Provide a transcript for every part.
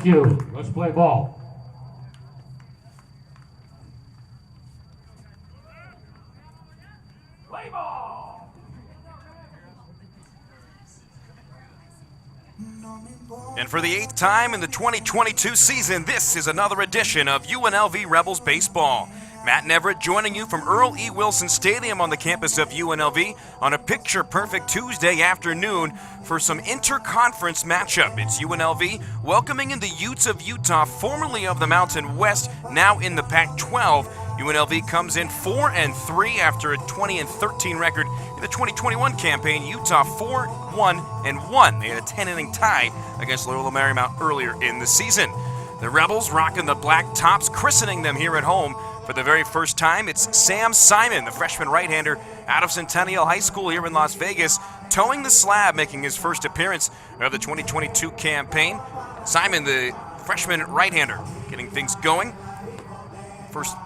Thank you. Let's play ball. Play ball. And for the 8th time in the 2022 season, this is another edition of UNLV Rebels Baseball. Matt and Everett joining you from Earl E. Wilson Stadium on the campus of UNLV on a picture-perfect Tuesday afternoon for some interconference matchup. It's UNLV welcoming in the Utes of Utah, formerly of the Mountain West, now in the Pac-12. UNLV comes in 4-3 after a 20-13 record in the 2021 campaign. Utah 4-1-1. They had a 10-inning tie against Loyola Marymount earlier in the season. The Rebels rocking the black tops, christening them here at home. For the very first time, it's Sam Simon, the freshman right-hander out of Centennial High School here in Las Vegas, towing the slab, making his first appearance of the 2022 campaign. Simon, the freshman right-hander, getting things going. First,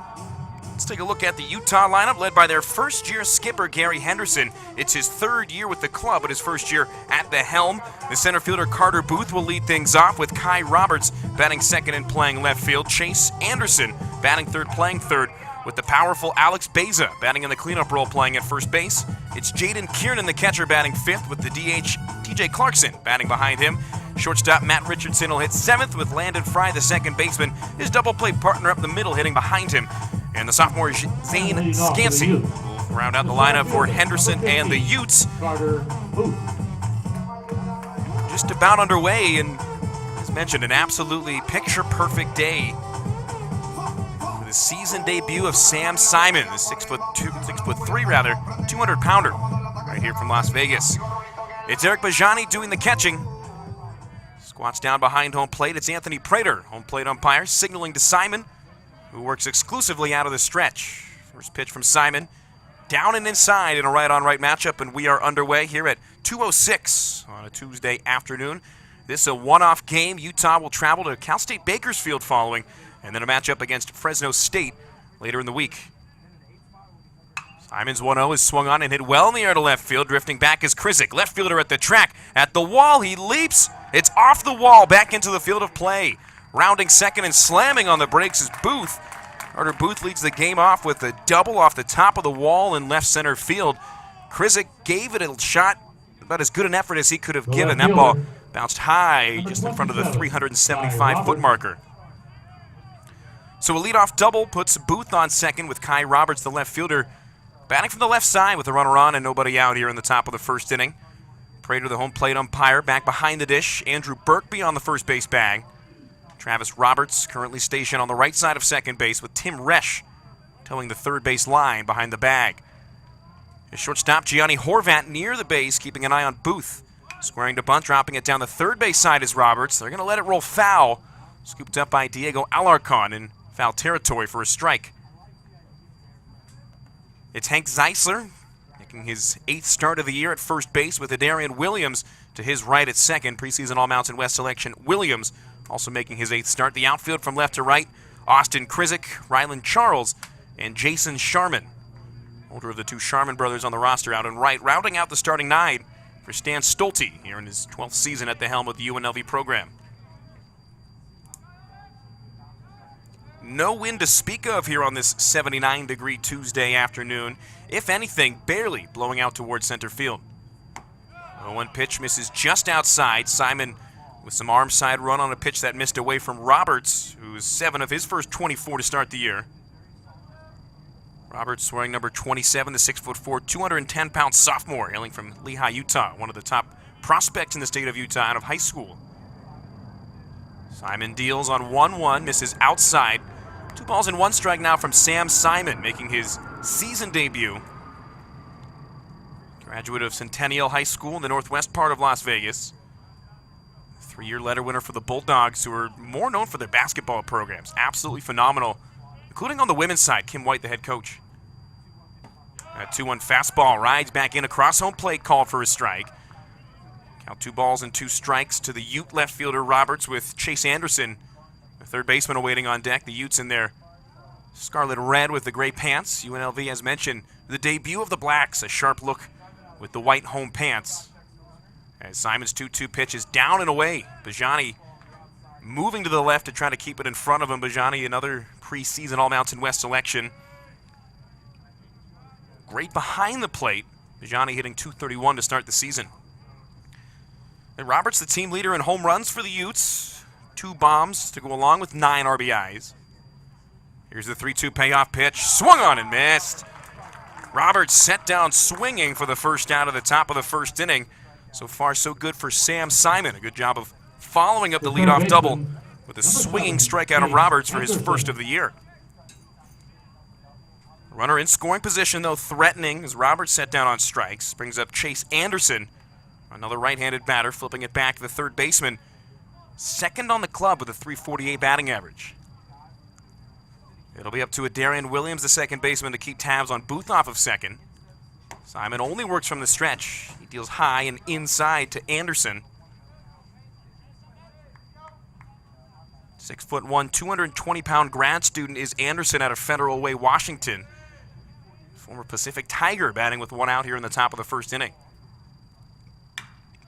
let's take a look at the Utah lineup, led by their first-year skipper, Gary Henderson. It's his third year with the club, but his first year at the helm. The center fielder, Carter Booth, will lead things off with Kai Roberts batting second and playing left field. Chase Anderson batting third, playing third, with the powerful Alex Beza batting in the cleanup role, playing at first base. It's Jaden Kiernan, the catcher, batting fifth, with the DH TJ Clarkson batting behind him. Shortstop Matt Richardson will hit seventh, with Landon Fry, the second baseman, his double play partner up the middle, hitting behind him. And the sophomore Zane Scansey will round out the lineup for Henderson and the Utes. Just about underway, and as mentioned, an absolutely picture-perfect day. The season debut of Sam Simon, the 6'3", 200-pounder, right here from Las Vegas. It's Eric Bajani doing the catching. Squats down behind home plate. It's Anthony Prater, home plate umpire, signaling to Simon, who works exclusively out of the stretch. First pitch from Simon, down and inside in a right-on-right matchup, and we are underway here at 2:06 on a Tuesday afternoon. This is a one-off game. Utah will travel to Cal State Bakersfield following, and then a matchup against Fresno State later in the week. Simon's 1-0 is swung on and hit well in the air to left field. Drifting back is Krizik, left fielder at the track. At the wall, he leaps. It's off the wall, back into the field of play. Rounding second and slamming on the brakes is Booth. Carter Booth leads the game off with a double off the top of the wall in left center field. Krizik gave it a shot, about as good an effort as he could have given. That ball bounced high just in front of the 375-foot marker. So a leadoff double puts Booth on second with Kai Roberts, the left fielder, batting from the left side with a runner on and nobody out here in the top of the first inning. Prater, the home plate umpire, back behind the dish. Andrew Birkby on the first base bag. Travis Roberts currently stationed on the right side of second base with Tim Resch towing the third base line behind the bag. His shortstop, Gianni Horvat, near the base, keeping an eye on Booth. Squaring to bunt, dropping it down the third base side is Roberts. They're going to let it roll foul. Scooped up by Diego Alarcon in foul territory for a strike. It's Hank Zeisler making his 8th start of the year at first base with Adarian Williams to his right at second. Preseason All-Mountain West selection Williams also making his 8th start. The outfield from left to right, Austin Krizik, Rylan Charles, and Jason Sharman. Older of the two Sharman brothers on the roster out and right. Rounding out the starting 9 for Stan Stolte here in his 12th season at the helm of the UNLV program. No wind to speak of here on this 79-degree Tuesday afternoon. If anything, barely blowing out towards center field. 0-1 pitch misses just outside. Simon with some arm side run on a pitch that missed away from Roberts, who's 7 of his first 24 to start the year. Roberts wearing number 27, the 6'4", 210-pound sophomore, hailing from Lehigh, Utah, one of the top prospects in the state of Utah out of high school. Simon deals on 1-1, misses outside. 2 balls and 1 strike now from Sam Simon, making his season debut. Graduate of Centennial High School in the northwest part of Las Vegas. 3-year letter winner for the Bulldogs, who are more known for their basketball programs. Absolutely phenomenal, including on the women's side, Kim White, the head coach. A 2-1 fastball rides back in across home plate, called for a strike. Count 2 balls and 2 strikes to the Ute left fielder Roberts with Chase Anderson, the third baseman, awaiting on deck. The Utes in their scarlet red with the gray pants. UNLV, as mentioned, the debut of the Blacks, a sharp look with the white home pants. As Simon's 2-2 pitch is down and away. Bajani moving to the left to try to keep it in front of him. Bajani, another preseason All-Mountain West selection. Great behind the plate. Bajani hitting .231 to start the season. And Roberts, the team leader in home runs for the Utes. 2 bombs to go along with 9 RBIs. Here's the 3-2 payoff pitch. Swung on and missed. Roberts set down swinging for the first out of the top of the first inning. So far, so good for Sam Simon. A good job of following up the leadoff double with a swinging strikeout of Roberts for his first of the year. Runner in scoring position, though, threatening as Roberts set down on strikes. Brings up Chase Anderson, another right-handed batter, flipping it back to the third baseman. Second on the club with a .348 batting average. It'll be up to Darian Williams, the second baseman, to keep tabs on Booth off of second. Simon only works from the stretch. He deals high and inside to Anderson. 6'1", 220-pound grad student is Anderson out of Federal Way, Washington. Former Pacific Tiger batting with 1 out here in the top of the first inning.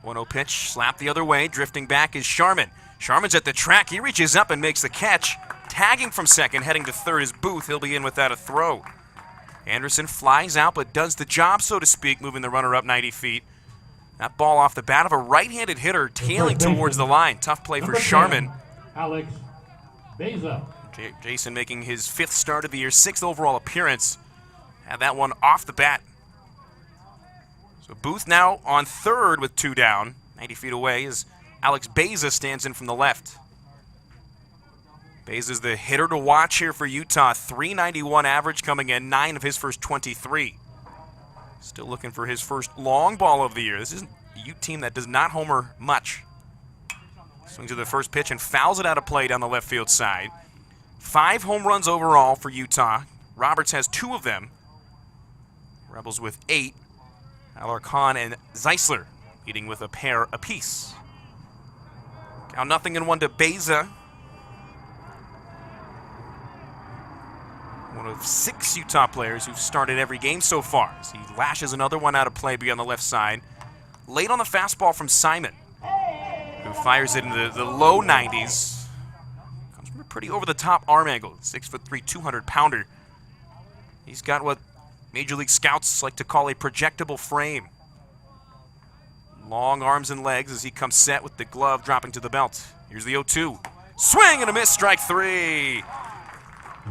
1-0 pitch, slapped the other way. Drifting back is Sharman. Sharman's at the track. He reaches up and makes the catch. Tagging from second, heading to third is Booth. He'll be in without a throw. Anderson flies out, but does the job, so to speak, moving the runner up 90 feet. That ball off the bat of a right-handed hitter tailing towards the line. Tough play for Sharman. Alex Beza. Jason making his 5th start of the year, 6th overall appearance. Had that one off the bat. So Booth now on third with 2 down. 90 feet away as Alex Beza stands in from the left. Beza's the hitter to watch here for Utah. .391 average coming in, 9 of his first 23. Still looking for his first long ball of the year. This is a Ute team that does not homer much. Swings to the first pitch and fouls it out of play down the left field side. 5 home runs overall for Utah. Roberts has 2 of them. Rebels with 8. Alarcon and Zeisler leading with a pair apiece. Count 0-1 to Beza. One of 6 Utah players who've started every game so far. As he lashes another one out of play beyond the left side. Late on the fastball from Simon, who fires it into the low 90s. Comes from a pretty over-the-top arm angle. 6'3", 200-pounder. He's got what Major League scouts like to call a projectable frame. Long arms and legs as he comes set with the glove dropping to the belt. Here's the 0-2. Swing and a miss, strike 3.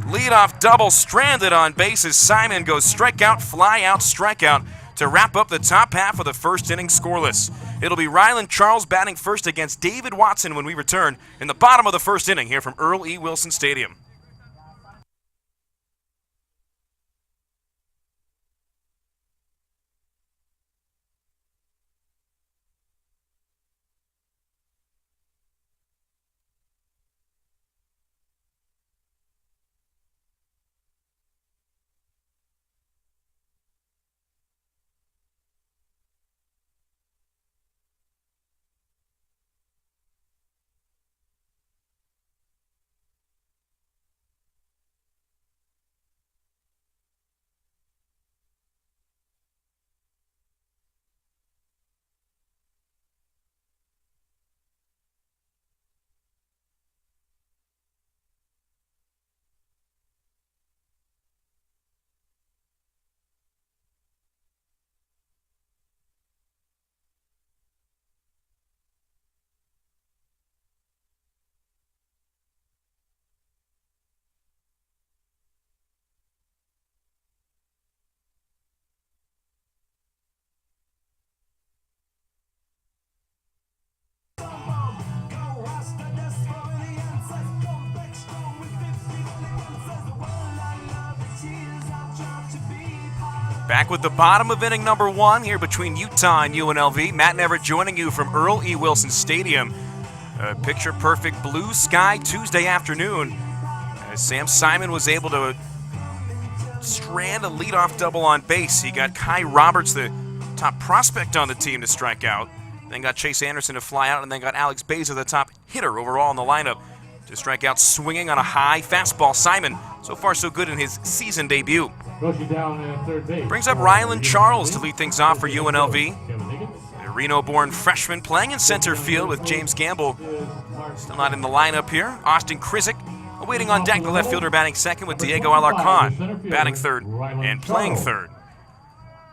Leadoff double stranded on bases. Simon goes strikeout, fly out, strikeout to wrap up the top half of the first inning scoreless. It'll be Ryland Charles batting first against David Watson when we return in the bottom of the first inning here from Earl E. Wilson Stadium. Back with the bottom of inning number 1 here between Utah and UNLV. Matt Neverett joining you from Earl E. Wilson Stadium. A picture-perfect blue sky Tuesday afternoon as Sam Simon was able to strand a leadoff double on base. He got Kai Roberts, the top prospect on the team, to strike out. Then got Chase Anderson to fly out, and then got Alex Beza, the top hitter overall in the lineup, to strike out swinging on a high fastball. Simon, so far so good in his season debut. Down at third base. Brings up Ryland Charles to lead things off for UNLV. The Reno-born freshman playing in center field with James Gamble Still not in the lineup here. Austin Krizik waiting on deck. The left fielder batting second with Diego Alarcon batting third and playing third.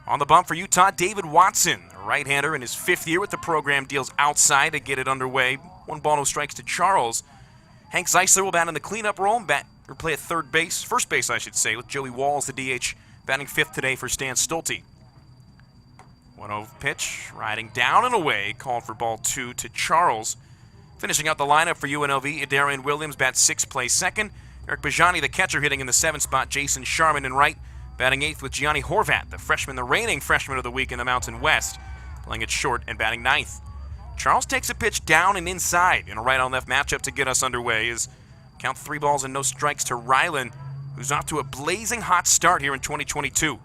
On the bump for Utah, David Watson, a right-hander in his 5th year with the program, deals outside to get it underway. 1 ball, no strikes to Charles. Hank Zeisler will bat in the cleanup role and play at first base, I should say, with Joey Walls, the DH, batting 5th today for Stan Stolte. 1-0 pitch, riding down and away, called for ball 2 to Charles. Finishing out the lineup for UNLV, Adarian Williams bats 6th, plays second. Eric Bajani, the catcher, hitting in the 7th spot. Jason Sharman in right, batting 8th with Gianni Horvat, the reigning freshman of the week in the Mountain West, playing it short and batting 9th. Charles takes a pitch down and inside in a right-on-left matchup to get us underway. Is count 3 balls and no strikes to Rylan, who's off to a blazing hot start here in 2022.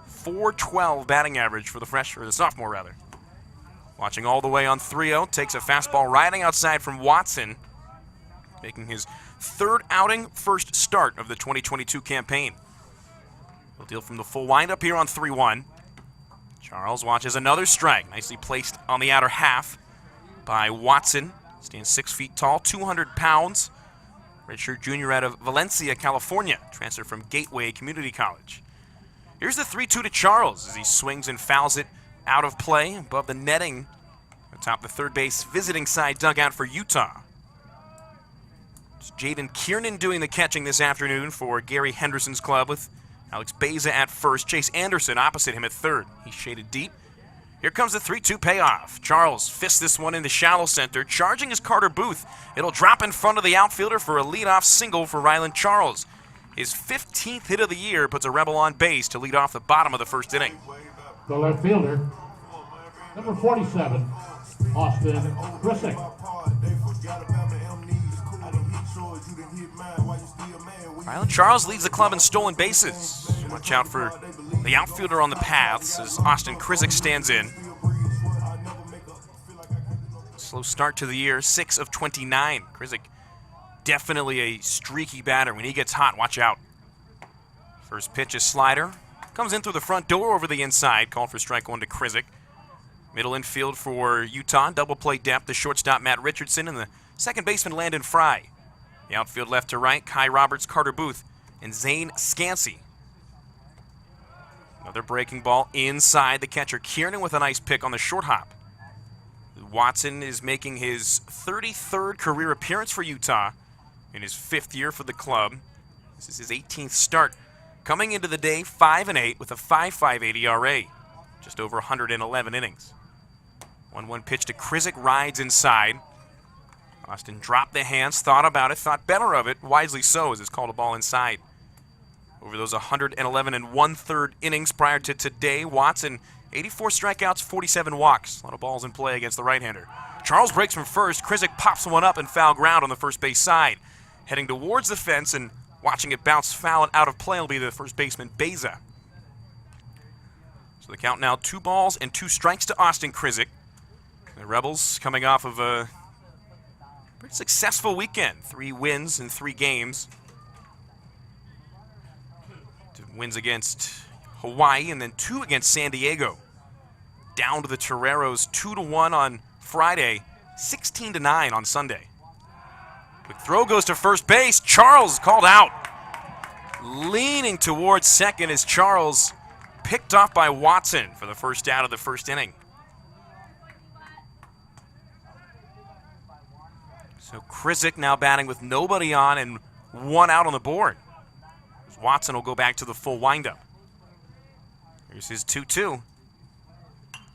.412 batting average for the sophomore rather. Watching all the way on 3-0, takes a fastball riding outside from Watson, making his 3rd outing, first start of the 2022 campaign. We'll deal from the full windup here on 3-1. Charles watches another strike, nicely placed on the outer half by Watson. Stands 6 feet tall, 200 pounds. Redshirt junior out of Valencia, California, transferred from Gateway Community College. Here's the 3-2 to Charles as he swings and fouls it out of play above the netting atop the third base visiting side dugout for Utah. It's Jaden Kiernan doing the catching this afternoon for Gary Henderson's club with Alex Beza at first. Chase Anderson opposite him at third. He's shaded deep. Here comes the 3-2 payoff. Charles fists this one into shallow center. Charging is Carter Booth. It'll drop in front of the outfielder for a leadoff single for Rylan Charles. His 15th hit of the year puts a Rebel on base to lead off the bottom of the first inning. The left fielder, number 47, Austin Krizik. Rylan Charles leads the club in stolen bases. Watch out for the outfielder on the paths as Austin Krizik stands in. Slow start to the year, 6 of 29. Krizik definitely a streaky batter. When he gets hot, watch out. First pitch is slider. Comes in through the front door over the inside. Called for strike 1 to Krizik. Middle infield for Utah. Double play depth. The shortstop Matt Richardson and the second baseman Landon Fry. The outfield left to right. Kai Roberts, Carter Booth, and Zane Scansey. Another breaking ball inside. The catcher Kiernan with a nice pick on the short hop. Watson is making his 33rd career appearance for Utah in his 5th year for the club. This is his 18th start. Coming into the day 5-8 with a 5.58 ERA. Just over 111 innings. 1-1 pitch to Krizik, rides inside. Austin dropped the hands, thought about it, thought better of it, wisely so, as it's called a ball inside. Over those 111 and 1/3 innings prior to today, Watson, 84 strikeouts, 47 walks. A lot of balls in play against the right-hander. Charles breaks from first. Krizik pops one up and foul ground on the first base side. Heading towards the fence and watching it bounce foul and out of play will be the first baseman, Beza. So the count now 2 balls and 2 strikes to Austin Krizik. The Rebels coming off of a pretty successful weekend. 3 wins in 3 games. Wins against Hawaii and then 2 against San Diego. Down to the Toreros 2-1 on Friday, 16-9 on Sunday. Quick throw goes to first base. Charles called out. Leaning towards second as Charles picked off by Watson for the first out of the first inning. So Krizik now batting with nobody on and 1 out on the board. Watson will go back to the full windup. Here's his 2-2.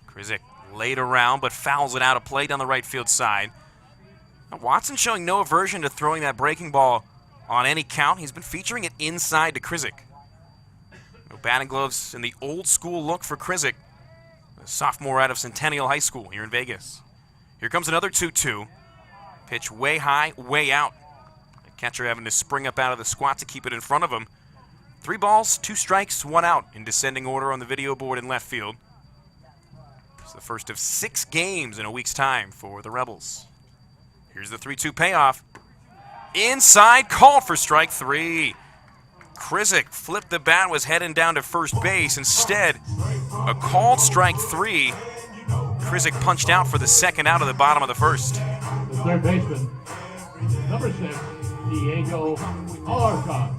Krizik laid around but fouls it out of play down the right field side. Now Watson showing no aversion to throwing that breaking ball on any count. He's been featuring it inside to Krizik. No batting gloves in the old school look for Krizik, a sophomore out of Centennial High School here in Vegas. Here comes another 2-2. Pitch way high, way out. The catcher having to spring up out of the squat to keep it in front of him. 3 balls, 2 strikes, 1 out in descending order on the video board in left field. It's the first of 6 games in a week's time for the Rebels. Here's the 3-2 payoff. Inside, called for strike 3. Krizik flipped the bat, was heading down to first base. Instead, a called strike 3. Krizik punched out for the second out of the bottom of the first. The third baseman, Number 6, Diego Alarcon.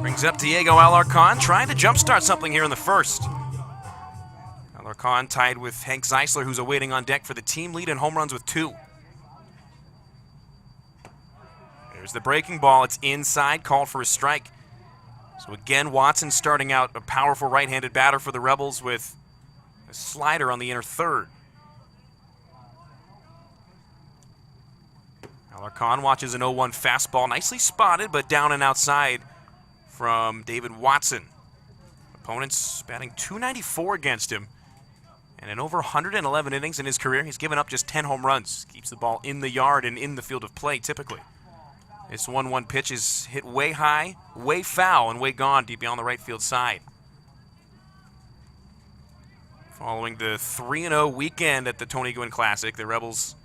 Brings up Diego Alarcon, trying to jumpstart something here in the first. Alarcon tied with Hank Zeisler, who's awaiting on deck for the team lead in home runs with 2. There's the breaking ball. It's inside, called for a strike. So again, Watson starting out a powerful right-handed batter for the Rebels with a slider on the inner third. Alarcon watches an 0-1 fastball, nicely spotted, but down and outside from David Watson. Opponents batting .294 against him. And in over 111 innings in his career, he's given up just 10 home runs. Keeps the ball in the yard and in the field of play, typically. This 1-1 pitch is hit way high, way foul, and way gone deep beyond the right field side. Following the 3-0 weekend at the Tony Gwynn Classic, the Rebels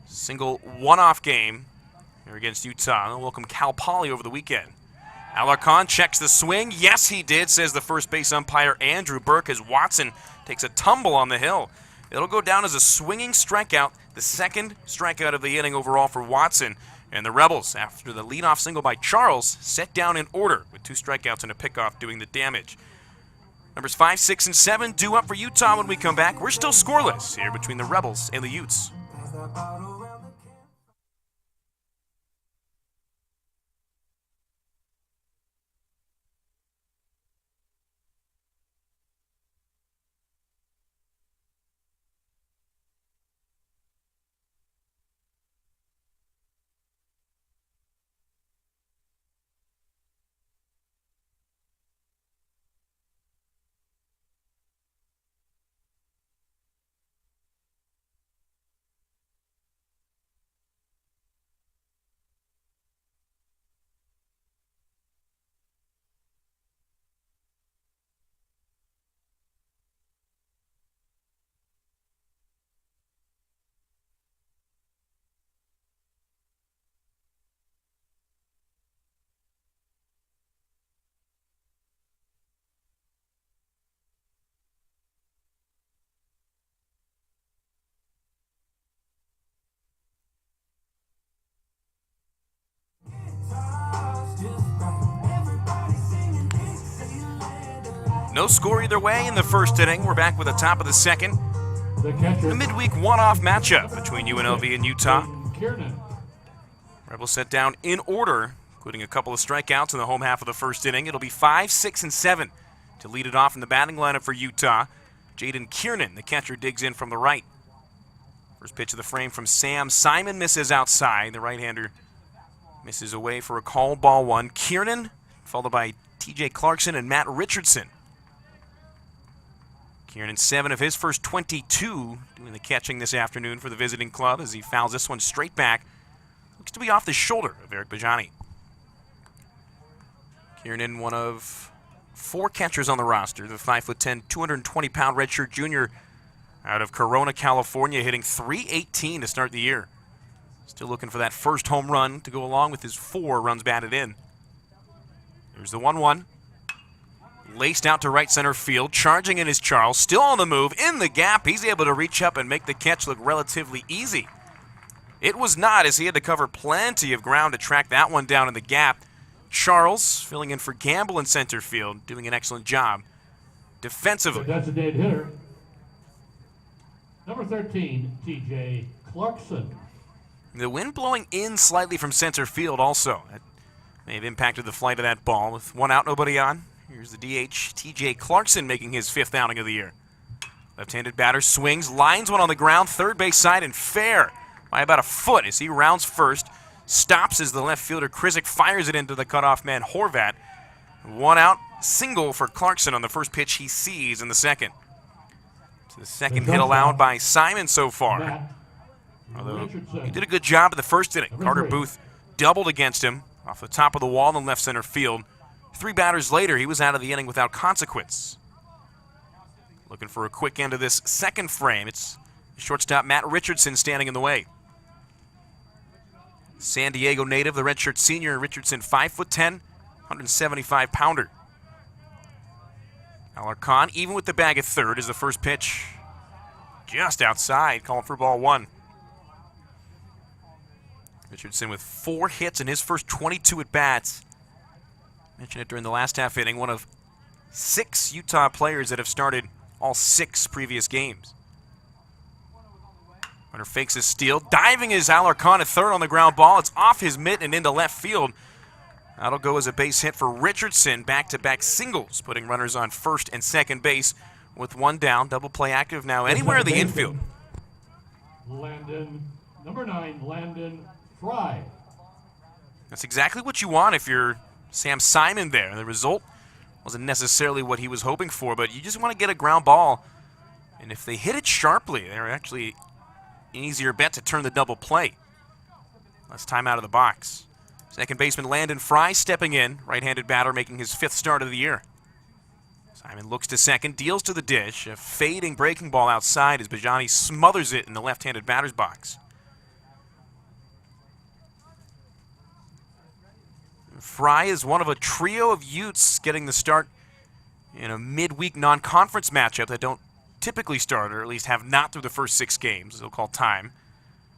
single one-off game here against Utah. They'll welcome Cal Poly over the weekend. Alarcon checks the swing. Yes, he did, says the first base umpire Andrew Burke, as Watson takes a tumble on the hill. It'll go down as a swinging strikeout, the second strikeout of the inning overall for Watson. And the Rebels, after the leadoff single by Charles, set down in order with 2 strikeouts and a pickoff doing the damage. Numbers 5, 6, and 7 due up for Utah when we come back. We're still scoreless here between the Rebels and the Utes. No score either way in the first inning. We're back with the top of the second. The midweek one-off matchup between UNLV and Utah. Rebels set down in order, including a couple of strikeouts in the home half of the first inning. It'll be 5, 6, and 7 to lead it off in the batting lineup for Utah. Jaden Kiernan, the catcher, digs in from the right. First pitch of the frame from Sam Simon misses outside. The right-hander misses away for a called ball 1. Kiernan, followed by T.J. Clarkson and Matt Richardson. Kiernan 7 of his first 22 doing the catching this afternoon for the visiting club as he fouls this one straight back. Looks to be off the shoulder of Eric Bajani. Kiernan, one of 4 catchers on the roster. The 5'10", 220-pound redshirt junior out of Corona, California, hitting .318 to start the year. Still looking for that first home run to go along with his 4 runs batted in. There's the 1-1. Laced out to right center field. Charging in is Charles. Still on the move. In the gap. He's able to reach up and make the catch look relatively easy. It was not, as he had to cover plenty of ground to track that one down in the gap. Charles filling in for Gamble in center field, doing an excellent job defensively. The designated hitter, number 13, T.J. Clarkson. The wind blowing in slightly from center field also. That may have impacted the flight of that ball. With 1 out, nobody on. Here's the DH, T.J. Clarkson, making his 5th outing of the year. Left-handed batter swings, lines one on the ground, third base side, and fair by about a foot as he rounds first. Stops as the left fielder Krizik fires it into the cutoff man Horvat. 1 out, single for Clarkson on the first pitch he sees in the second. To the second hit allowed by Simon so far. Although he did a good job in the first inning. Carter Booth doubled against him off the top of the wall in left center field. 3 batters later, he was out of the inning without consequence. Looking for a quick end of this second frame. It's shortstop Matt Richardson standing in the way. San Diego native, the redshirt senior Richardson, 5'10", 175-pounder. Alarcon, even with the bag at third, is the first pitch just outside, calling for ball 1. Richardson with 4 hits in his first 22 at-bats. Mentioned it during the last half inning, one of 6 Utah players that have started all 6 previous games. Runner fakes his steal. Diving is Alarcon at third on the ground ball. It's off his mitt and into left field. That'll go as a base hit for Richardson. Back-to-back singles, putting runners on first and second base with 1 down. Double play active now anywhere in the infield. Number 9, Landon Fry. That's exactly what you want if you're Sam Simon there. The result wasn't necessarily what he was hoping for, but you just want to get a ground ball. And if they hit it sharply, they're actually an easier bet to turn the double play. Less time out of the box. Second baseman Landon Fry stepping in. Right-handed batter making his 5th start of the year. Simon looks to second, deals to the dish. A fading breaking ball outside as Bajani smothers it in the left-handed batter's box. Fry is one of a trio of Utes getting the start in a midweek non-conference matchup that don't typically start, or at least have not through the first 6 games. They'll call time.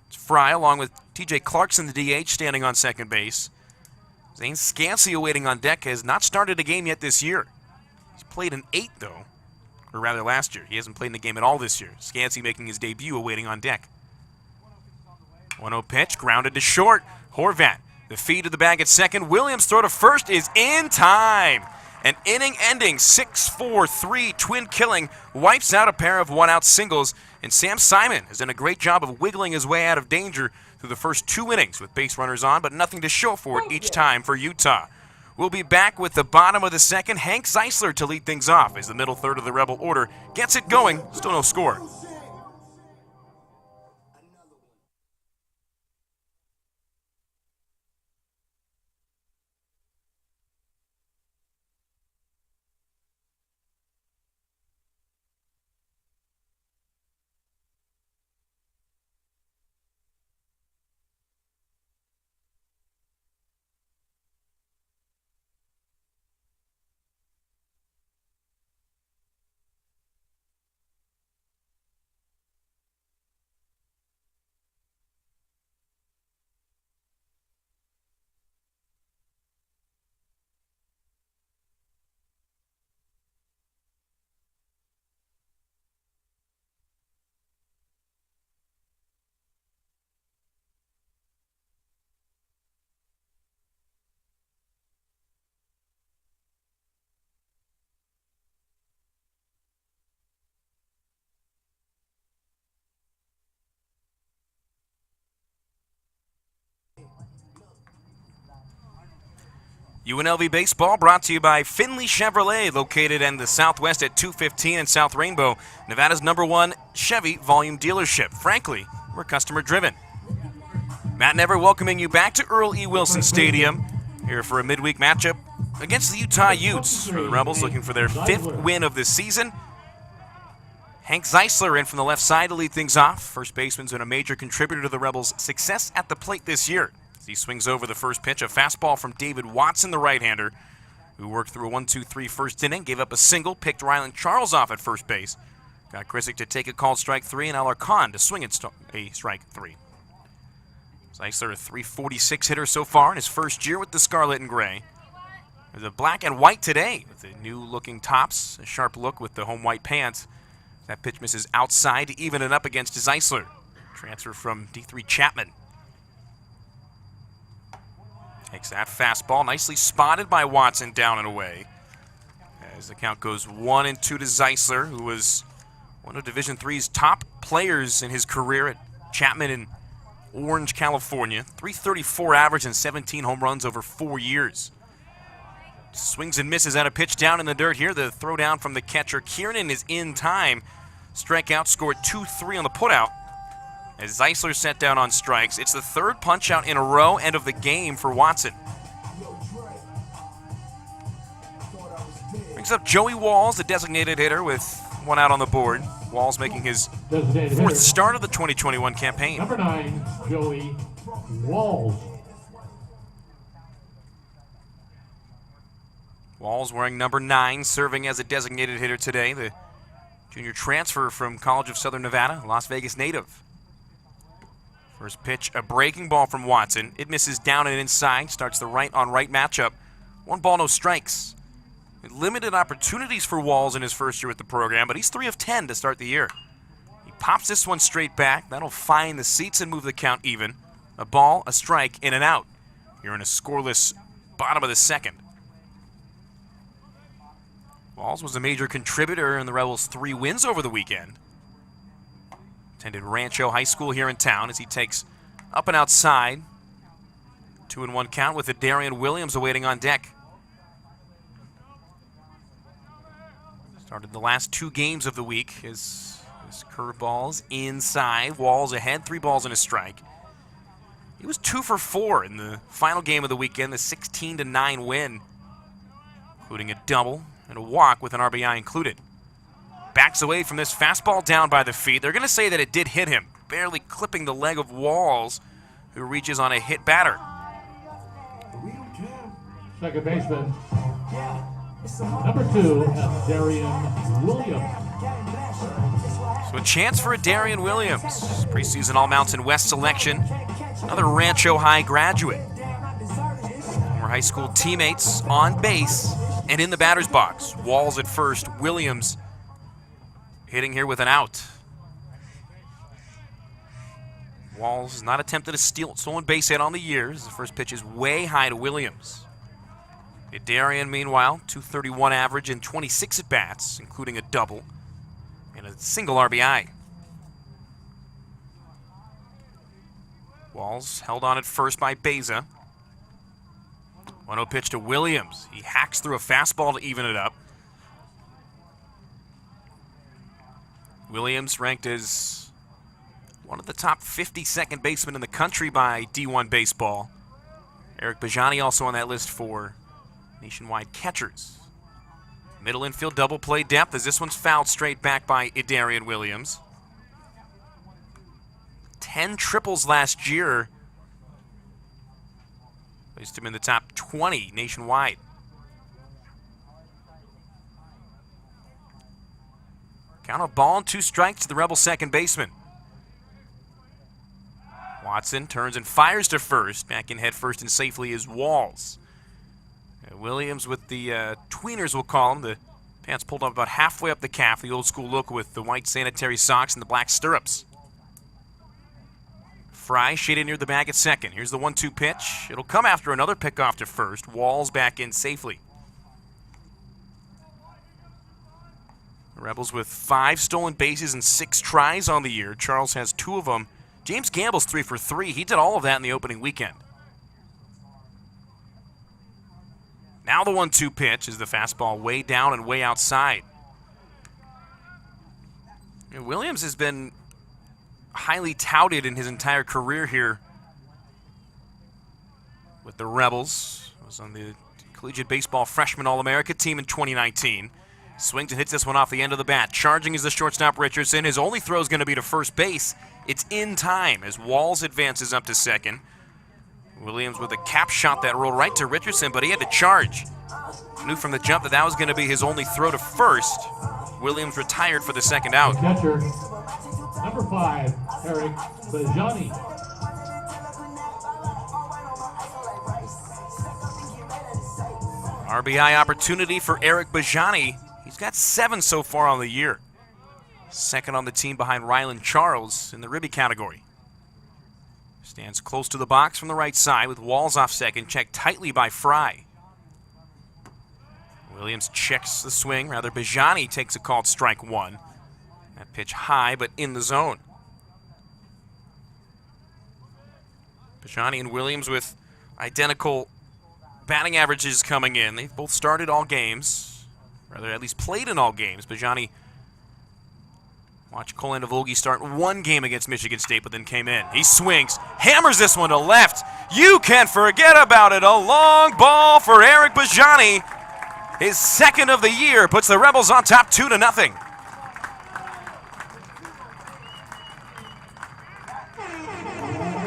It's Fry along with TJ Clarkson, the DH, standing on second base. Zane Scansey waiting on deck, has not started a game yet this year. He's played in 8, though, or rather last year. He hasn't played in the game at all this year. Scansey making his debut, awaiting on deck. 1-0 pitch, grounded to short. Horvat, the feed to the bag at second. Williams' throw to first is in time. An inning-ending 6-4-3 twin killing wipes out a pair of 1-out singles, and Sam Simon has done a great job of wiggling his way out of danger through the first 2 innings with base runners on, but nothing to show for it each time for Utah. We'll be back with the bottom of the second. Hank Zeisler to lead things off as the middle third of the Rebel order gets it going. Still no score. UNLV Baseball brought to you by Finley Chevrolet, located in the Southwest at 215 and South Rainbow, Nevada's #1 Chevy volume dealership. Frankly, we're customer driven. Matt Never welcoming you back to Earl E. Wilson Stadium here for a midweek matchup against the Utah Utes. For the Rebels looking for their 5th win of the season. Hank Zeisler in from the left side to lead things off. First baseman's been a major contributor to the Rebels' success at the plate this year. He swings over the first pitch, a fastball from David Watson, the right-hander, who worked through a 1-2-3 first inning, gave up a single, picked Rylan Charles off at first base, got Krisick to take a called strike 3, and Alarcon to swing at a strike 3. Zeisler, a .346 hitter so far in his first year with the Scarlet and Gray. There's a black and white today with the new-looking tops, a sharp look with the home white pants. That pitch misses outside to even it up against Zeisler. Transfer from D3 Chapman. Takes that fastball, nicely spotted by Watson, down and away. As the count goes 1-2 to Zeisler, who was one of Division III's top players in his career at Chapman in Orange, California. .334 average and 17 home runs over 4 years. Swings and misses at a pitch down in the dirt here. The throw down from the catcher Kiernan is in time. Strikeout, scored 2-3 on the putout. As Zeisler set down on strikes, it's the 3rd punch-out in a row, end of the game for Watson. Brings up Joey Walls, the designated hitter, with 1 out on the board. Walls making his 4th start of the 2021 campaign. Number 9, Joey Walls. Walls wearing number 9, serving as a designated hitter today. The junior transfer from College of Southern Nevada, Las Vegas native. First pitch, a breaking ball from Watson. It misses down and inside. Starts the right-on-right matchup. 1 ball, no strikes. Limited opportunities for Walls in his first year with the program, but he's 3 of 10 to start the year. He pops this one straight back. That'll find the seats and move the count even. A ball, a strike, in and out. You're in a scoreless bottom of the second. Walls was a major contributor in the Rebels' 3 wins over the weekend. Attended Rancho High School here in town as he takes up and outside. 2-1 count with Darian Williams awaiting on deck. Started the last 2 games of the week. His curveballs inside. Walls ahead, 3 balls and a strike. He was 2 for 4 in the final game of the weekend, the 16-9 win, including a double and a walk with an RBI included. Backs away from this fastball down by the feet. They're going to say that it did hit him, barely clipping the leg of Walls, who reaches on a hit batter. Second baseman, number 2, Darian Williams. So a chance for a Darian Williams, preseason All-Mountain West selection, another Rancho High graduate. Former high school teammates on base and in the batter's box. Walls at first, Williams hitting here with an out. Walls has not attempted a stolen base hit on the year. The first pitch is way high to Williams. Darian, meanwhile, .231 average in 26 at-bats, including a double and a single RBI. Walls held on at first by Beza. 1-0 pitch to Williams. He hacks through a fastball to even it up. Williams ranked as one of the top 50 second basemen in the country by D1 Baseball. Eric Bajani also on that list for nationwide catchers. Middle infield double play depth as this one's fouled straight back by Darian Williams. 10 triples last year. Placed him in the top 20 nationwide. Count a ball and 2 strikes to the Rebel second baseman. Watson turns and fires to first. Back in head first and safely is Walls. Williams with the tweeners, we'll call them. The pants pulled up about halfway up the calf, the old school look with the white sanitary socks and the black stirrups. Fry shaded near the bag at second. Here's the 1-2 pitch. It'll come after another pickoff to first. Walls back in safely. The Rebels with 5 stolen bases and 6 tries on the year. Charles has 2 of them. James Gamble's 3 for 3. He did all of that in the opening weekend. Now the 1-2 pitch is the fastball way down and way outside. Williams has been highly touted in his entire career here with the Rebels. Was on the Collegiate Baseball Freshman All-America team in 2019. Swings and hits this one off the end of the bat. Charging is the shortstop Richardson. His only throw is going to be to first base. It's in time as Walls advances up to second. Williams with a cap shot that rolled right to Richardson, but he had to charge. Knew from the jump that that was going to be his only throw to first. Williams retired for the second out. Catcher, number 5, Eric Bajani. RBI opportunity for Eric Bajani. He's got 7 so far on the year. Second on the team behind Rylan Charles in the ribby category. Stands close to the box from the right side with Walls off second, checked tightly by Fry. Williams checks the swing, rather Bajani takes a called strike 1. That pitch high but in the zone. Bajani and Williams with identical batting averages coming in. They've both started all games, rather at least played in all games. Bajani watched Cole Andavogi start 1 game against Michigan State, but then came in. He swings, hammers this one to left. You can forget about it. A long ball for Eric Bajani. His second of the year puts the Rebels on top 2-0.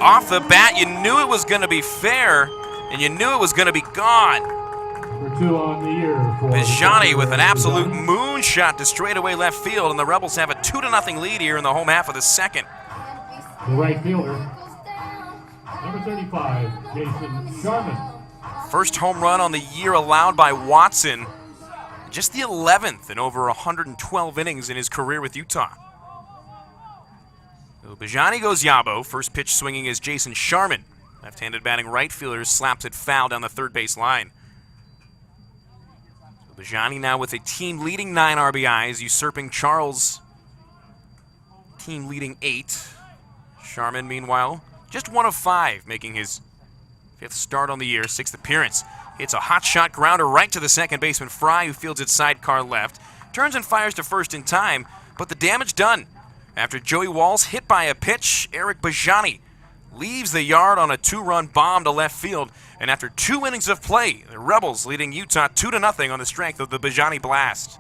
Off the bat, you knew it was going to be fair, and you knew it was going to be gone. Number 2 on the year for Bajani with an absolute moonshot to straightaway left field, and the Rebels have a 2-0 lead here in the home half of the second. the right fielder, 35, Jason Sharman. First home run on the year allowed by Watson. Just the 11th in over 112 innings in his career with Utah. So Bajani goes Yabo. First pitch swinging is Jason Sharman. Left-handed batting right fielder slaps it foul down the third base line. So Bajani now with a team-leading 9 RBIs, usurping Charles' team-leading 8. Sharman, meanwhile, just 1 of 5, making his 5th start on the year, 6th appearance. It's a hot shot grounder right to the second baseman Fry, who fields it sidecar left. Turns and fires to first in time, but the damage done. After Joey Walls hit by a pitch, Eric Bajani leaves the yard on a 2-run bomb to left field. And after 2 innings of play, the Rebels leading Utah 2-0 on the strength of the Bajani blast.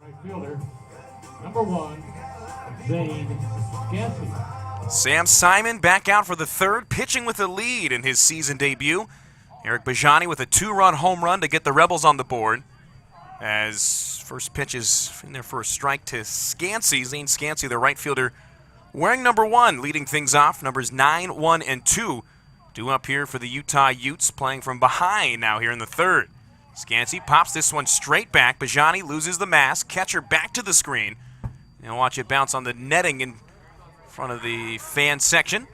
Right fielder, number 1, Zane Scansey. Sam Simon back out for the third, pitching with a lead in his season debut. Eric Bajani with a 2-run home run to get the Rebels on the board. As first pitch is in there for a strike to Scansey. Zane Scansey, the right fielder, wearing number 1, leading things off. Numbers 9, 1, and 2 due up here for the Utah Utes, playing from behind now here in the third. Scansey pops this one straight back. Bajani loses the mask. Catcher back to the screen. And watch it bounce on the netting in front of the fan section.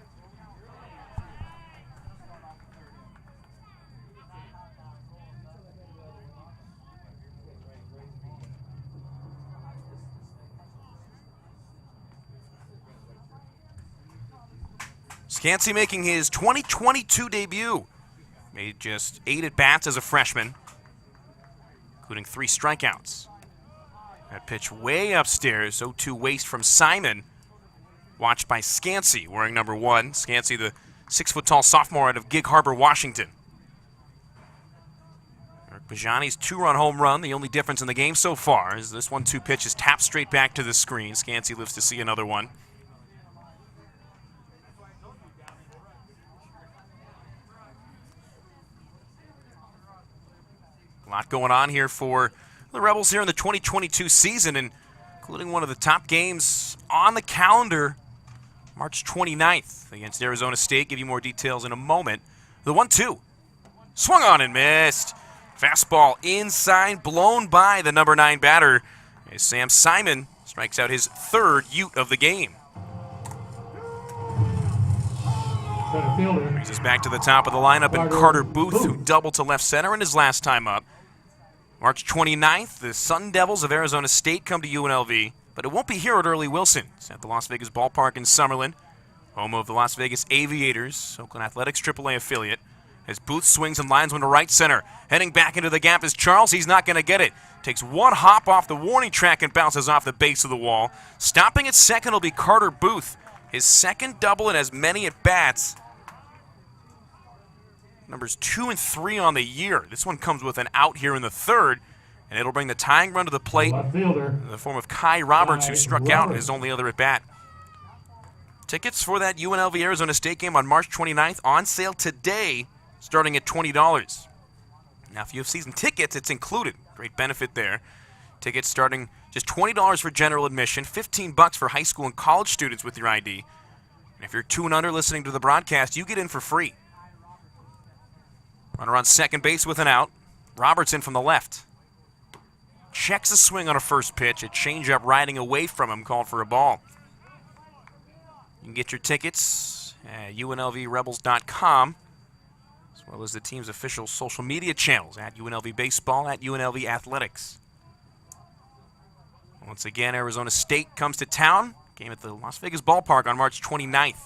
Scansey making his 2022 debut. Made just 8 at-bats as a freshman, including 3 strikeouts. That pitch way upstairs, 0-2 waste from Simon. Watched by Scansey, wearing number 1. Scansey, the 6-foot-tall sophomore out of Gig Harbor, Washington. Eric Bajani's 2-run home run, the only difference in the game so far, is this 1-2 pitch is tapped straight back to the screen. Scansey lives to see another one. A lot going on here for the Rebels here in the 2022 season, including one of the top games on the calendar, March 29th against Arizona State. Give you more details in a moment. The 1-2. Swung on and missed. Fastball inside, blown by the number 9 batter, as Sam Simon strikes out his 3rd Ute of the game. Center fielder. Brings us back to the top of the lineup, and Carter Booth, who doubled to left center in his last time up. March 29th, the Sun Devils of Arizona State come to UNLV, but it won't be here at Earl E. Wilson. It's at the Las Vegas Ballpark in Summerlin, home of the Las Vegas Aviators, Oakland Athletics AAA affiliate. As Booth swings and lines one to right center. Heading back into the gap is Charles. He's not going to get it. Takes one hop off the warning track and bounces off the base of the wall. Stopping at second will be Carter Booth. His 2nd double and as many at-bats. Numbers 2 and 3 on the year. This one comes with an out here in the 3rd, and it'll bring the tying run to the plate in the form of Kai Roberts, who struck out in his only other at-bat. Tickets for that UNLV Arizona State game on March 29th on sale today, starting at $20. Now, if you have season tickets, it's included. Great benefit there. Tickets starting just $20 for general admission, $15 for high school and college students with your ID. And if you're 2 and under listening to the broadcast, you get in for free. Runner on second base with an out. Robertson from the left. Checks a swing on a first pitch. A changeup riding away from him, called for a ball. You can get your tickets at UNLVRebels.com, as well as the team's official social media channels at UNLV Baseball, at UNLV Athletics. Once again, Arizona State comes to town. Game at the Las Vegas ballpark on March 29th.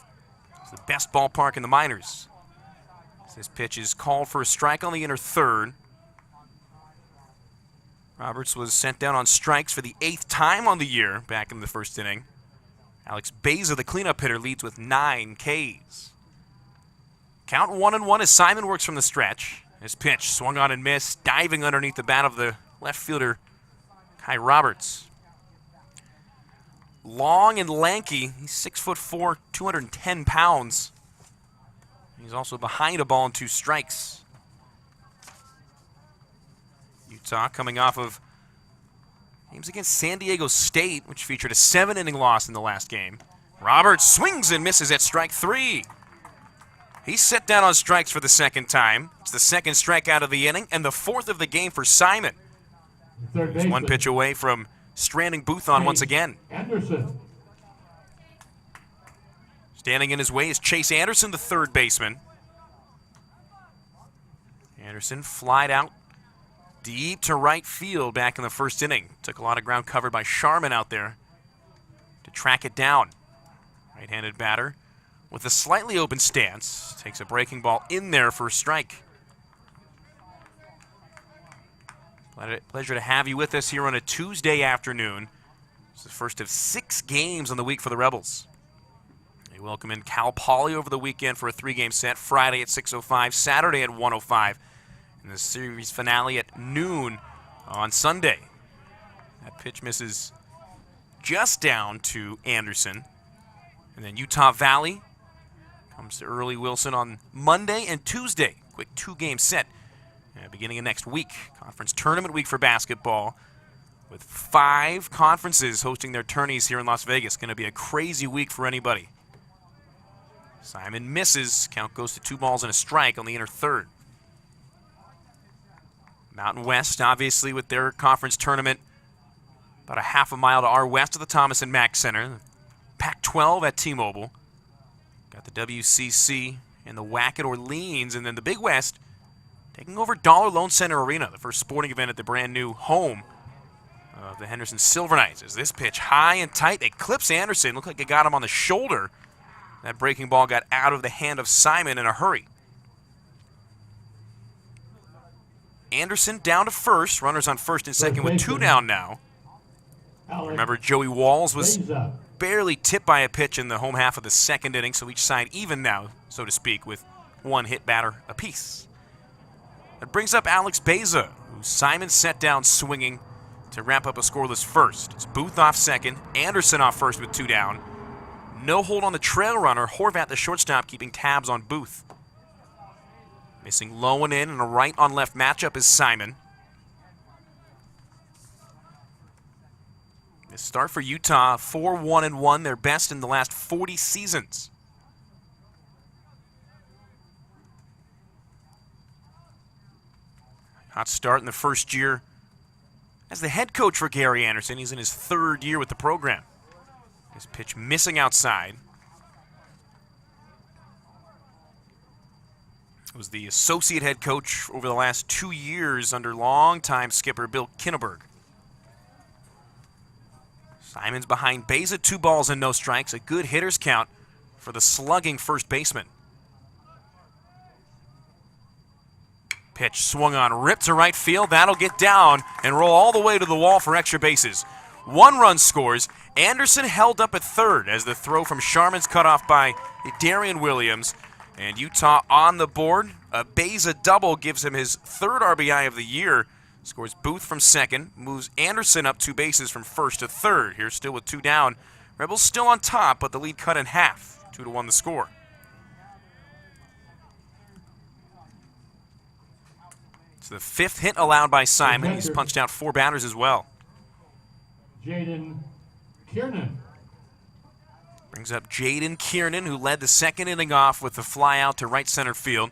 It's the best ballpark in the minors. This pitch is called for a strike on the inner third. Roberts was sent down on strikes for the 8th time on the year back in the first inning. Alex Beza, the cleanup hitter, leads with 9 Ks. Count 1-1 as Simon works from the stretch. His pitch swung on and missed, diving underneath the bat of the left fielder, Kai Roberts. Long and lanky, he's 6'4", 210 pounds. He's also behind a ball and 2 strikes. Utah coming off of games against San Diego State, which featured a 7-inning loss in the last game. Roberts swings and misses at strike 3. He's set down on strikes for the 2nd time. It's the 2nd strikeout of the inning and the 4th of the game for Simon. He's 1 pitch away from stranding Boothon once again. Anderson. Standing in his way is Chase Anderson, the 3rd baseman. Anderson flied out deep to right field back in the first inning. Took a lot of ground covered by Sharman out there to track it down. Right-handed batter with a slightly open stance. Takes a breaking ball in there for a strike. Pleasure to have you with us here on a Tuesday afternoon. It's the first of 6 games on the week for the Rebels. They welcome in Cal Poly over the weekend for a 3-game set. Friday at 6:05, Saturday at 1:05. And the series finale at noon on Sunday. That pitch misses just down to Anderson. And then Utah Valley comes to Earl E. Wilson on Monday and Tuesday. Quick 2-game set beginning of next week. Conference tournament week for basketball with 5 conferences hosting their tourneys here in Las Vegas. Going to be a crazy week for anybody. Simon misses. Count goes to 2 balls and a strike on the inner third. Mountain West, obviously, with their conference tournament about a half a mile to our west of the Thomas and Mack Center. Pac-12 at T-Mobile. Got the WCC and the WAC at Orleans. And then the Big West taking over Dollar Loan Center Arena, the first sporting event at the brand new home of the Henderson Silver Knights. As this pitch high and tight, it clips Anderson. Looked like it got him on the shoulder. That breaking ball got out of the hand of Simon in a hurry. Anderson down to first. Runners on first and second with 2 down now. Remember, Joey Walls was barely tipped by a pitch in the home half of the 2nd inning, so each side even now, so to speak, with 1 hit batter apiece. That brings up Alex Beza, who Simon set down swinging to wrap up a scoreless first. It's Booth off second, Anderson off first with 2 down. No hold on the trail runner. Horvat, the shortstop, keeping tabs on Booth. Missing low and in a right-on-left matchup is Simon. This start for Utah, 4-1-1, their best in the last 40 seasons. Hot start in the first year as the head coach for Gary Anderson. He's in his 3rd year with the program. His pitch missing outside. Was the associate head coach over the last 2 years under longtime skipper Bill Kinneberg. Simon's behind Beza, 2 balls and no strikes. A good hitter's count for the slugging first baseman. Pitch swung on, ripped to right field. That'll get down and roll all the way to the wall for extra bases. 1 run scores. Anderson held up at 3rd as the throw from Sharman's cut off by Darian Williams. And Utah on the board. A Beza double gives him his 3rd RBI of the year. Scores Booth from 2nd. Moves Anderson up 2 bases from 1st to 3rd. Here still with 2 down. Rebels still on top, but the lead cut in half. 2-1 the score. It's the 5th hit allowed by Simon. He's punched out 4 batters as well. Jaden Kiernan. Brings up Jaden Kiernan, who led the 2nd inning off with the fly out to right center field.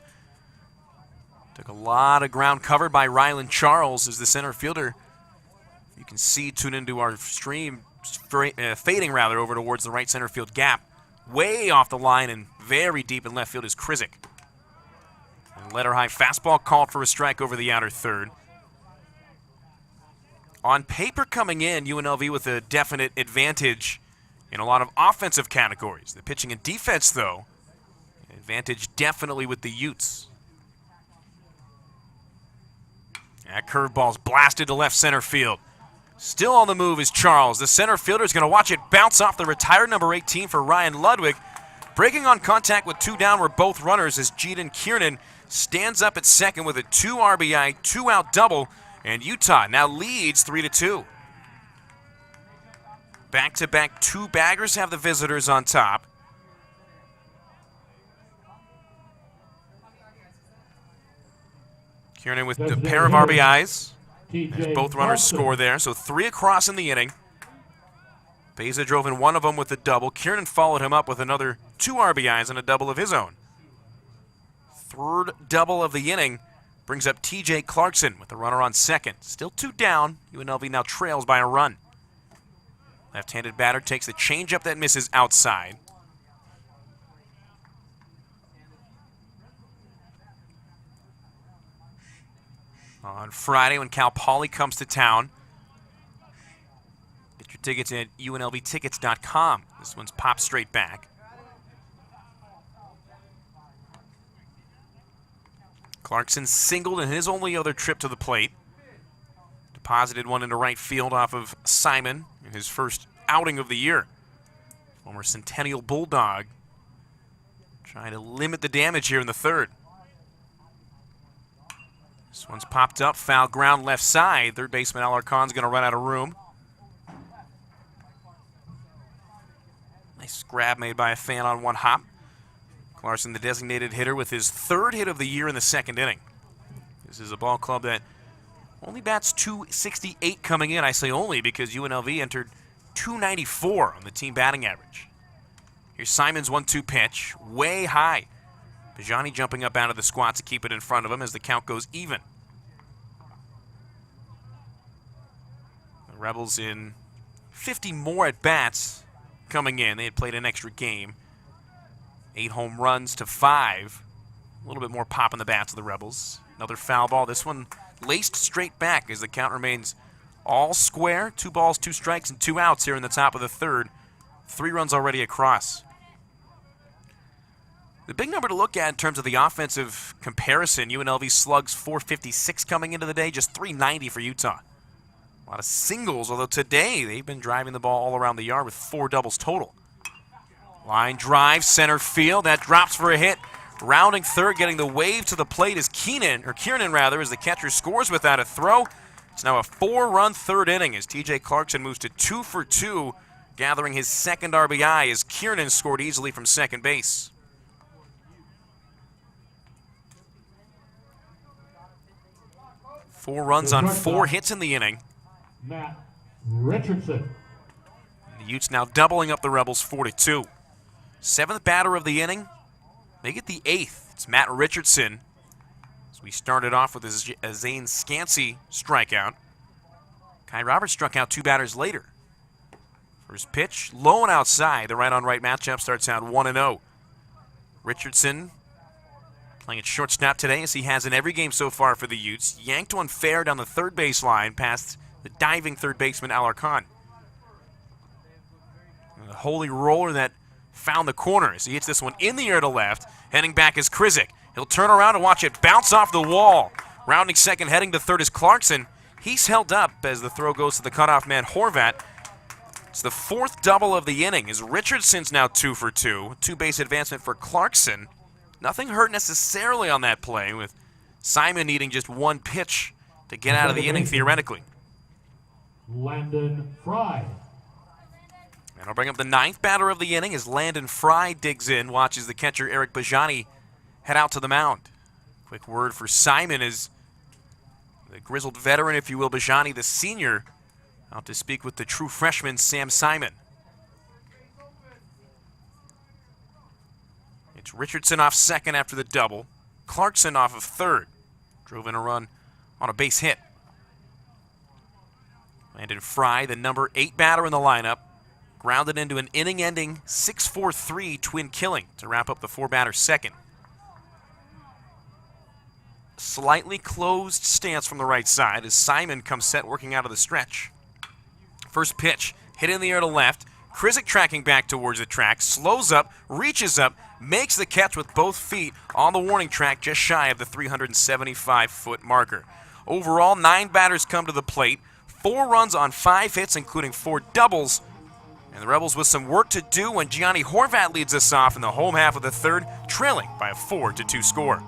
Took a lot of ground covered by Rylan Charles as the center fielder. You can see, tune into our stream, fading rather over towards the right center field gap. Way off the line and very deep in left field is Krizik. And letter high fastball called for a strike over the outer third. On paper coming in, UNLV with a definite advantage in a lot of offensive categories. The pitching and defense, though, advantage definitely with the Utes. That curveball's blasted to left center field. Still on the move is Charles. The center fielder is going to watch it bounce off the retired number 18 for Ryan Ludwig. Breaking on contact with 2 down were both runners as Jaden Kiernan stands up at second with a 2 RBI, 2-out double, and Utah now leads 3-2. Back-to-back 2-baggers have the visitors on top. Kiernan with a pair of RBIs. As both runners score there, so 3 across in the inning. Beza drove in one of them with a double. Kiernan followed him up with another 2 RBIs and a double of his own. 3rd double of the inning brings up TJ Clarkson with the runner on second. Still 2 down. UNLV now trails by a run. Left-handed batter takes the changeup that misses outside. On Friday when Cal Poly comes to town, get your tickets at UNLVtickets.com. This one's popped straight back. Clarkson singled in his only other trip to the plate. Deposited one into right field off of Simon in his first outing of the year. Former Centennial Bulldog trying to limit the damage here in the 3rd. This one's popped up, foul ground left side. Third baseman Alarcon's going to run out of room. Nice grab made by a fan on one hop. Clarkson, the designated hitter, with his 3rd hit of the year in the 2nd inning. This is a ball club that only bats .268 coming in. I say only because UNLV entered .294 on the team batting average. Here's Simon's 1-2 pitch, way high. Bajani jumping up out of the squat to keep it in front of him as the count goes even. The Rebels in 50 more at-bats coming in. They had played an extra game. 8 home runs to 5. A little bit more pop in the bats of the Rebels. Another foul ball. This one laced straight back as the count remains all square. 2 balls, 2 strikes, and 2 outs here in the top of the 3rd. 3 runs already across. The big number to look at in terms of the offensive comparison, UNLV slugs .456 coming into the day, just .390 for Utah. A lot of singles, although today they've been driving the ball all around the yard with 4 doubles total. Line drive, center field, that drops for a hit. Rounding third, getting the wave to the plate is Kiernan, as the catcher scores without a throw. It's now a 4-run 3rd inning as TJ Clarkson moves to 2 for 2, gathering his 2nd RBI as Kiernan scored easily from second base. Four runs on 4 hits in the inning. Matt Richardson. The Utes now doubling up the Rebels 4-2. 7th batter of the inning. Make it the 8th. It's Matt Richardson. So we started off with a Zane Scansey strikeout. Kai Roberts struck out 2 batters later. First pitch, low and outside. The right-on-right matchup starts out 1-0. Richardson playing at shortstop today, as he has in every game so far for the Utes. Yanked one fair down the 3rd baseline past the diving 3rd baseman Alarcon. A holy roller that found the corner as he hits this one in the air to left. Heading back is Krizik. He'll turn around and watch it bounce off the wall. Rounding second, heading to third is Clarkson. He's held up as the throw goes to the cutoff man Horvat. It's the 4th double of the inning as Richardson's now 2 for 2. 2-base advancement for Clarkson. Nothing hurt necessarily on that play, with Simon needing just 1 pitch to get out of the inning theoretically. Landon Fry. And I'll bring up the 9th batter of the inning as Landon Fry digs in, watches the catcher Eric Bajani head out to the mound. Quick word for Simon as The grizzled veteran, if you will, Bajani, the senior, out to speak with the true freshman, Sam Simon. It's Richardson off second after the double. Clarkson off of third. Drove in a run on a base hit. Landon Fry, the number 8 batter in the lineup, grounded into an inning-ending 6-4-3 twin killing to wrap up the 4-batter second. Slightly closed stance from the right side as Simon comes set working out of the stretch. First pitch, hit in the air to left. Krizik tracking back towards the track, slows up, reaches up, makes the catch with both feet on the warning track just shy of the 375-foot marker. Overall, 9 batters come to the plate, 4 runs on 5 hits, including 4 doubles. And the Rebels with some work to do when Gianni Horvat leads us off in the home half of the third, trailing by a 4-2 score.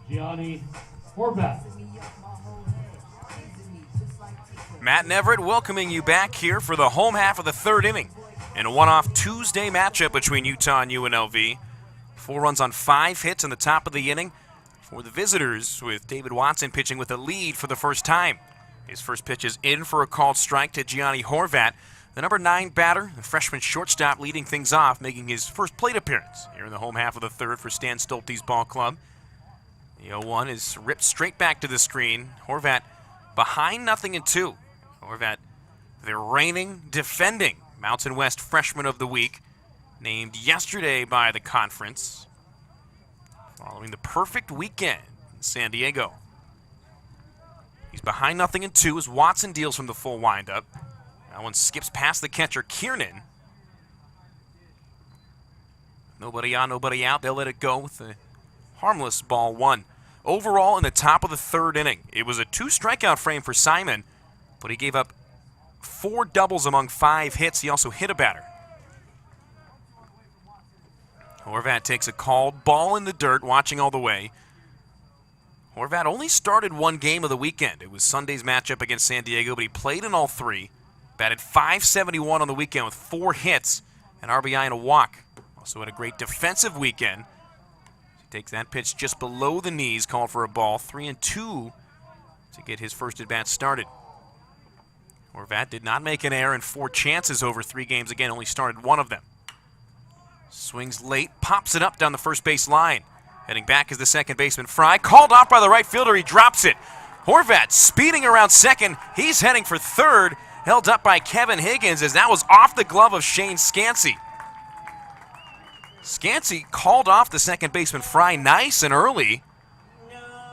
Gianni Horvat. Matt Neverett welcoming you back here for the home half of the third inning in a one-off Tuesday matchup between Utah and UNLV. 4 runs on 5 hits in the top of the inning for the visitors, with David Watson pitching with a lead for the first time. His first pitch is in for a called strike to Gianni Horvat, the number 9 batter, the freshman shortstop, leading things off, making his first plate appearance here in the home half of the third for Stan Stolte's ball club. The 0-1 is ripped straight back to the screen. Horvat behind 0-2. Horvat, the reigning, defending Mountain West Freshman of the Week, named yesterday by the conference, following the perfect weekend in San Diego. He's behind 0-2 as Watson deals from the full windup. That one skips past the catcher, Kiernan. Nobody on, nobody out. They'll let it go with the harmless ball 1. Overall, in the top of the third inning, it was a 2-strikeout frame for Simon, but he gave up 4 doubles among 5 hits. He also hit a batter. Horvat takes a called ball in the dirt, watching all the way. Horvat only started 1 game of the weekend. It was Sunday's matchup against San Diego, but he played in all 3. Batted .571 on the weekend with 4 hits, an RBI and a walk. Also had a great defensive weekend. He takes that pitch just below the knees, called for a ball. 3-2 to get his first at-bat started. Horvat did not make an error in 4 chances over 3 games. Again, only started 1 of them. Swings late, pops it up down the first base line. Heading back is the second baseman, Fry. Called off by the right fielder, he drops it. Horvat speeding around second. He's heading for third. Held up by Kevin Higgins as that was off the glove of Shane Scansey. Scansey called off the second baseman, Fry, nice and early,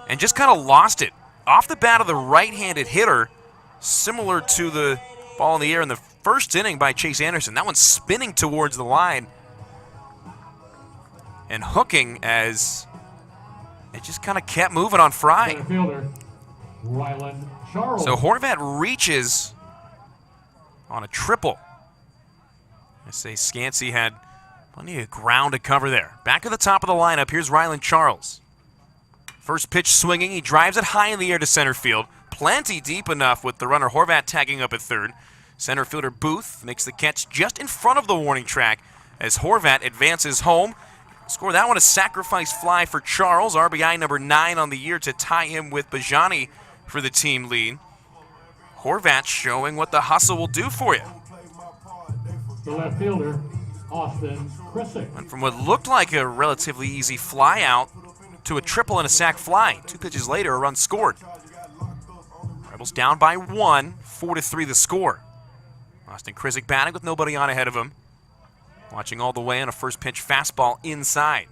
and just kind of lost it. Off the bat of the right-handed hitter, similar to the ball in the air in the first inning by Chase Anderson. That one's spinning towards the line and hooking as it just kind of kept moving on Fry. Center fielder, Rylan Charles. So Horvat reaches on a triple. I say Scansey had plenty of ground to cover there. Back at the top of the lineup, here's Rylan Charles. First pitch swinging, he drives it high in the air to center field. Plenty deep enough with the runner Horvat tagging up at third. Center fielder Booth makes the catch just in front of the warning track as Horvat advances home. Score that one a sacrifice fly for Charles, RBI number 9 on the year to tie him with Bajani for the team lead. Horvat showing what the hustle will do for you. The left fielder, Austin Krissick. Went from what looked like a relatively easy fly out to a triple and a sac fly. 2 pitches later, a run scored. Rebels down by 1, 4-3 the score. Austin Krissick batting with nobody on ahead of him. Watching all the way on a first pitch fastball inside.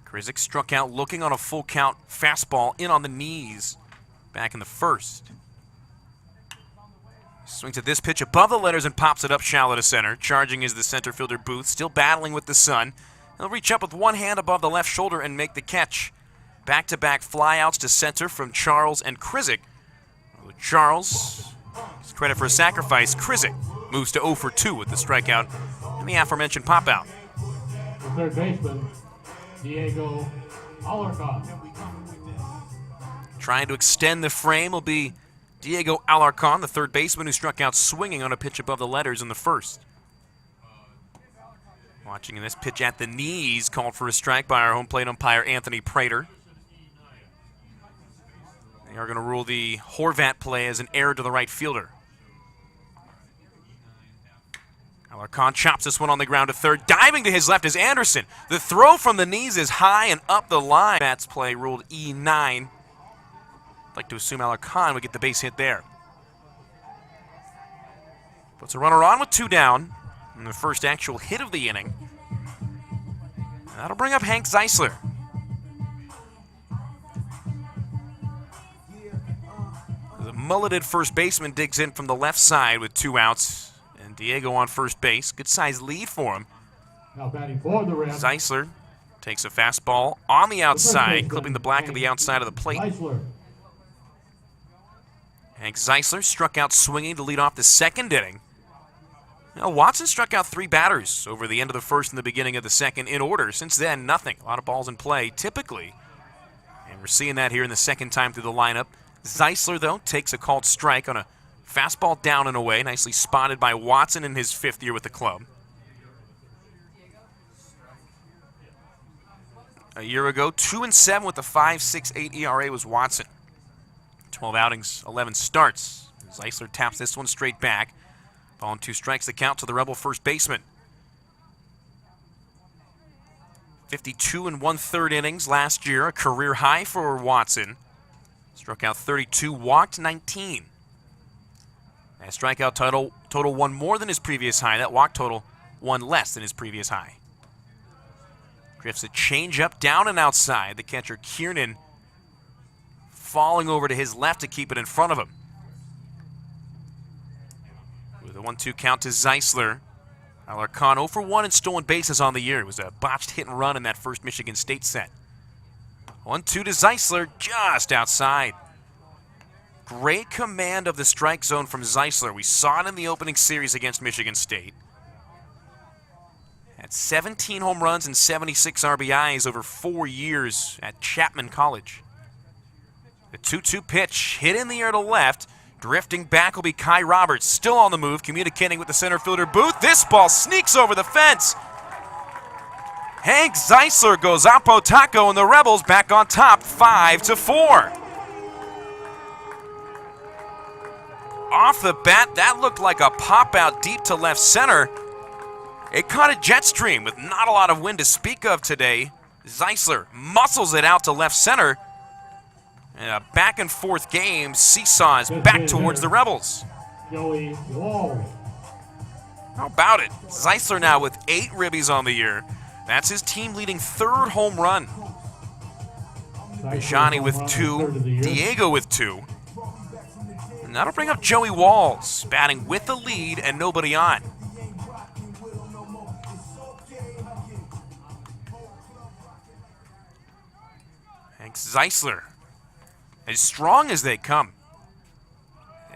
Krissick struck out looking on a full count fastball in on the knees back in the first. Swings at this pitch above the letters and pops it up shallow to center. Charging is the center fielder Booth, still battling with the sun. He'll reach up with one hand above the left shoulder and make the catch. Back-to-back flyouts to center from Charles and Krissick. Charles gets credit for a sacrifice. Krissick moves to 0 for 2 with the strikeout and the aforementioned pop-out. The third baseman, Diego Alarcon. Trying to extend the frame will be Diego Alarcon, the third baseman who struck out swinging on a pitch above the letters in the first. Watching this pitch at the knees, called for a strike by our home plate umpire Anthony Prater. They are going to rule the Horvat play as an error to the right fielder. Alarcon chops this one on the ground to third. Diving to his left is Anderson. The throw from the knees is high and up the line. Bats play ruled E9. I'd like to assume Alarcon would get the base hit there. Puts a runner on with 2 down. And the first actual hit of the inning. That'll bring up Hank Zeisler. The mulleted first baseman digs in from the left side with 2 outs. And Diego on first base. Good sized lead for him. Now batting for the Reds, Zeisler takes a fastball on the outside, clipping the black of the outside of the plate. Zeisler. Hank Zeisler struck out swinging to lead off the second inning. Now, Watson struck out 3 batters over the end of the first and the beginning of the second in order. Since then, nothing. A lot of balls in play, typically. And we're seeing that here in the second time through the lineup. Zeisler, though, takes a called strike on a fastball down and away. Nicely spotted by Watson in his 5th year with the club. A year ago, 2-7 with a 5.68 ERA was Watson. 12 outings, 11 starts. Zeisler taps this one straight back. Ball and 2 strikes the count to the Rebel first baseman. 52 1/3 innings last year, a career high for Watson. Struck out 32, walked 19. That strikeout total 1 more than his previous high. That walk total 1 less than his previous high. Drifts a changeup down and outside. The catcher Kiernan falling over to his left to keep it in front of him. With a 1-2 count to Zeisler. Alarcon 0 for 1 in stolen bases on the year. It was a botched hit and run in that first Michigan State set. 1-2 to Zeisler, just outside. Great command of the strike zone from Zeisler. We saw it in the opening series against Michigan State. Had 17 home runs and 76 RBIs over 4 years at Chapman College. The 2-2 pitch hit in the air to left. Drifting back will be Kai Roberts, still on the move, communicating with the center fielder Booth. This ball sneaks over the fence. Hank Zeisler goes Apo Taco, and the Rebels back on top 5-4. Off the bat, that looked like a pop out deep to left center. It caught a jet stream with not a lot of wind to speak of today. Zeisler muscles it out to left center. And a back and forth game, seesaws back towards the Rebels. Joey Wall. How about it? Zeisler now with 8 ribbies on the year. That's his team-leading 3rd home run. Bajani with 2, Diego with 2. And that'll bring up Joey Walls, batting with the lead and nobody on. Hank Zeisler, as strong as they come.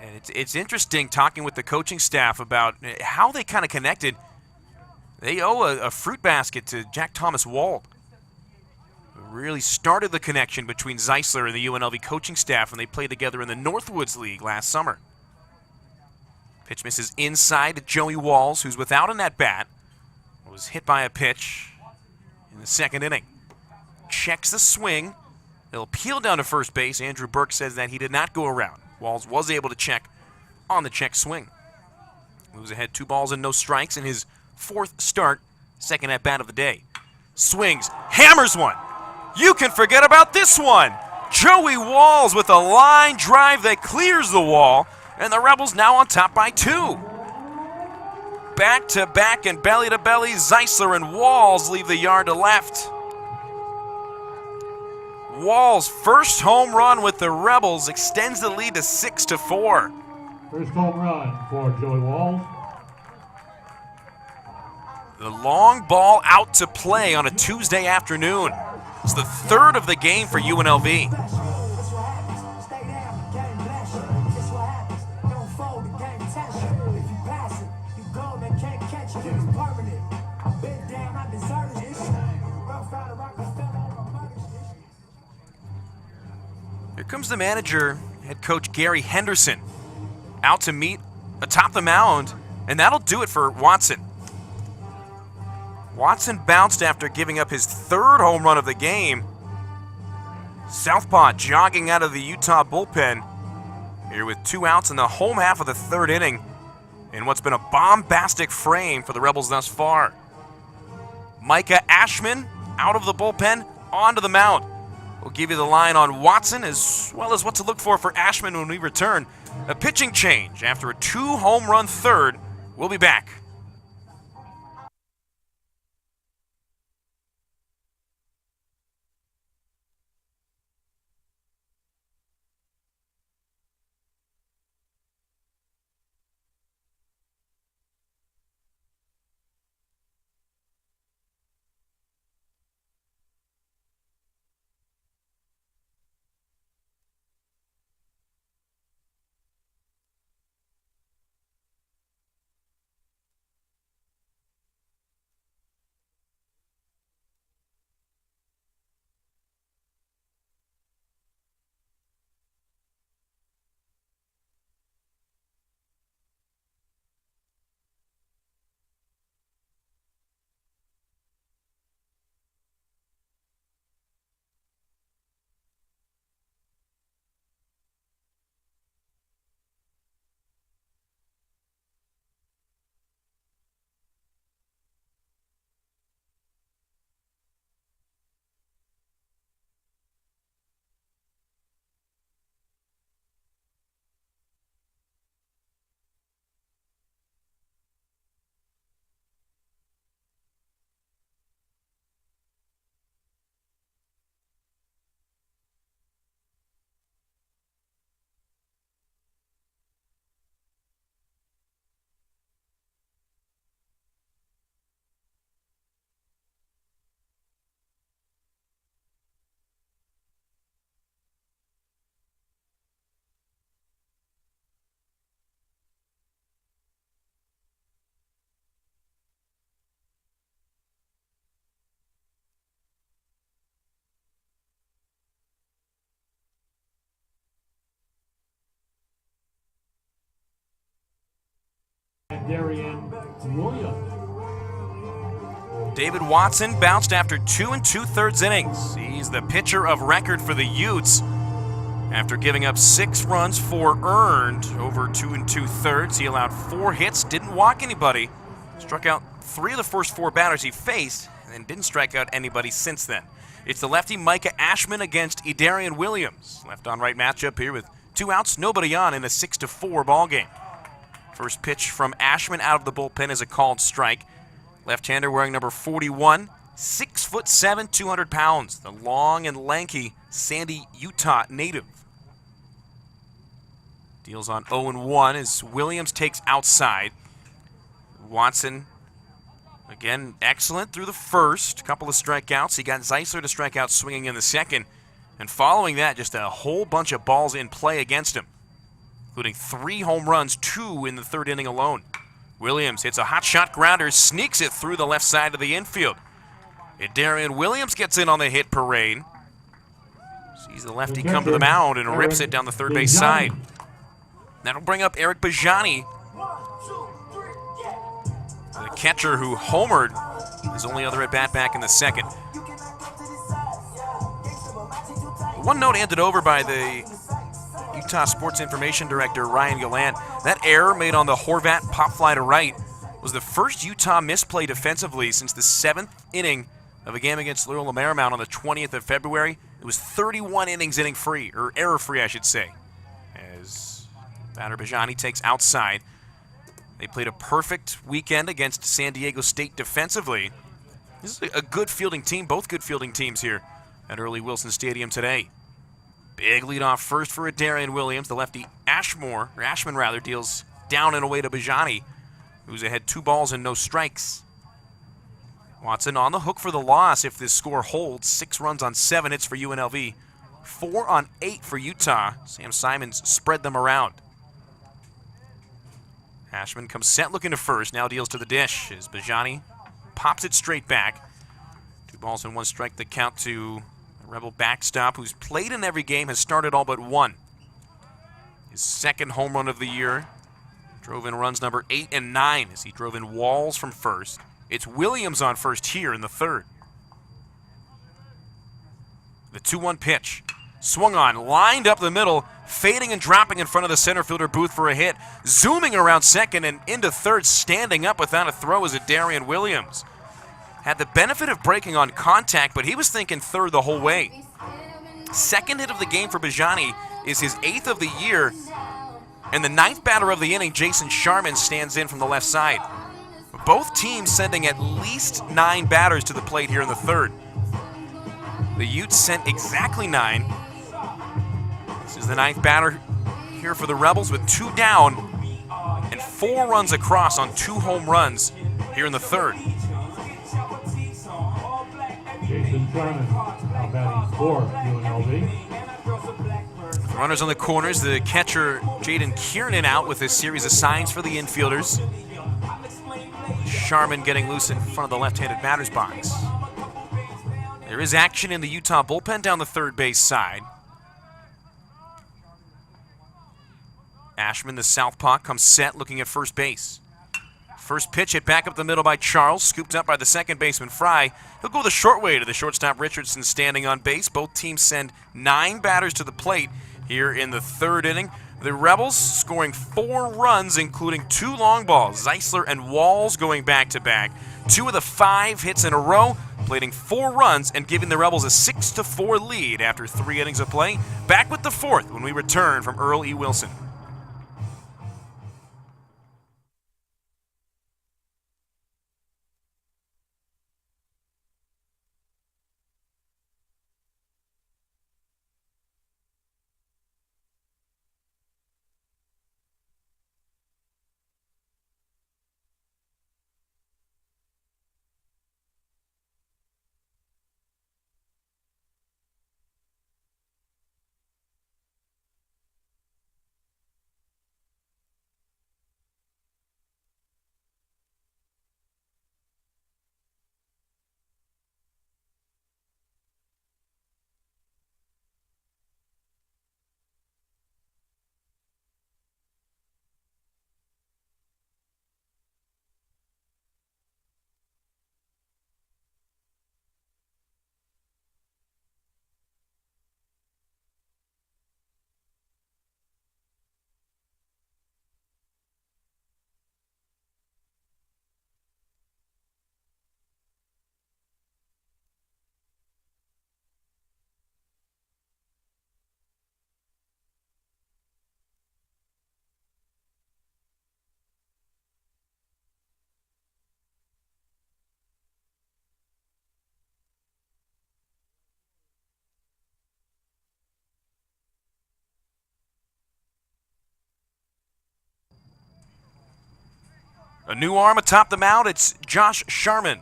And it's interesting talking with the coaching staff about how they kind of connected. They owe a fruit basket to Jack Thomas Wald. Really started the connection between Zeisler and the UNLV coaching staff when they played together in the Northwoods League last summer. Pitch misses inside to Joey Walls, who's without an at-bat. Was hit by a pitch in the second inning. Checks the swing. He'll peel down to first base. Andrew Burke says that he did not go around. Walls was able to check on the check swing. Moves ahead 2 balls and no strikes in his 4th start, second at-bat of the day. Swings, hammers one. You can forget about this one. Joey Walls with a line drive that clears the wall, and the Rebels now on top by 2. Back-to-back and belly-to-belly, Zeisler and Walls leave the yard to left. Walls' first home run with the Rebels extends the lead to 6-4. First home run for Joey Walls. The long ball out to play on a Tuesday afternoon. It's the 3rd of the game for UNLV. Here comes the manager, head coach Gary Henderson, out to meet atop the mound, and that'll do it for Watson. Watson bounced after giving up his 3rd home run of the game. Southpaw jogging out of the Utah bullpen here with 2 outs in the home half of the 3rd inning in what's been a bombastic frame for the Rebels thus far. Micah Ashman out of the bullpen, onto the mound. We'll give you the line on Watson as well as what to look for Ashman when we return. A pitching change after a 2-home run 3rd. We'll be back. Darian Williams. David Watson bounced after 2 2/3 innings. He's the pitcher of record for the Utes after giving up 6 runs, 4 earned over 2 2/3. He allowed 4 hits, didn't walk anybody, struck out 3 of the first 4 batters he faced, and didn't strike out anybody since then. It's the lefty Micah Ashman against Edarian Williams. Left-on-right matchup here with 2 outs, nobody on in a 6-4 ball game. First pitch from Ashman out of the bullpen is a called strike. Left-hander wearing number 41, 6'7", 200 pounds. The long and lanky Sandy, Utah native. Deals on 0-1 as Williams takes outside. Watson, again, excellent through the first. Couple of strikeouts. He got Zeisler to strike out swinging in the second. And following that, just a whole bunch of balls in play against him, including 3 home runs, 2 in the 3rd inning alone. Williams hits a hot shot grounder, sneaks it through the left side of the infield. Darian Williams gets in on the hit parade. Sees the lefty come to the mound and rips it down the third base side. That'll bring up Eric Bajani catcher who homered his only other at-bat back in the second. One note handed over by the Utah Sports Information Director Ryan Gallant. That error made on the Horvat pop fly to right was the first Utah misplay defensively since the 7th inning of a game against Loyola Marymount on the 20th of February. It was 31 innings inning-free, or error-free, I should say, as batter Bajani takes outside. They played a perfect weekend against San Diego State defensively. This is a good fielding team, both good fielding teams here at Earl E. Wilson Stadium today. Big leadoff first for Darian Williams. The lefty Ashman deals down and away to Bajani, who's ahead 2 balls and no strikes. Watson on the hook for the loss if this score holds. 6 runs on 7 hits for UNLV. 4 on 8 for Utah. Sam Simons spread them around. Ashman comes set looking to first. Now deals to the dish as Bajani pops it straight back. 2 balls and 1 strike. The count to a Rebel backstop who's played in every game, has started all but 1. His 2nd home run of the year. Drove in runs number 8 and 9 as he drove in Walls from first. It's Williams on first here in the 3rd. The 2-1 pitch. Swung on, lined up the middle, fading and dropping in front of the center fielder Booth for a hit. Zooming around second and into third, standing up without a throw is Darian Williams. Had the benefit of breaking on contact, but he was thinking third the whole way. 2nd hit of the game for Bajani is his 8th of the year, and the 9th batter of the inning, Jason Sharman, stands in from the left side. Both teams sending at least 9 batters to the plate here in the 3rd. The Utes sent exactly 9. This is the 9th batter here for the Rebels with 2 down and 4 runs across on 2 home runs here in the 3rd. Jason Sharman now batting for UNLV. Runners on the corners, the catcher Jaden Kiernan out with a series of signs for the infielders. Sharman getting loose in front of the left-handed batter's box. There is action in the Utah bullpen down the 3rd base side. Ashman, the southpaw, comes set looking at first base. First pitch hit back up the middle by Charles, scooped up by the second baseman Fry. He'll go the short way to the shortstop Richardson standing on base. Both teams send 9 batters to the plate here in the 3rd inning. The Rebels scoring 4 runs, including 2 long balls. Zeisler and Walls going back-to-back. 2 of the 5 hits in a row, plating 4 runs and giving the Rebels a 6-4 lead after 3 innings of play. Back with the 4th when we return from Earl E. Wilson. A new arm atop the mound, it's Josh Sharman.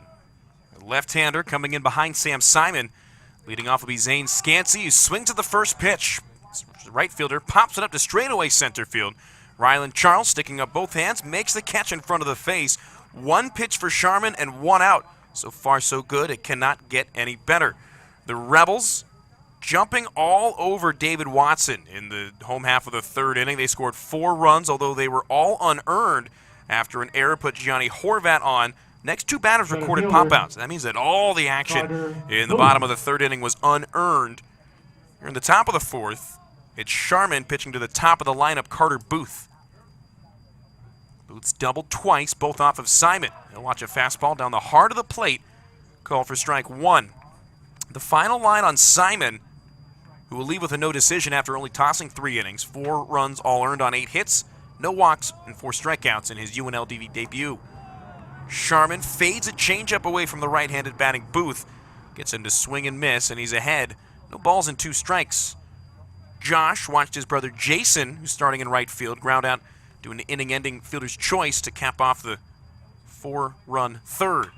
A left-hander coming in behind Sam Simon. Leading off will be Zane Scansey, who swings at the first pitch. The right fielder pops it up to straightaway center field. Rylan Charles, sticking up both hands, makes the catch in front of the face. 1 pitch for Sharman and 1 out. So far, so good. It cannot get any better. The Rebels jumping all over David Watson in the home half of the 3rd inning. They scored 4 runs, although they were all unearned after an error put Gianni Horvat on Next two batters Center recorded fielder. pop-outs. That means that all the action Carter in the Booth. bottom of the third inning was unearned. Here in the top of the fourth, it's Sharman pitching to the top of the lineup, Carter Booth. Booth's doubled twice, both off of Simon. He'll watch a fastball down the heart of the plate, called for strike one. The final line on Simon, who will leave with a no decision after only tossing 3 innings, 4 runs all earned on 8 hits, no walks, and 4 strikeouts in his UNLV debut. Sharman fades a changeup away from the right-handed batting Booth, gets him to swing and miss, and he's ahead. No balls and 2 strikes. Josh watched his brother Jason, who's starting in right field, ground out, do an inning-ending fielder's choice to cap off the 4-run third.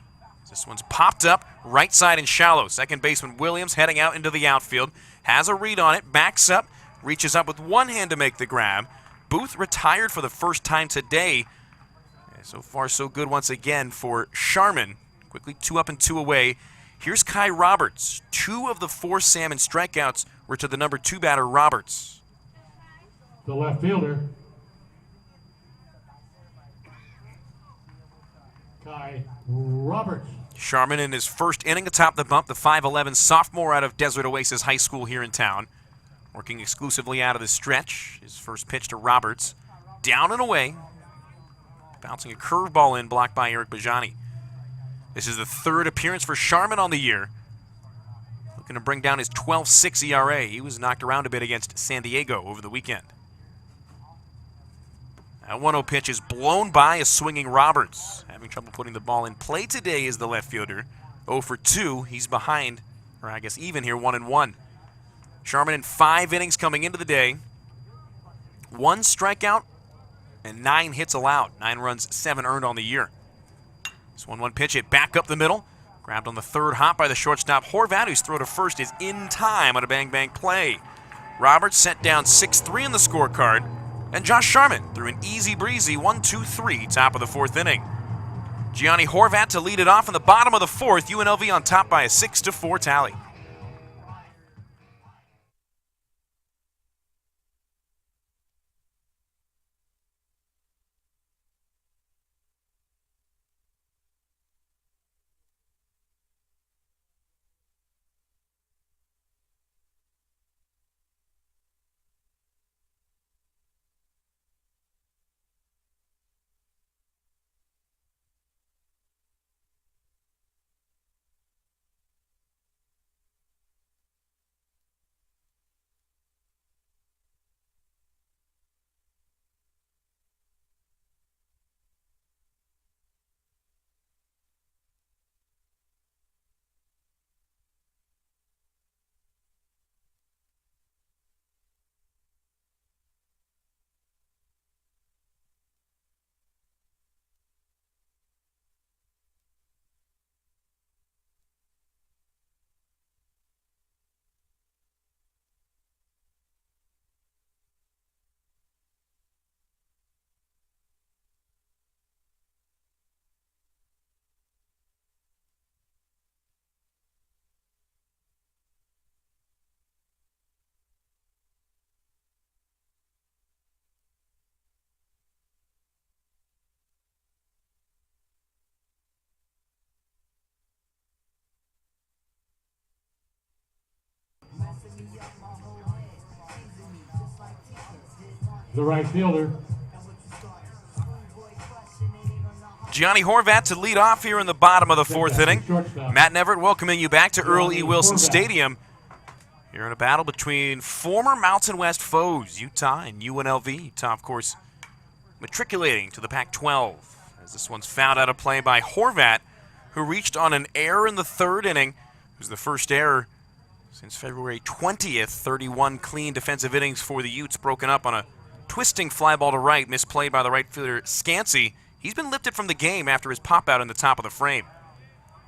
This one's popped up, right side and shallow. Second baseman Williams heading out into the outfield, has a read on it, backs up, reaches up with one hand to make the grab. Booth retired for the first time today. So far, so good once again for Sharman. Quickly 2 up and 2 away. Here's Kai Roberts. 2 of the 4 salmon strikeouts were to the number 2 batter, Roberts. The left fielder, Kai Roberts. Sharman in his first inning atop the bump, the 5'11 sophomore out of Desert Oasis High School here in town. Working exclusively out of the stretch. His first pitch to Roberts. Down and away. Bouncing a curveball in, blocked by Eric Bajani. This is the 3rd appearance for Sharman on the year. Looking to bring down his 12.6 ERA. He was knocked around a bit against San Diego over the weekend. That 1-0 pitch is blown by a swinging Roberts. Having trouble putting the ball in play today is the left fielder. 0 for 2. He's behind, or I guess even here, 1-1. Sharman in 5 innings coming into the day. 1 strikeout and 9 hits allowed. 9 runs, 7 earned on the year. This 1-1 pitch hit back up the middle. Grabbed on the third hop by the shortstop Horvat, whose throw to first is in time on a bang-bang play. Roberts sent down 6-3 in the scorecard. And Josh Sharman threw an easy-breezy 1-2-3 top of the 4th inning. Gianni Horvat to lead it off in the bottom of the 4th. UNLV on top by a 6-4 tally. The right fielder, Gianni Horvat to lead off here in the bottom of the 4th inning. Matt Neverett welcoming you back to Earl E. Wilson Stadium. Here in a battle between former Mountain West foes, Utah and UNLV. Utah, of course, matriculating to the Pac-12. As this one's fouled out of play by Horvat, who reached on an error in the 3rd inning. It was the first error since February 20th. 31 clean defensive innings for the Utes, broken up on a twisting fly ball to right, misplayed by the right fielder Scansey. He's been lifted from the game after his pop-out in the top of the frame.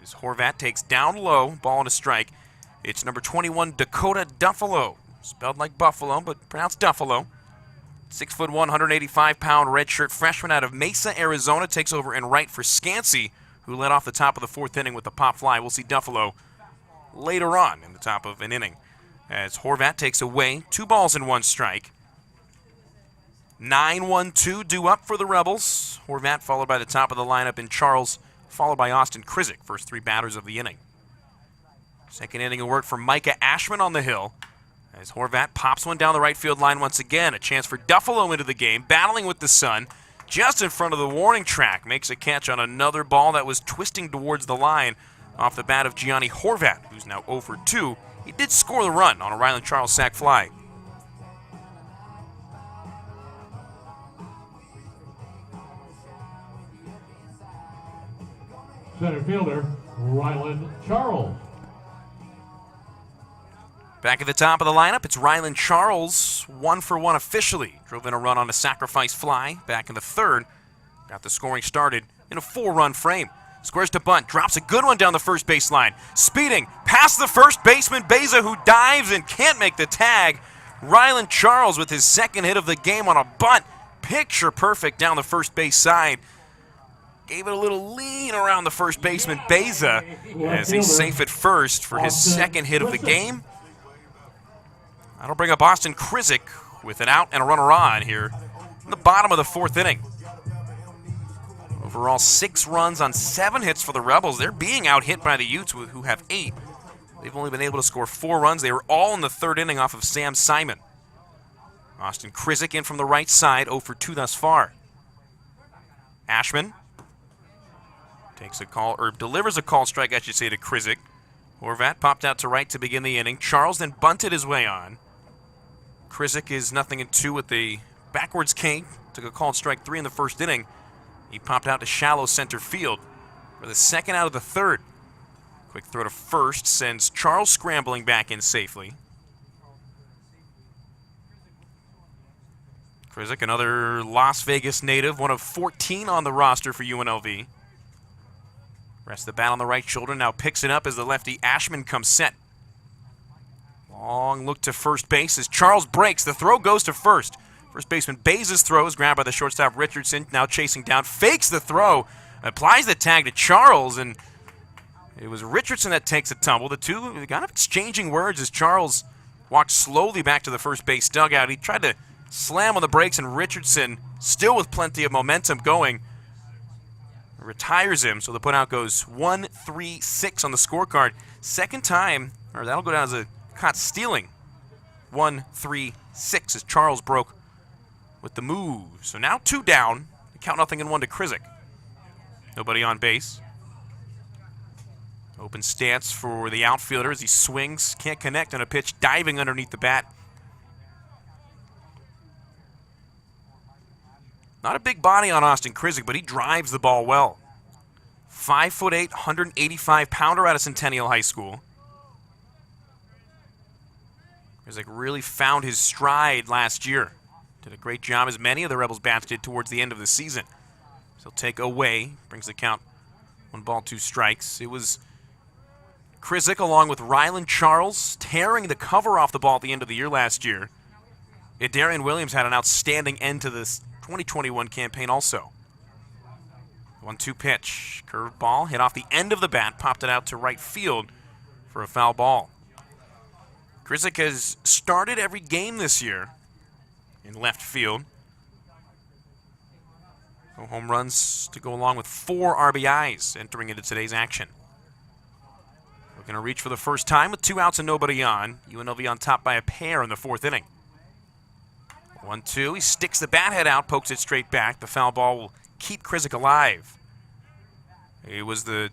As Horvat takes down low, ball and a strike. It's number 21, Dakota Duffalo. Spelled like Buffalo, but pronounced Duffalo. 6'1", 185-pound redshirt freshman out of Mesa, Arizona, takes over in right for Scansey, who led off the top of the 4th inning with the pop fly. We'll see Duffalo later on in the top of an inning. As Horvat takes away 2 balls and 1 strike. 9-1-2 due up for the Rebels. Horvat followed by the top of the lineup in Charles followed by Austin Krizik, first 3 batters of the inning. Second inning of work for Micah Ashman on the hill, as Horvat pops one down the right field line once again. A chance for Duffalo into the game, battling with the sun, just in front of the warning track. Makes a catch on another ball that was twisting towards the line off the bat of Gianni Horvat, who's now 0 for 2. He did score the run on a Ryland Charles sac fly. Center fielder, Ryland Charles. Back at the top of the lineup, it's Ryland Charles, 1 for 1 officially. Drove in a run on a sacrifice fly back in the third. Got the scoring started in a 4-run frame. Squares to bunt, drops a good one down the first base line. Speeding past the first baseman, Beza, who dives and can't make the tag. Ryland Charles with his second hit of the game on a bunt. Picture perfect down the first base side. Gave it a little lean around the first baseman, Beza, as he's safe at first for his second hit of the game. That'll bring up Austin Krizik with an out and a runner on here in the bottom of the 4th inning. Overall, 6 runs on 7 hits for the Rebels. They're being out-hit by the Utes, who have 8. They've only been able to score 4 runs. They were all in the 3rd inning off of Sam Simon. Austin Krizik in from the right side, 0 for 2 thus far. Ashman takes a call, or delivers a call strike, I should say, to Krizik. Horvat popped out to right to begin the inning. Charles then bunted his way on. Krizik is 0-2 with the backwards K. Took a called strike 3 in the 1st inning. He popped out to shallow center field for the second out of the 3rd. Quick throw to first sends Charles scrambling back in safely. Krizik, another Las Vegas native, one of 14 on the roster for UNLV. Rests the bat on the right shoulder, now picks it up as the lefty Ashman comes set. Long look to first base as Charles breaks. The throw goes to first. First baseman Baze's throw is grabbed by the shortstop Richardson, now chasing down, fakes the throw, applies the tag to Charles, and it was Richardson that takes a tumble. The two kind of exchanging words as Charles walked slowly back to the first base dugout. He tried to slam on the brakes, and Richardson, still with plenty of momentum going, retires him. So the putout goes 1-3-6 on the scorecard. Second time, or that'll go down as a caught stealing. 1-3-6 as Charles broke with the move. So now 2 down. Count 0-1 to Krizik. Nobody on base. Open stance for the outfielder as he swings. Can't connect on a pitch, diving underneath the bat. Not a big body on Austin Krizik, but he drives the ball well. 5'8", 185-pounder out of Centennial High School. Krizik really found his stride last year. Did a great job, as many of the Rebels bats did towards the end of the season. So he'll take away, brings the count 1 ball, 2 strikes. It was Krizik along with Ryland Charles tearing the cover off the ball at the end of the year last year. Darian Williams had an outstanding end to this 2021 campaign also. 1-2 pitch. Curved ball hit off the end of the bat, popped it out to right field for a foul ball. Krizik has started every game this year in left field. No home runs to go along with 4 RBIs entering into today's action. Looking to reach for the first time with 2 outs and nobody on. UNLV on top by a pair in the 4th inning. 1-2, he sticks the bat head out, pokes it straight back. The foul ball will keep Krizik alive. He was the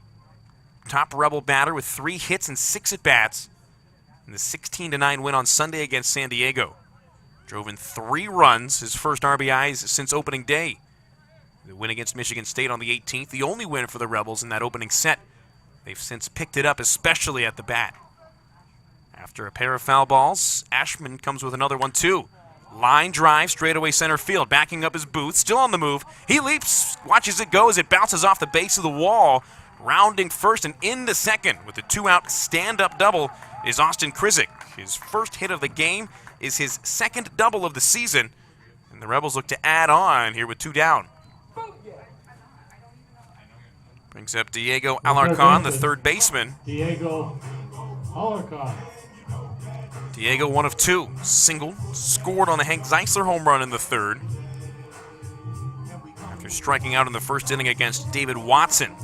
top Rebel batter with 3 hits and 6 at-bats in the 16-9 win on Sunday against San Diego. Drove in 3 runs, his first RBIs since opening day. The win against Michigan State on the 18th, the only win for the Rebels in that opening set. They've since picked it up, especially at the bat. After a pair of foul balls, Ashman comes with another 1-2. Line drive, straightaway center field, backing up his booth, still on the move. He leaps, watches it go as it bounces off the base of the wall. Rounding first and into second with a 2-out stand-up double is Austin Krizik. His first hit of the game is his second double of the season, and the Rebels look to add on here with 2 down. Brings up Diego Alarcon, the third baseman. Diego Alarcon. Diego, 1 of 2. Single, scored on the Hank Zeisler home run in the 3rd. After striking out in the 1st inning against David Watson.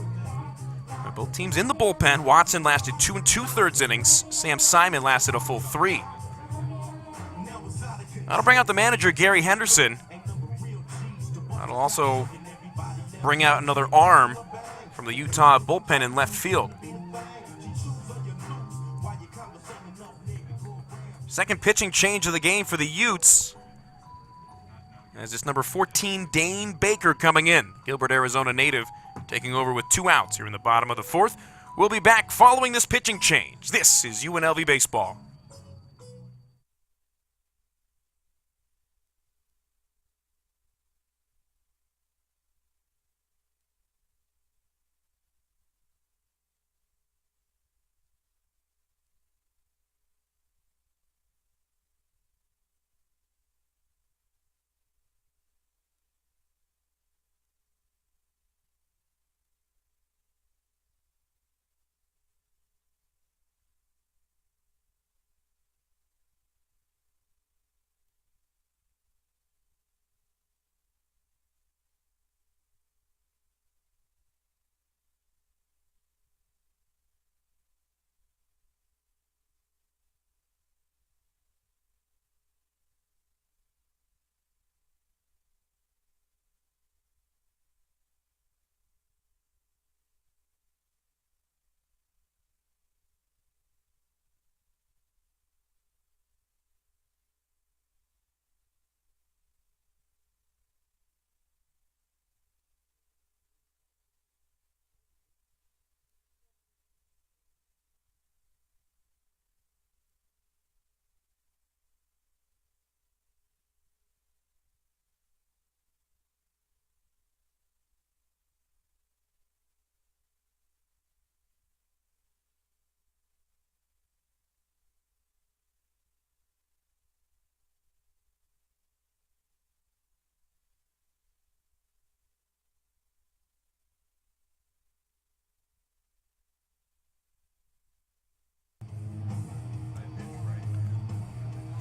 Both teams in the bullpen. Watson lasted 2 2/3 innings. Sam Simon lasted a full 3. That'll bring out the manager, Gary Henderson. That'll also bring out another arm from the Utah bullpen in left field. Second pitching change of the game for the Utes, as it's number 14, Dane Baker, coming in. Gilbert, Arizona native, taking over with 2 outs here in the bottom of the 4th. We'll be back following this pitching change. This is UNLV Baseball.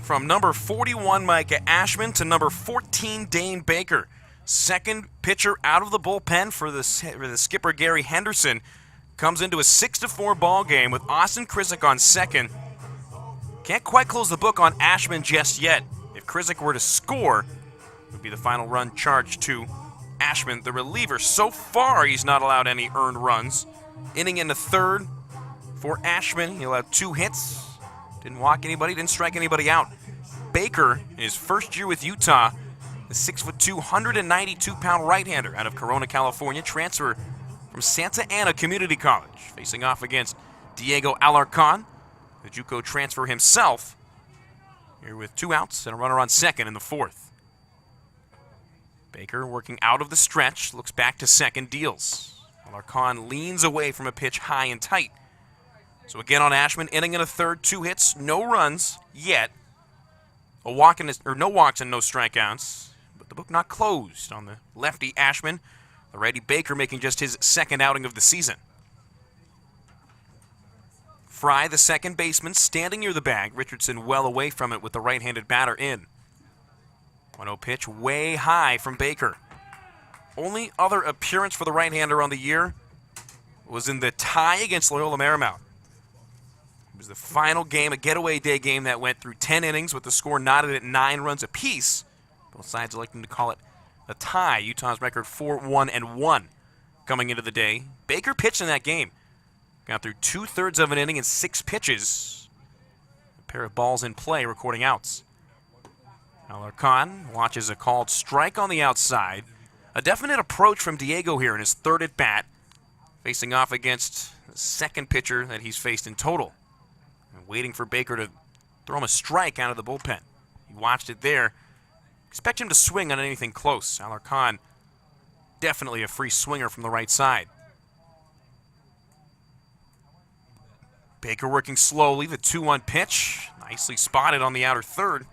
From number 41, Micah Ashman, to number 14, Dane Baker. Second pitcher out of the bullpen for the skipper, Gary Henderson. Comes into a 6-4 ball game with Austin Krizik on second. Can't quite close the book on Ashman just yet. If Krizik were to score, it would be the final run charged to Ashman, the reliever. So far, he's not allowed any earned runs. Inning in the 3rd for Ashman. He allowed 2 hits. Didn't walk anybody, didn't strike anybody out. Baker, in his first year with Utah, the 6'2", 192-pound right-hander out of Corona, California, transfer from Santa Ana Community College, facing off against Diego Alarcon, the JUCO transfer himself, here with 2 outs and a runner on second in the 4th. Baker working out of the stretch, looks back to second, deals. Alarcon leans away from a pitch high and tight. So again on Ashman, inning in a 3rd, 2 hits, no runs yet. No walks and no strikeouts. But the book not closed on the lefty Ashman. The righty Baker making just his 2nd outing of the season. Fry, the second baseman, standing near the bag. Richardson well away from it with the right-handed batter in. 1-0 pitch way high from Baker. Only other appearance for the right-hander on the year was in the tie against Loyola Marymount. It was the final game, a getaway day game that went through 10 innings with the score knotted at 9 runs apiece. Both sides electing to call it a tie. Utah's record 4-1-1 coming into the day. Baker pitched in that game. Got through 2/3 of an inning and 6 pitches. A pair of balls in play, recording outs. Alarcon watches a called strike on the outside. A definite approach from Diego here in his 3rd at bat, facing off against the 2nd pitcher that he's faced in total. And waiting for Baker to throw him a strike out of the bullpen. He watched it there. Expect him to swing on anything close. Alarcon, definitely a free swinger from the right side. Baker working slowly, the 2-1 pitch. Nicely spotted on the outer 3rd.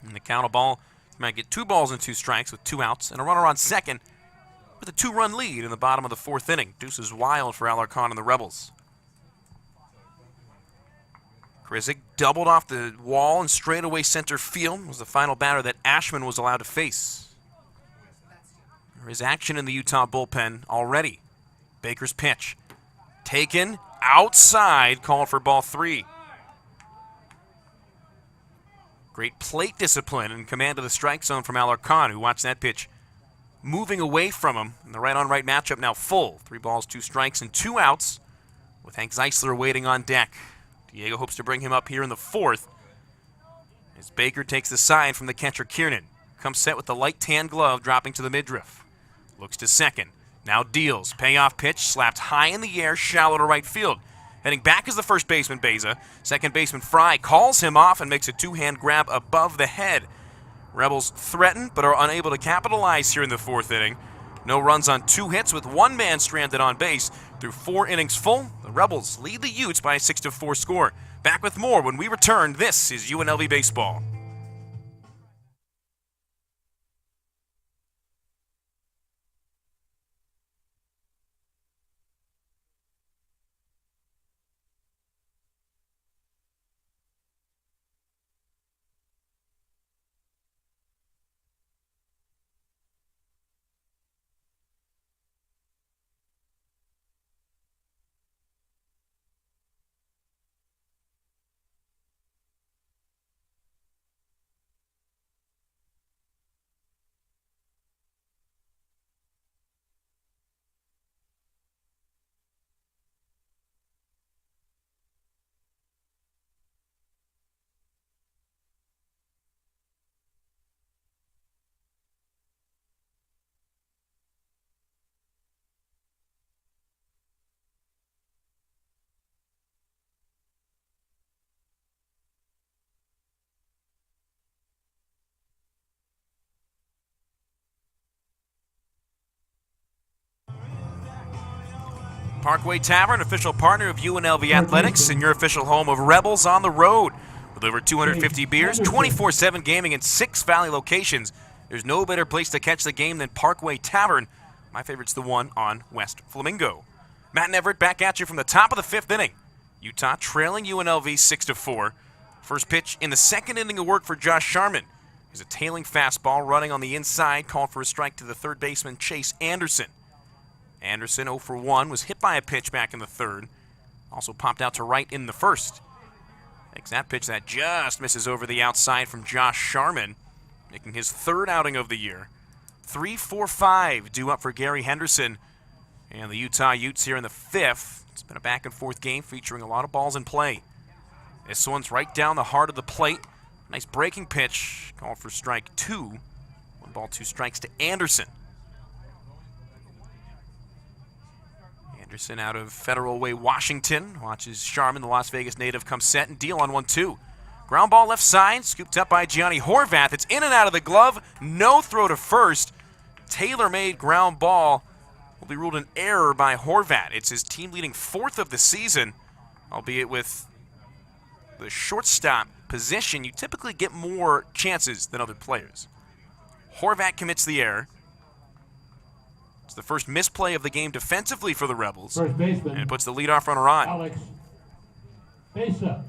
And the count of ball, might get 2 balls and 2 strikes with 2 outs and a runner on second with a 2-run lead in the bottom of the 4th inning. Deuces wild for Alarcon and the Rebels. Krizik doubled off the wall and straightaway center field was the final batter that Ashman was allowed to face. There is action in the Utah bullpen already. Baker's pitch. Taken outside, called for ball 3. Great plate discipline and command of the strike zone from Alarcon, who watched that pitch moving away from him. And the right-on-right matchup now full. 3 balls, 2 strikes, and 2 outs with Hank Zeisler waiting on deck. Diego hopes to bring him up here in the 4th as Baker takes the side from the catcher Kiernan. Comes set with the light tan glove dropping to the midriff. Looks to second. Now deals. Payoff pitch slapped high in the air, shallow to right field. Heading back is the first baseman, Beza. Second baseman, Fry, calls him off and makes a 2-hand grab above the head. Rebels threaten but are unable to capitalize here in the 4th inning. No runs on 2 hits with 1 man stranded on base. Through 4 innings full, the Rebels lead the Utes by a 6-4 score. Back with more when we return. This is UNLV Baseball. Parkway Tavern, official partner of UNLV Athletics and your official home of Rebels on the road. With over 250 beers, 24/7 gaming, and 6 Valley locations, there's no better place to catch the game than Parkway Tavern. My favorite's the one on West Flamingo. Matt and Everett back at you from the top of the 5th inning. Utah trailing UNLV 6-4. First pitch in the 2nd inning of work for Josh Sharman. He's a tailing fastball running on the inside, called for a strike to the 3rd baseman Chase Anderson. Anderson 0 for 1, was hit by a pitch back in the 3rd. Also popped out to right in the 1st. Takes that pitch that just misses over the outside from Josh Sharman, making his 3rd outing of the year. 3-4-5 due up for Gary Henderson and the Utah Utes here in the 5th. It's been a back-and-forth game featuring a lot of balls in play. This one's right down the heart of the plate. Nice breaking pitch, called for strike 2. 1 ball, 2 strikes to Anderson. Anderson out of Federal Way, Washington. Watches Sharman, the Las Vegas native, come set and deal on 1-2. Ground ball left side, scooped up by Gianni Horvath. It's in and out of the glove. No throw to first. Tailor-made ground ball will be ruled an error by Horvath. It's his team-leading 4th of the season, albeit with the shortstop position, you typically get more chances than other players. Horvath commits the error. It's the first misplay of the game defensively for the Rebels. First baseman, and it puts the leadoff runner on. Alex Beza.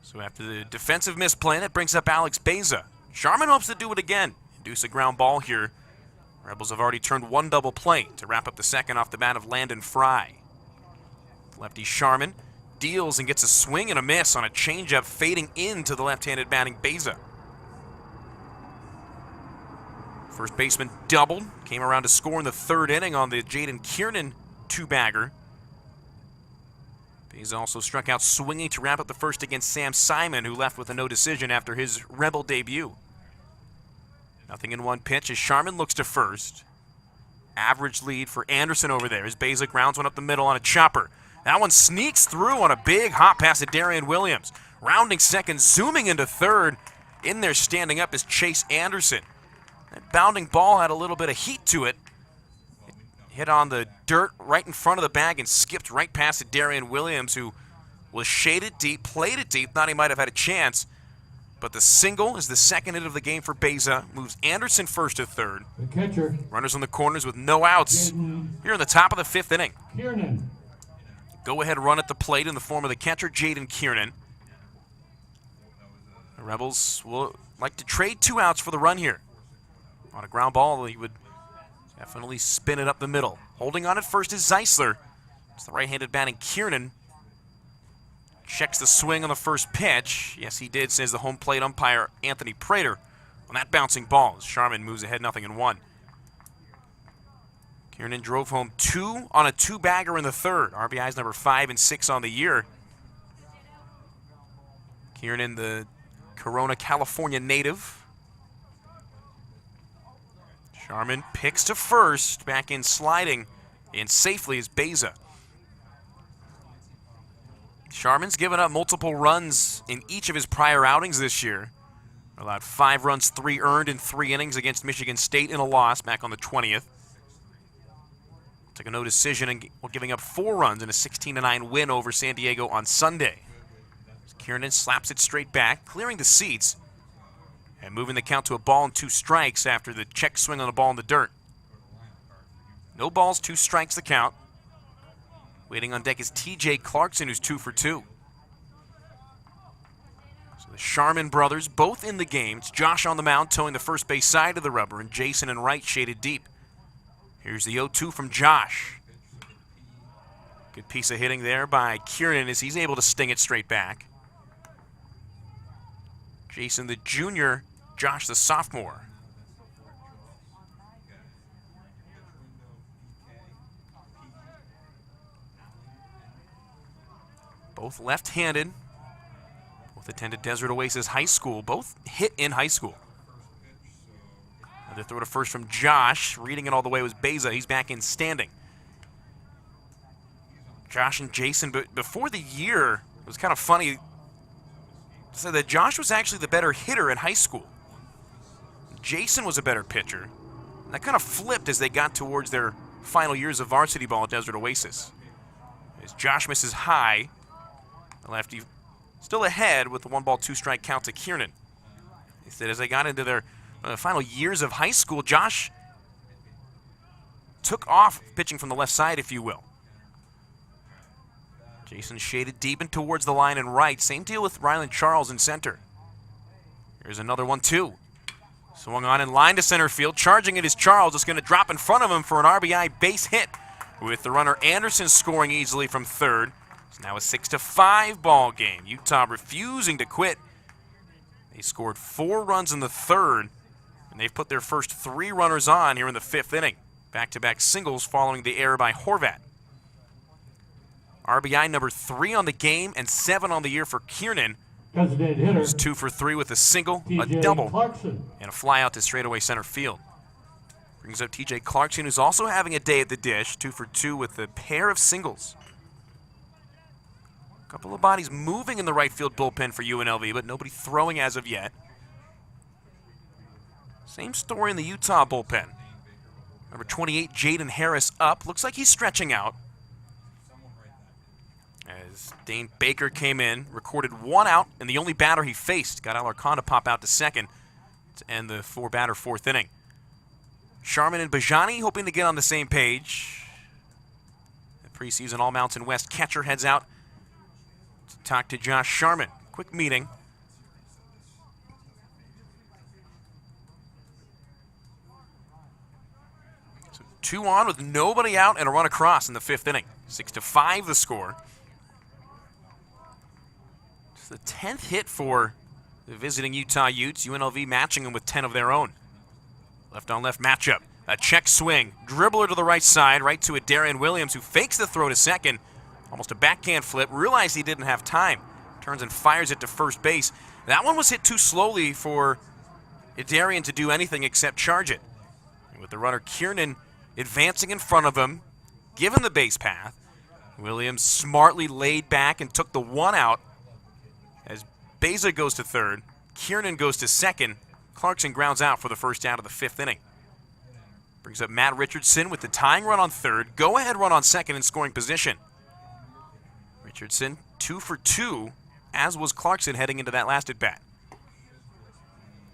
So after the defensive misplay, that brings up Alex Beza. Sharman hopes to do it again. Induce a ground ball here. Rebels have already turned 1 double play to wrap up the 2nd off the bat of Landon Fry. Lefty Sharman deals and gets a swing and a miss on a changeup fading into the left-handed batting Beza. First baseman doubled, came around to score in the 3rd inning on the Jaden Kiernan 2-bagger. Beza also struck out swinging to wrap up the 1st against Sam Simon, who left with a no decision after his Rebel debut. 0-1 pitch as Sharman looks to first. Average lead for Anderson over there as Beza grounds one up the middle on a chopper. That one sneaks through on a big hop pass to Darian Williams. Rounding second, zooming into 3rd. In there standing up is Chase Anderson. That bounding ball had a little bit of heat to it. It hit on the dirt right in front of the bag and skipped right past it Darian Williams, who was shaded deep, played it deep, thought he might have had a chance. But the single is the 2nd hit of the game for Beza. Moves Anderson first to 3rd. The catcher, Runners on the corners with no outs. Here in the top of the 5th inning. Kiernan. Go-ahead run at the plate in the form of the catcher, Jaden Kiernan. The Rebels will like to trade 2 outs for the run here. On a ground ball, he would definitely spin it up the middle. Holding on at first is Zeisler. It's the right-handed batting Kiernan. Checks the swing on the first pitch. Yes, he did, says the home plate umpire Anthony Prater on that bouncing ball as Sharman moves ahead 0-1. Kiernan drove home 2 on a 2-bagger in the third. RBIs number 5 and 6 on the year. Kiernan, the Corona, California native. Sharman picks to first, back in sliding, and safely is Beza. Sharman's given up multiple runs in each of his prior outings this year. Allowed 5 runs, 3 earned in 3 innings against Michigan State in a loss back on the 20th. Took a no decision and giving up 4 runs in a 16-9 win over San Diego on Sunday. Kiernan slaps it straight back, clearing the seats, and moving the count to a ball and 2 strikes after the check swing on the ball in the dirt. No balls, 2 strikes the count. Waiting on deck is TJ Clarkson, who's 2 for 2. So the Sharman brothers both in the game. It's Josh on the mound towing the first base side of the rubber, and Jason and right shaded deep. Here's the 0-2 from Josh. Good piece of hitting there by Kiernan as he's able to sting it straight back. Jason the junior, Josh the sophomore. Both left-handed. Both attended Desert Oasis High School. Both hit in high school. Another throw to first from Josh. Reading it all the way was Beza. He's back in standing. Josh and Jason, but before the year, it was kind of funny to say that Josh was actually the better hitter in high school. Jason was a better pitcher. And that kind of flipped as they got towards their final years of varsity ball at Desert Oasis. As Josh misses high, the lefty still ahead with the 1-ball, 2-strike count to Kiernan. He said as they got into their final years of high school, Josh took off pitching from the left side, if you will. Jason shaded deep and towards the line and right. Same deal with Ryland Charles in center. Here's another 1-2. Swung on in line to center field. Charging it is Charles. It's going to drop in front of him for an RBI base hit, with the runner Anderson scoring easily from third. It's now a 6-5 ball game. Utah refusing to quit. They scored 4 runs in the third, and they've put their first 3 runners on here in the 5th inning. Back-to-back singles following the error by Horvat. RBI number 3 on the game and 7 on the year for Kiernan. Designated hitter. He's 2 for 3 with a single, a TJ double, Clarkson. and a fly out to straightaway center field. Brings up TJ Clarkson, who's also having a day at the dish, 2 for 2 with a pair of singles. A couple of bodies moving in the right field bullpen for UNLV, but nobody throwing as of yet. Same story in the Utah bullpen. Number 28, Jaden Harris up. Looks like he's stretching out. As Dane Baker came in, recorded 1 out, and the only batter he faced. Got Alarcon to pop out to second to end the 4-batter 4th inning. Sharman and Bajani hoping to get on the same page. The preseason All-Mountain West catcher heads out to talk to Josh Sharman. Quick meeting. So 2 on with nobody out and a run across in the 5th inning. 6-5 the score. It's the 10th hit for the visiting Utah Utes. UNLV matching them with 10 of their own. Left-on-left matchup. A check swing. Dribbler to the right side, right to a Darian Williams, who fakes the throw to second. Almost a backhand flip. Realized he didn't have time. Turns and fires it to first base. That one was hit too slowly for Darian to do anything except charge it. And with the runner Kiernan advancing in front of him, given the base path, Williams smartly laid back and took the 1 out. As Beza goes to third, Kiernan goes to second. Clarkson grounds out for the first out of the 5th inning. Brings up Matt Richardson with the tying run on third, go-ahead run on second in scoring position. Richardson 2 for 2, as was Clarkson heading into that last at-bat.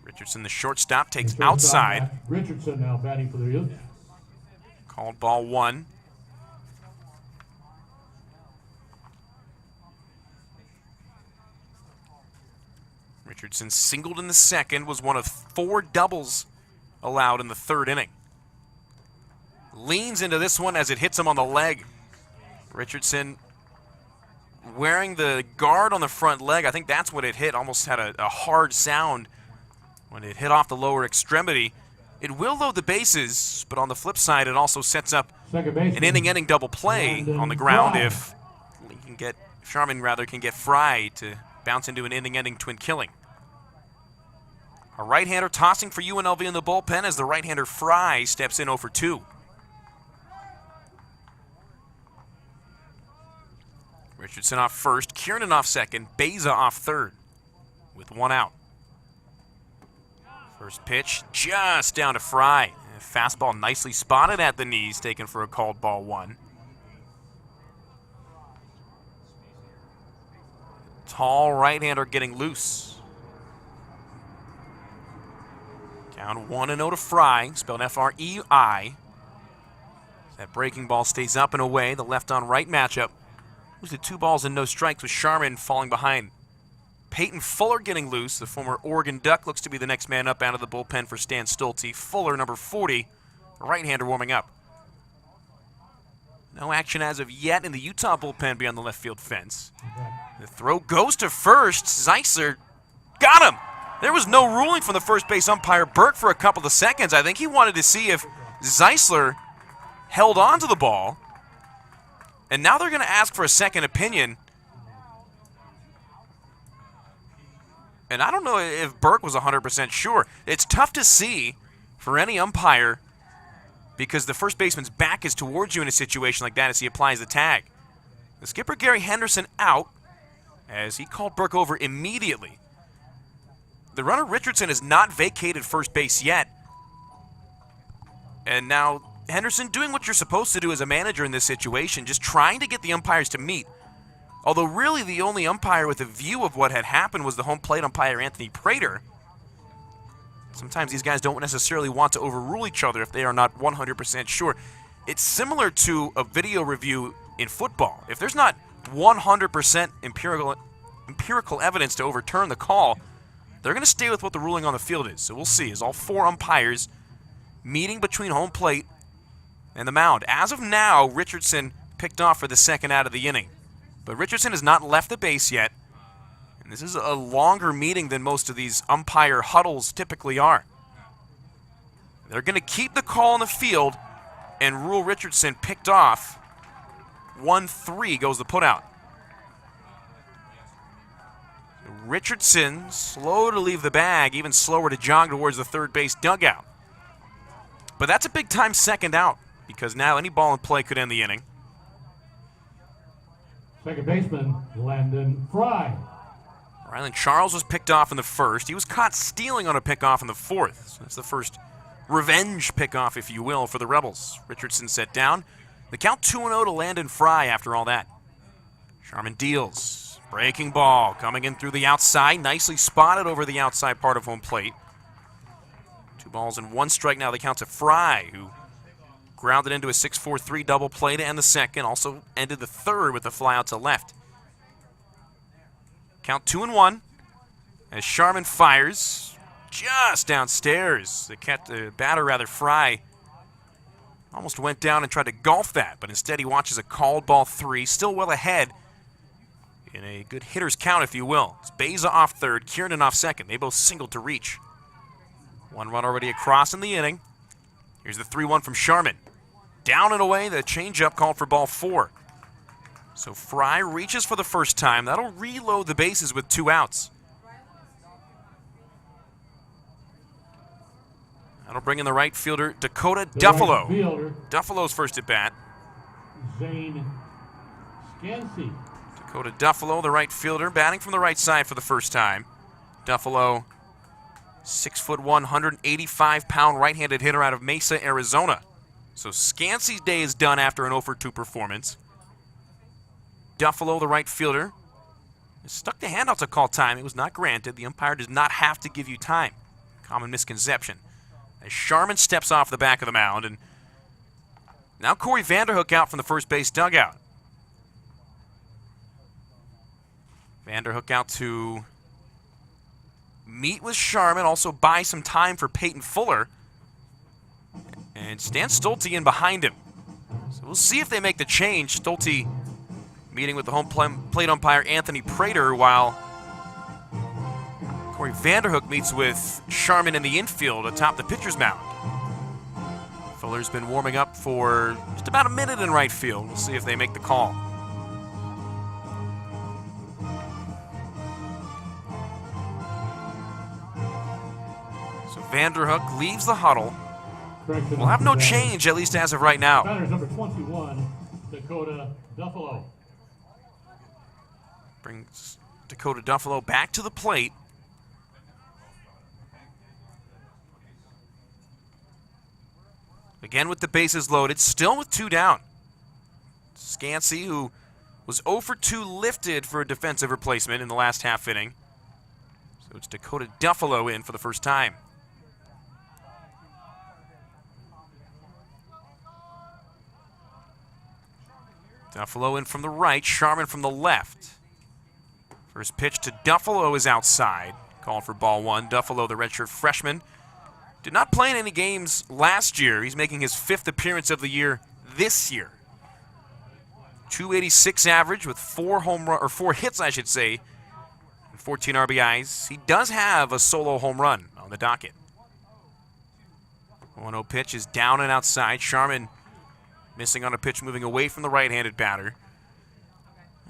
Richardson, the shortstop, takes outside. Richardson now batting for the Utes. Called ball 1. Richardson singled in the second, was one of 4 doubles allowed in the 3rd inning. leans into this one as it hits him on the leg. Richardson wearing the guard on the front leg. I think that's what it hit. Almost had a hard sound when it hit off the lower extremity. It will load the bases, but on the flip side, it also sets up an inning-ending double play on the ground if Sharman can get Fry to bounce into an inning-ending twin killing. A right-hander tossing for UNLV in the bullpen as the right-hander Fry steps in 0 for 2. Richardson off first, Kiernan off second, Beza off third with 1 out. First pitch just down to Fry. Fastball nicely spotted at the knees, taken for a called ball 1. Tall right-hander getting loose. Down 1-0 to Fry, spelled F-R-E-I. That breaking ball stays up and away. The left-on-right matchup was the 2 balls and no strikes with Sharman falling behind. Peyton Fuller getting loose. The former Oregon Duck looks to be the next man up out of the bullpen for Stan Stolte. Fuller, number 40, right-hander warming up. No action as of yet in the Utah bullpen beyond the left field fence. The throw goes to first. Zeisler got him. There was no ruling from the first base umpire Burke for a couple of seconds. I think he wanted to see if Zeisler held on to the ball. And now they're going to ask for a second opinion. And I don't know if Burke was 100% sure. It's tough to see for any umpire because the first baseman's back is towards you in a situation like that as he applies the tag. The skipper, Gary Henderson, out as he called Burke over immediately. The runner, Richardson, has not vacated first base yet. And now Henderson doing what you're supposed to do as a manager in this situation, just trying to get the umpires to meet. Although really the only umpire with a view of what had happened was the home plate umpire, Anthony Prater. Sometimes these guys don't necessarily want to overrule each other if they are not 100% sure. It's similar to a video review in football. If there's not 100% empirical evidence to overturn the call, they're going to stay with what the ruling on the field is. So we'll see as all 4 umpires meeting between home plate and the mound. As of now, Richardson picked off for the second out of the inning. But Richardson has not left the base yet. And this is a longer meeting than most of these umpire huddles typically are. They're going to keep the call on the field and rule Richardson picked off. 1-3 goes the putout. Richardson slow to leave the bag, even slower to jog towards the third base dugout. But that's a big-time second out because now any ball in play could end the inning. Second baseman, Landon Fry. Ryland Charles was picked off in the first. He was caught stealing on a pickoff in the fourth. So that's the first revenge pickoff, if you will, for the Rebels. Richardson set down. The count 2-0 to Landon Fry after all that. Sharman deals. Breaking ball coming in through the outside. Nicely spotted over the outside part of home plate. 2 balls and 1 strike now. The count to Fry, who grounded into a 6-4-3 double play to end the second. Also ended the third with a fly out to left. Count 2-1 as Sharman fires just downstairs. The batter, Fry, almost went down and tried to golf that, but instead he watches a called ball 3, still well ahead in a good hitter's count, if you will. It's Beza off third, Kiernan off second. They both singled to reach. 1 run already across in the inning. Here's the 3-1 from Sharman. Down and away, the changeup called for ball 4. So Fry reaches for the first time. That'll reload the bases with 2 outs. That'll bring in the right fielder, Dakota Duffalo. Duffalo's first at bat. Zane Scansey. Dakota Duffalo, the right fielder, batting from the right side for the first time. Duffalo, 6'1", 185-pound right-handed hitter out of Mesa, Arizona. So Scansey's day is done after an 0-for-2 performance. Duffalo, the right fielder, stuck the hand out to call time. It was not granted. The umpire does not have to give you time. Common misconception. As Sharman steps off the back of the mound, and now Corey Vanderhook out from the first base dugout. Vanderhook out to meet with Sharman, also buy some time for Peyton Fuller. and Stan Stolte in behind him. So we'll see if they make the change. Stolte meeting with the home plate umpire Anthony Prater, while Corey Vanderhook meets with Sharman in the infield atop the pitcher's mound. Fuller's been warming up for just about a minute in right field. We'll see if they make the call. So Vanderhook leaves the huddle. We'll have no change, at least as of right now. Batter's number 21, Dakota Duffalo. Brings Dakota Duffalo back to the plate. Again with the bases loaded, still with 2 down. Scansey, who was 0 for 2 lifted for a defensive replacement in the last half inning. So it's Dakota Duffalo in for the first time. Duffalo in from the right, Sharman from the left. First pitch to Duffalo is outside. Called for ball 1. Duffalo, the redshirt freshman, did not play in any games last year. He's making his 5th appearance of the year this year. 286 average with 4 hits, I should say, and 14 RBIs. He does have a solo home run on the docket. 1-0 pitch is down and outside. Sharman missing on a pitch, moving away from the right-handed batter.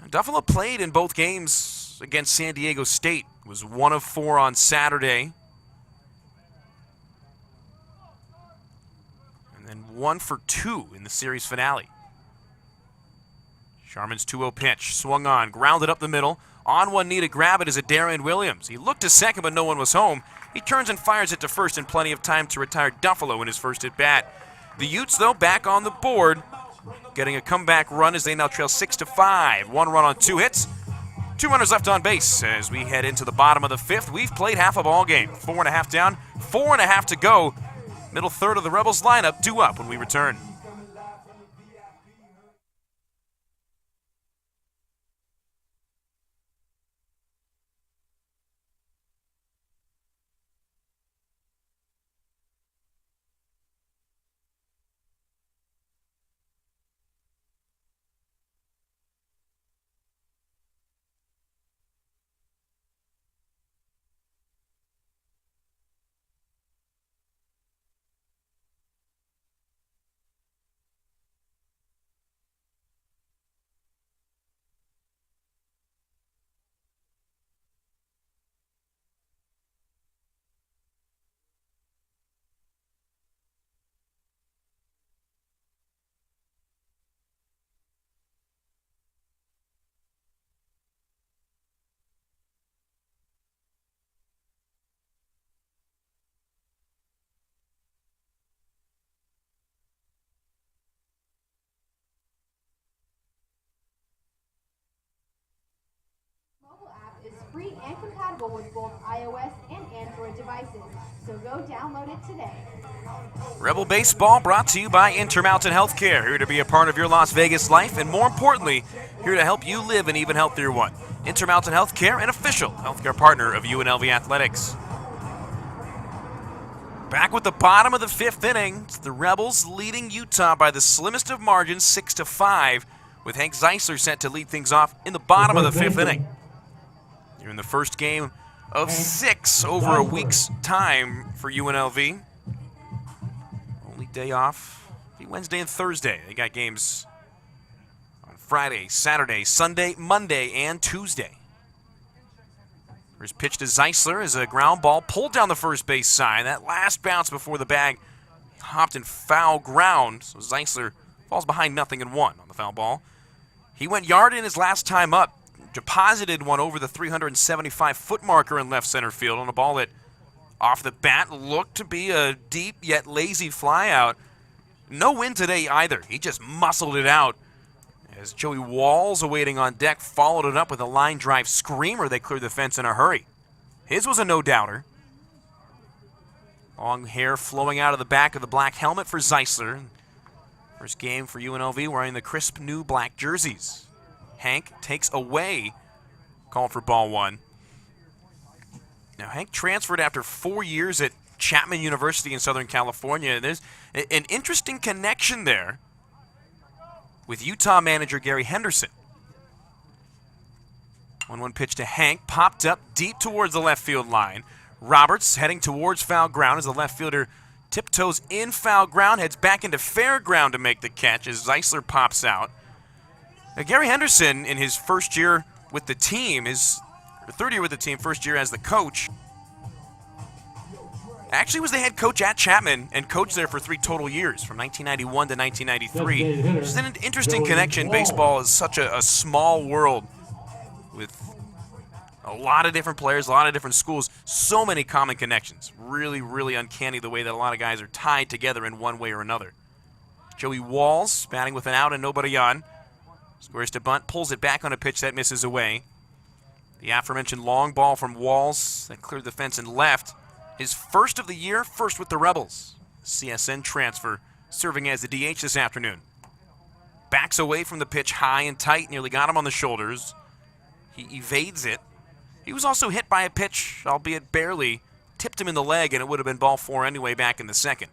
Duffalo played in both games against San Diego State. Was 1 of 4 on Saturday. And then 1 for 2 in the series finale. Sharman's 2-0 pitch. Swung on, grounded up the middle. On one knee to grab it is a Darian Williams. He looked to second, but no one was home. He turns and fires it to first in plenty of time to retire Duffalo in his first at-bat. The Utes, though, back on the board, getting a comeback run as they now trail 6-5. 1 run on 2 hits. 2 runners left on base as we head into the bottom of the 5th. We've played half a ball game. 4.5 down, 4.5 to go. Middle third of the Rebels lineup due up when we return. Is free and compatible with both iOS and Android devices, so go download it today. Rebel Baseball brought to you by Intermountain Healthcare, here to be a part of your Las Vegas life, and more importantly, here to help you live an even healthier one. Intermountain Healthcare, an official healthcare partner of UNLV Athletics. Back with the bottom of the 5th inning, it's the Rebels leading Utah by the slimmest of margins, 6-5, with Hank Zeisler set to lead things off in the bottom of the 5th inning. You're in the first game of 6 over a week's time for UNLV. Only day off, Wednesday and Thursday. They got games on Friday, Saturday, Sunday, Monday, and Tuesday. First pitch to Zeisler is a ground ball pulled down the first base side. That last bounce before the bag hopped in foul ground, so Zeisler falls behind 0-1 on the foul ball. He went yard in his last time up. Deposited one over the 375-foot marker in left center field on a ball that, off the bat, looked to be a deep yet lazy flyout. No win today either. He just muscled it out. As Joey Walls, awaiting on deck, followed it up with a line drive screamer. They cleared the fence in a hurry. His was a no-doubter. Long hair flowing out of the back of the black helmet for Zeisler. First game for UNLV wearing the crisp new black jerseys. Hank takes away, called for ball 1. Now, Hank transferred after 4 years at Chapman University in Southern California. There's an interesting connection there with Utah manager Gary Henderson. 1-1 pitch to Hank, popped up deep towards the left field line. Roberts heading towards foul ground as the left fielder tiptoes in foul ground, heads back into fair ground to make the catch as Zeisler pops out. Now, Gary Henderson, in his first year with the team, his third year with the team, first year as the coach, actually was the head coach at Chapman and coached there for 3 total years, from 1991 to 1993. It's an interesting connection. Baseball is such a small world with a lot of different players, a lot of different schools, so many common connections. Really, really uncanny the way that a lot of guys are tied together in one way or another. Joey Walls batting with an out and nobody on. Squares to bunt, pulls it back on a pitch that misses away. The aforementioned long ball from Walls that cleared the fence and left. His first of the year, first with the Rebels. CSN transfer, serving as the DH this afternoon. Backs away from the pitch high and tight, nearly got him on the shoulders. He evades it. He was also hit by a pitch, albeit barely, tipped him in the leg, and it would have been ball 4 anyway back in the second.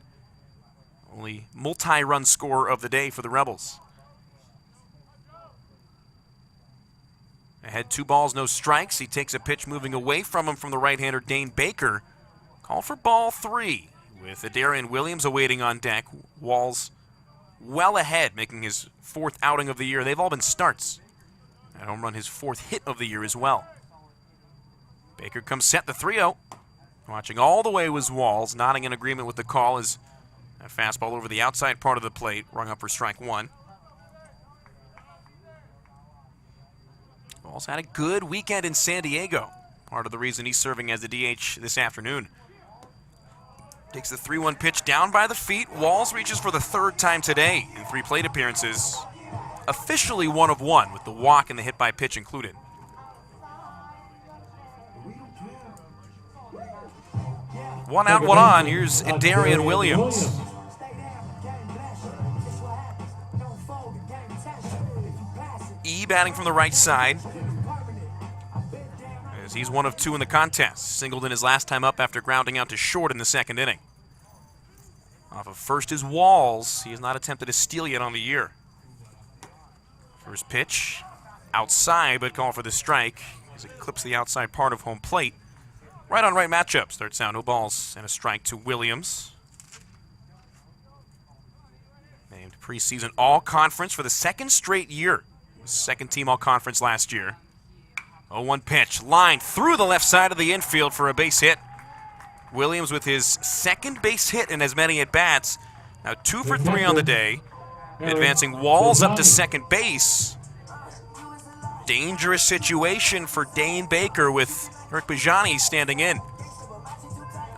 Only multi-run scorer of the day for the Rebels. Ahead 2 balls, no strikes. He takes a pitch moving away from him from the right-hander Dane Baker. Called for ball 3 with Adarian Williams awaiting on deck. Walls well ahead, making his 4th outing of the year. They've all been starts. That home run his 4th hit of the year as well. Baker comes set, the 3-0. Watching all the way was Walls, nodding in agreement with the call as a fastball over the outside part of the plate, rung up for strike 1. Walls had a good weekend in San Diego. Part of the reason he's serving as the DH this afternoon. Takes the 3-1 pitch down by the feet. Walls reaches for the 3rd time today in 3 plate appearances. Officially 1 of 1 with the walk and the hit by pitch included. One out, one on. Here's Adarian Williams. E batting from the right side, as he's 1 of 2 in the contest. Singled in his last time up after grounding out to short in the 2nd inning. Off of first is Walls. He has not attempted a steal yet on the year. First pitch, outside, but call for the strike as it clips the outside part of home plate. Right on right matchup. Starts out, no balls and a strike to Williams. Named preseason all-conference for the 2nd straight year. 2nd team all-conference last year. 0-1 pitch, line through the left side of the infield for a base hit. Williams with his 2nd base hit in as many at-bats. Now 2 for 3 on the day. Advancing Walls up to 2nd base. Dangerous situation for Dane Baker with Eric Bajani standing in.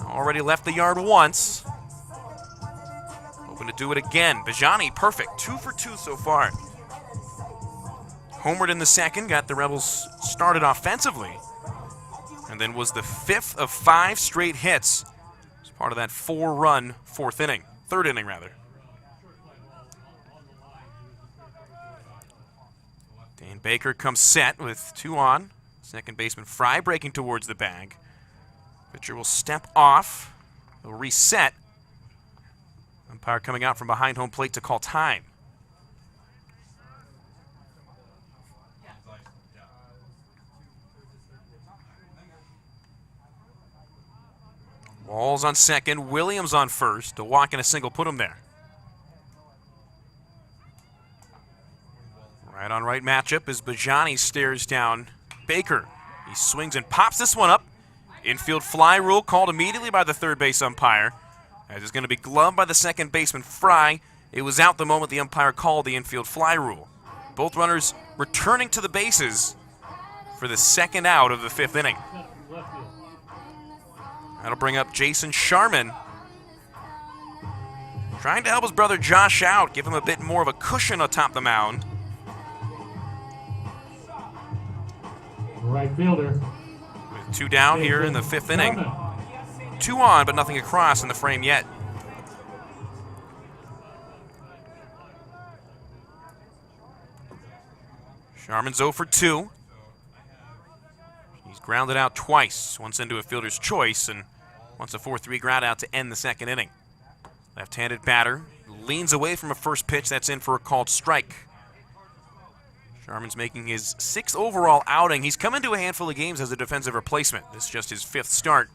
Already left the yard once. Hoping to do it again. Bajani, perfect. 2 for 2 so far. Homered in the 2nd, got the Rebels started offensively. And then was the 5th of 5 straight hits as part of that 4-run 4th inning. 3rd inning, rather. Dane Baker comes set with 2 on. 2nd baseman Fry breaking towards the bag. Pitcher will step off. He'll reset. Umpire coming out from behind home plate to call time. Walls on 2nd, Williams on 1st. A walk and a single put him there. Right on right matchup as Bajani stares down Baker. He swings and pops this one up. Infield fly rule called immediately by the 3rd base umpire. As it's going to be gloved by the 2nd baseman Fry. It was out the moment the umpire called the infield fly rule. Both runners returning to the bases for the 2nd out of the 5th inning. That'll bring up Jason Sharman. Trying to help his brother Josh out, give him a bit more of a cushion atop the mound. Right fielder. With 2 down here in the 5th inning. 2 on, but nothing across in the frame yet. Sharman's 0 for 2. He's grounded out twice, once into a fielder's choice and Wants a 4-3 ground out to end the second inning. Left-handed batter leans away from a first pitch that's in for a called strike. Sharman's making his 6th overall outing. He's come into a handful of games as a defensive replacement. This is just his 5th start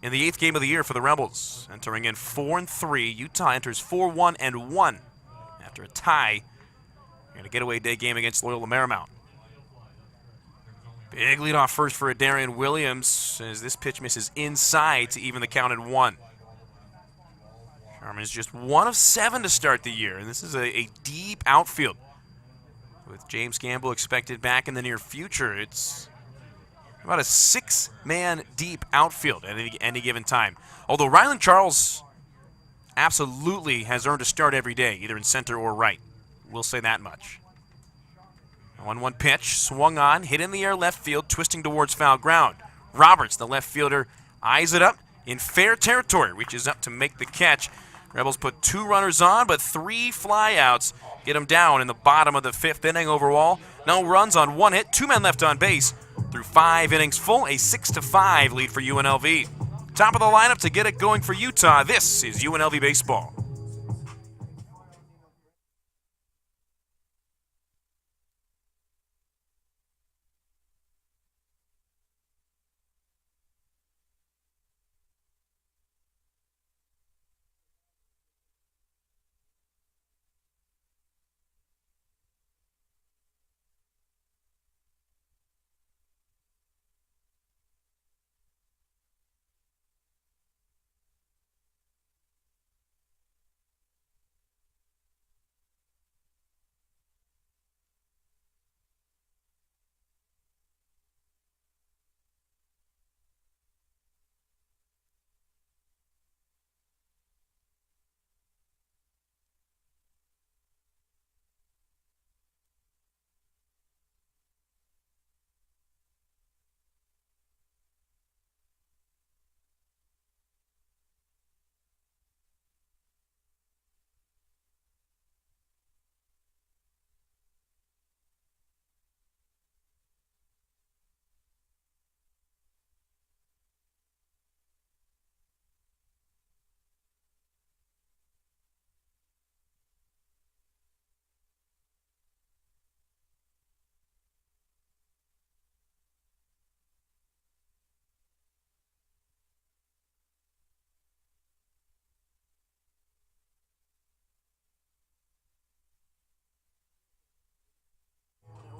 in the 8th game of the year for the Rebels. Entering in 4-3, Utah enters 4-1-1 after a tie in a getaway day game against Loyola Marymount. Big leadoff first for Adarian Williams as this pitch misses inside to even the count at 1. Sharman is just 1 of 7 to start the year, and this is a deep outfield. With James Gamble expected back in the near future, it's about a 6-man deep outfield at any given time. Although Ryland Charles absolutely has earned a start every day, either in center or right. We'll say that much. 1-1 pitch, swung on, hit in the air left field, twisting towards foul ground. Roberts, the left fielder, eyes it up in fair territory, reaches up to make the catch. Rebels put 2 runners on, but 3 flyouts get them down in the bottom of the 5th inning overall. No runs on 1 hit, 2 men left on base. Through 5 innings full, a 6-5 lead for UNLV. Top of the lineup to get it going for Utah. This is UNLV Baseball.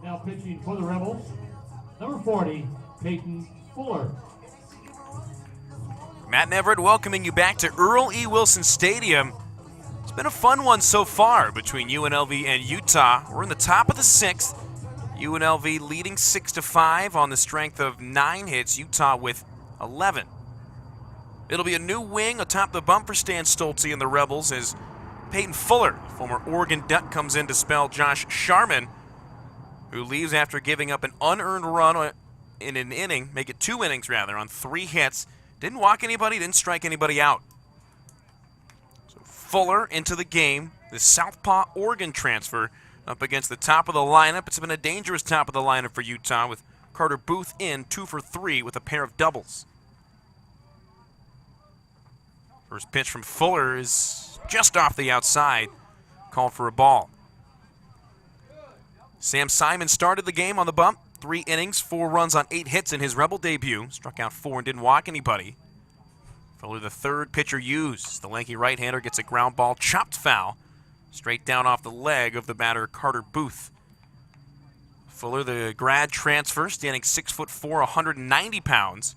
Now pitching for the Rebels, number 40, Peyton Fuller. Matt Everett welcoming you back to Earl E. Wilson Stadium. It's been a fun one so far between UNLV and Utah. We're in the top of the 6th. UNLV leading 6-5 on the strength of 9 hits, Utah with 11. It'll be a new wing atop the bump for Stan Stolte and the Rebels as Peyton Fuller, former Oregon Duck, comes in to spell Josh Sharman, who leaves after giving up an unearned run in an inning, make it 2 innings rather, on 3 hits. Didn't walk anybody, didn't strike anybody out. So Fuller into the game, the Southpaw Oregon transfer, up against the top of the lineup. It's been a dangerous top of the lineup for Utah with Carter Booth in 2 for 3 with a pair of doubles. First pitch from Fuller is just off the outside, called for a ball. Sam Simon started the game on the bump. 3 innings, 4 runs on 8 hits in his Rebel debut. Struck out 4 and didn't walk anybody. Fuller, the 3rd pitcher used. The lanky right-hander gets a ground ball chopped foul, straight down off the leg of the batter Carter Booth. Fuller, the grad transfer, standing 6'4", 190 pounds.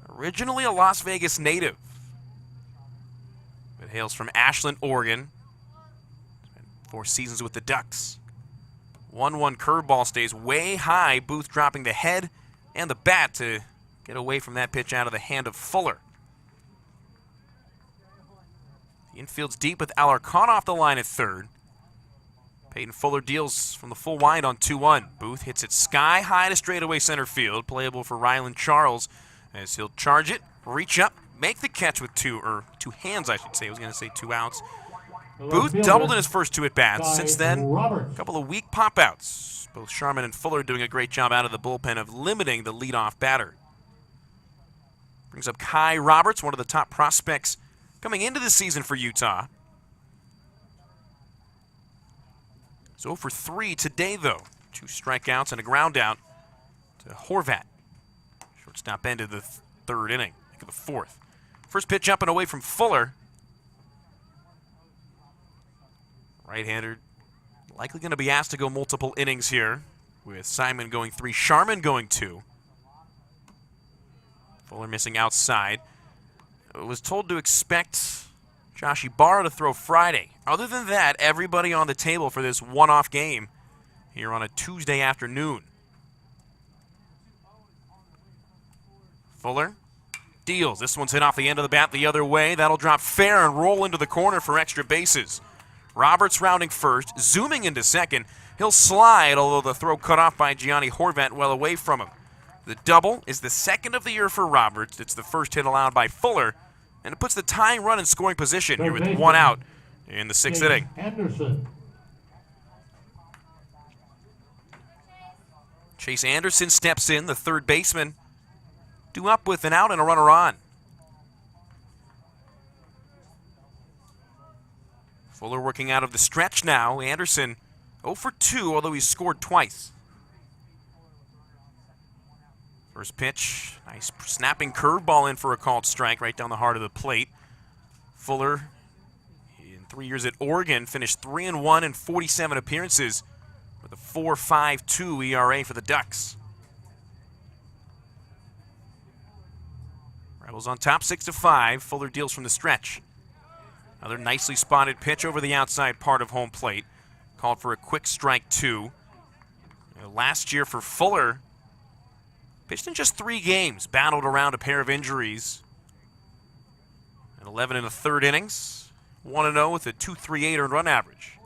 Originally a Las Vegas native, but hails from Ashland, Oregon. Spent 4 seasons with the Ducks. 1-1 curveball stays way high, Booth dropping the head and the bat to get away from that pitch out of the hand of Fuller. The infield's deep with Alarcon off the line at 3rd. Peyton Fuller deals from the full wind on 2-1. Booth hits it sky high to straightaway center field, playable for Ryland Charles, as he'll charge it, reach up, make the catch with 2 hands, I should say. I was going to say 2 outs. Booth doubled in his first 2 at-bats. Since then, a couple of weak pop-outs. Both Sharman and Fuller doing a great job out of the bullpen of limiting the leadoff batter. Brings up Kai Roberts, one of the top prospects coming into the season for Utah. So for 3 today, though. 2 strikeouts and a ground out to Horvat. Shortstop end of the third inning, of the fourth. First pitch up and away from Fuller. Right-hander likely going to be asked to go multiple innings here, with Simon going 3, Sharman going 2. Fuller missing outside. Was told to expect Josh Ibarra to throw Friday. Other than that, everybody on the table for this one-off game here on a Tuesday afternoon. Fuller deals. This one's hit off the end of the bat the other way. That'll drop fair and roll into the corner for extra bases. Roberts rounding first, zooming into second. He'll slide, although the throw cut off by Gianni Horvat well away from him. The double is the second of the year for Roberts. It's the first hit allowed by Fuller, and it puts the tying run in scoring position here with 1 out in the 6th inning. Anderson. Chase Anderson steps in, the third baseman, due up with an out and a runner on. Fuller working out of the stretch now. Anderson 0 for 2, although he's scored twice. First pitch, nice snapping curveball in for a called strike right down the heart of the plate. Fuller, in 3 years at Oregon, finished 3-1 in 47 appearances with a 4.52 ERA for the Ducks. Rebels on top 6-5. Fuller deals from the stretch. Another nicely spotted pitch over the outside part of home plate. Called for a quick strike 2. Last year for Fuller, pitched in just 3 games, battled around a pair of injuries. And 11 in the 3rd innings, 1-0 with a 2.38 earned run average.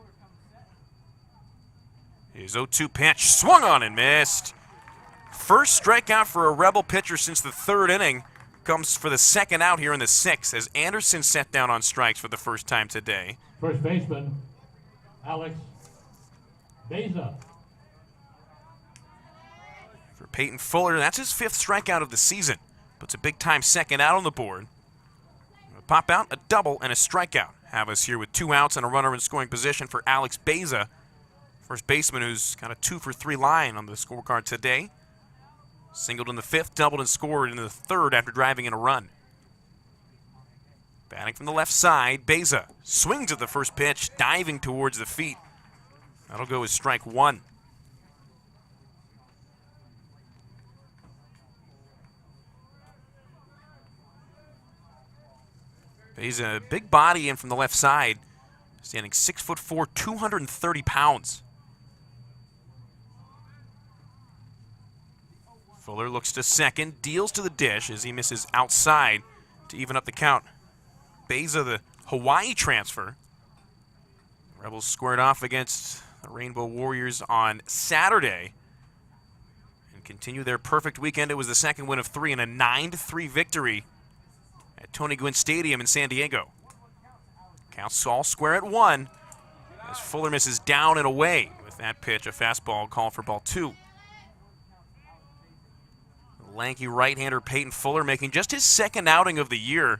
His 0-2 pitch, swung on and missed. First strikeout for a Rebel pitcher since the 3rd inning comes for the second out here in the 6th as Anderson set down on strikes for the first time today. First baseman, Alex Beza. For Peyton Fuller, that's his 5th strikeout of the season. Puts a big-time second out on the board. A pop out, a double, and a strikeout. Have us here with 2 outs and a runner in scoring position for Alex Beza. First baseman who's got a 2 for 3 line on the scorecard today. Singled in the 5th, doubled and scored in the 3rd after driving in a run. Batting from the left side, Beza swings at the first pitch, diving towards the feet. That'll go as strike 1. Beza, big body in from the left side, standing 6'4", 230 pounds. Fuller looks to second, deals to the dish as he misses outside to even up the count. Beza, the Hawaii transfer. Rebels squared off against the Rainbow Warriors on Saturday and continue their perfect weekend. It was the second win of 3 and a 9-3 victory at Tony Gwynn Stadium in San Diego. Counts all square at 1 as Fuller misses down and away with that pitch, a fastball called for ball 2. Lanky right-hander Peyton Fuller making just his 2nd outing of the year.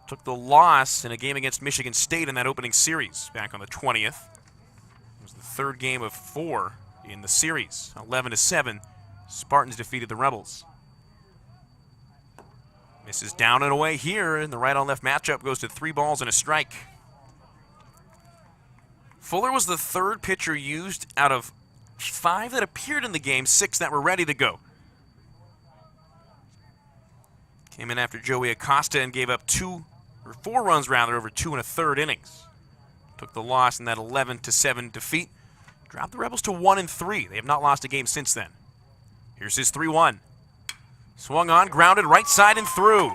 Took the loss in a game against Michigan State in that opening series back on the 20th. It was the 3rd game of 4 in the series. 11-7, Spartans defeated the Rebels. Misses down and away here, and the right-on-left matchup goes to 3 balls and a strike. Fuller was the 3rd pitcher used out of 5 that appeared in the game, 6 that were ready to go. Came in after Joey Acosta and gave up 4 runs over 2 1/3 innings. Took the loss in that 11-7 defeat. Dropped the Rebels to 1-3. They have not lost a game since then. Here's his 3-1. Swung on, grounded right side and through.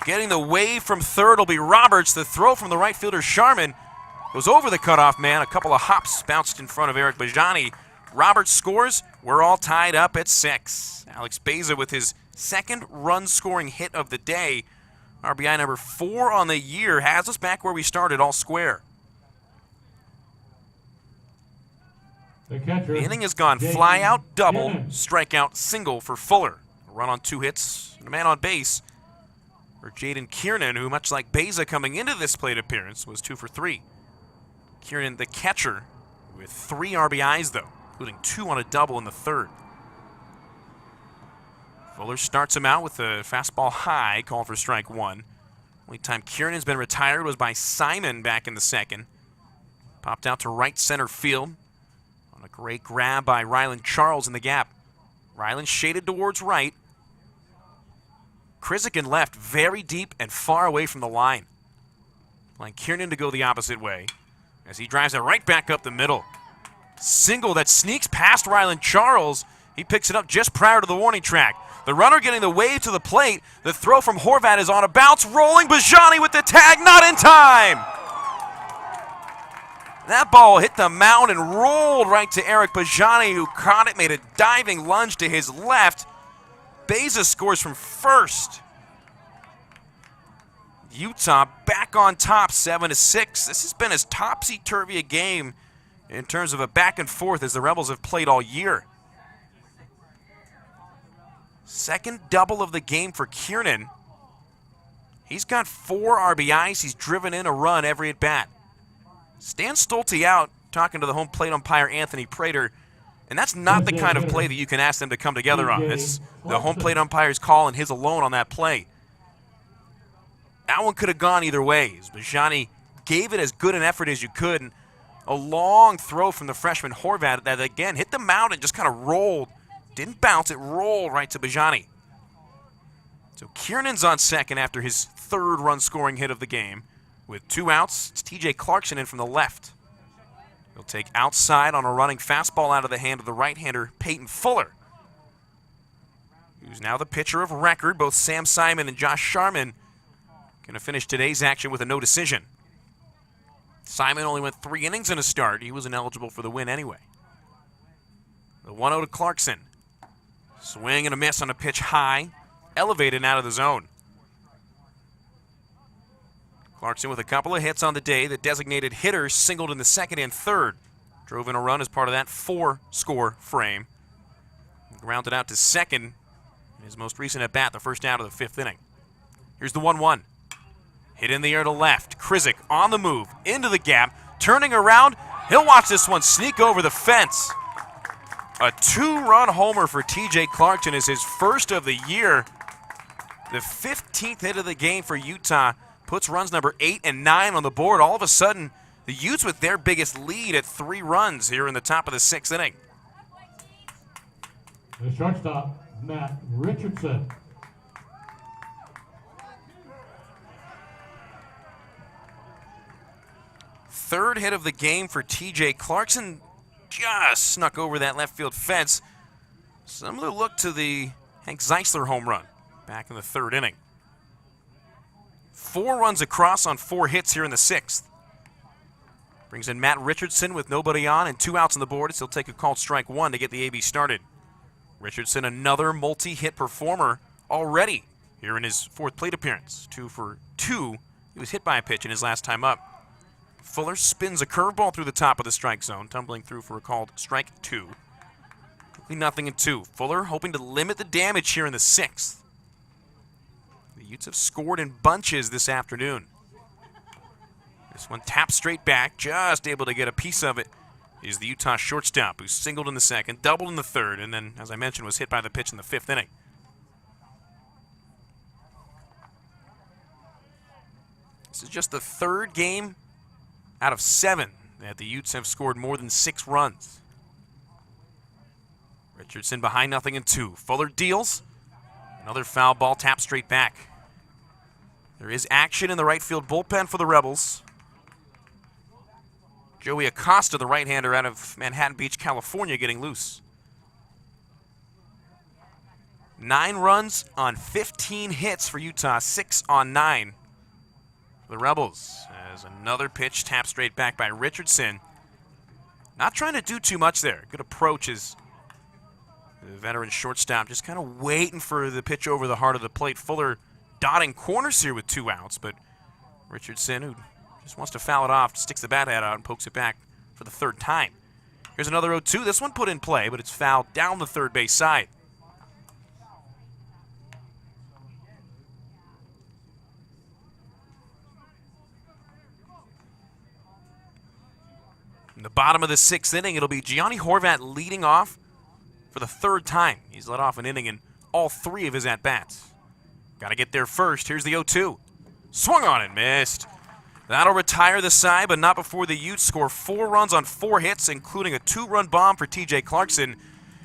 Getting the wave from third will be Roberts. The throw from the right fielder Sharman goes over the cutoff man. A couple of hops bounced in front of Eric Bajani. Roberts scores. We're all tied up at 6. Alex Beza with his 2nd run-scoring hit of the day. RBI number 4 on the year has us back where we started, all square. The catcher, The inning has gone fly out, double, strikeout, single for Fuller. A run on 2 hits, and a man on base. for Jaden Kiernan, who, much like Beza coming into this plate appearance, was 2 for 3. Kiernan, the catcher, with 3 RBIs, though, including 2 on a double in the third. Fuller starts him out with a fastball high, called for strike 1. Only time Kiernan's been retired was by Simon back in the second. Popped out to right center field on a great grab by Rylan Charles in the gap. Rylan shaded towards right. Krizik in left, very deep and far away from the line. Playing Kiernan to go the opposite way as he drives it right back up the middle. Single that sneaks past Rylan Charles. He picks it up just prior to the warning track. The runner getting the wave to the plate. The throw from Horvat is on a bounce. Rolling Bajani with the tag, not in time. That ball hit the mound and rolled right to Eric Bajani, who caught it, made a diving lunge to his left. Beza scores from first. Utah back on top, 7-6. This has been as topsy-turvy a game in terms of a back and forth as the Rebels have played all year. Second double of the game for Kiernan. He's got 4 RBIs. He's driven in a run every at bat. Stan Stolte out talking to the home plate umpire Anthony Prater, and that's not the kind of play that you can ask them to come together on. It's the home plate umpire's call and his alone on that play. That one could have gone either way. Bajani gave it as good an effort as you could, and a long throw from the freshman Horvat that again hit the mound and just kind of rolled. Didn't bounce, it rolled right to Bajani. So Kiernan's on second after his 3rd run scoring hit of the game. With 2 outs, it's TJ Clarkson in from the left. He'll take outside on a running fastball out of the hand of the right-hander Peyton Fuller, who's now the pitcher of record. Both Sam Simon and Josh Sharman going to finish today's action with a no decision. Simon only went 3 innings in a start. He was ineligible for the win anyway. The 1-0 to Clarkson. Swing and a miss on a pitch high, elevated and out of the zone. Clarkson with a couple of hits on the day. The designated hitter singled in the second and third. Drove in a run as part of that 4-score frame. Grounded out to second in his most recent at-bat, the first out of the 5th inning. Here's the 1-1. Hit in the air to left. Krizik on the move, into the gap, turning around. He'll watch this one sneak over the fence. A 2-run homer for TJ Clarkson is his first of the year. The 15th hit of the game for Utah puts runs number 8 and 9 on the board. All of a sudden, the Utes with their biggest lead at 3 runs here in the top of the 6th inning. The shortstop, Matt Richardson. Third hit of the game for TJ Clarkson. Just snuck over that left field fence. Similar look to the Hank Zeisler home run back in the 3rd inning. 4 runs across on 4 hits here in the 6th. Brings in Matt Richardson with nobody on and 2 outs on the board. He'll take a called strike 1 to get the AB started. Richardson, another multi-hit performer already here in his 4th plate appearance. 2 for 2. He was hit by a pitch in his last time up. Fuller spins a curveball through the top of the strike zone, tumbling through for a called strike 2. Quickly 0-2. Fuller hoping to limit the damage here in the 6th. The Utes have scored in bunches this afternoon. This one tapped straight back, just able to get a piece of it, is the Utah shortstop, who singled in the 2nd, doubled in the 3rd, and then, as I mentioned, was hit by the pitch in the 5th inning. This is just the 3rd game out of 7 that the Utes have scored more than 6 runs. Richardson behind 0-2. Fuller deals. Another foul ball tapped straight back. There is action in the right field bullpen for the Rebels. Joey Acosta, the right-hander out of Manhattan Beach, California, getting loose. 9 runs on 15 hits for Utah, 6 on 9 for the Rebels. As another pitch tapped straight back by Richardson. Not trying to do too much there. Good approach is the veteran shortstop, just kind of waiting for the pitch over the heart of the plate. Fuller dotting corners here with 2 outs, but Richardson, who just wants to foul it off, sticks the bat head out and pokes it back for the 3rd time. Here's another 0-2. This one put in play, but it's fouled down the 3rd base side. In the bottom of the 6th inning, it'll be Gianni Horvat leading off for the 3rd time. He's led off an inning in all 3 of his at-bats. Got to get there first. Here's the 0-2. Swung on and missed. That'll retire the side, but not before the Utes score 4 runs on 4 hits, including a 2-run bomb for TJ Clarkson.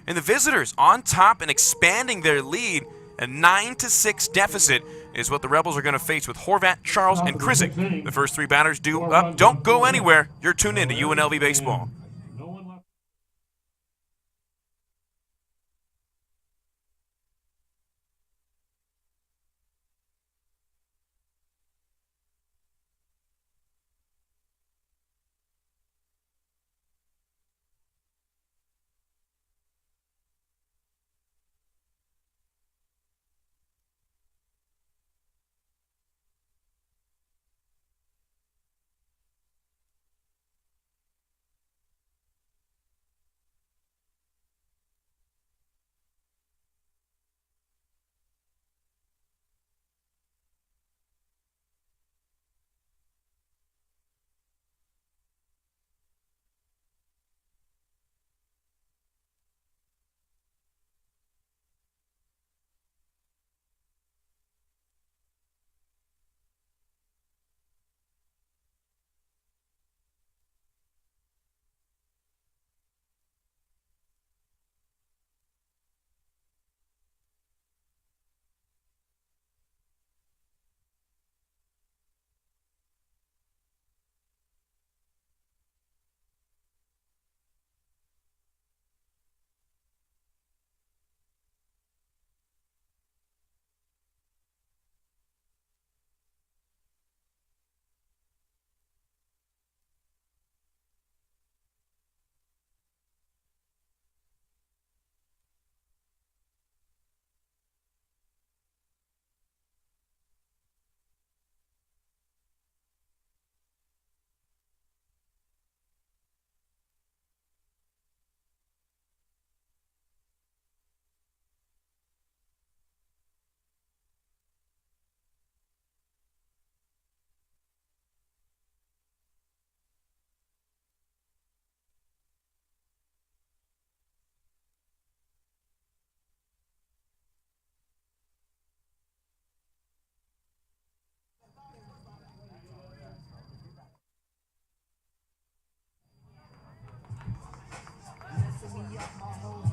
And the visitors on top and expanding their lead. A 9-6 deficit is what the Rebels are going to face with Horvat, Charles, and Krizik. The first 3 batters due up. Don't go anywhere. You're tuned in to UNLV Baseball.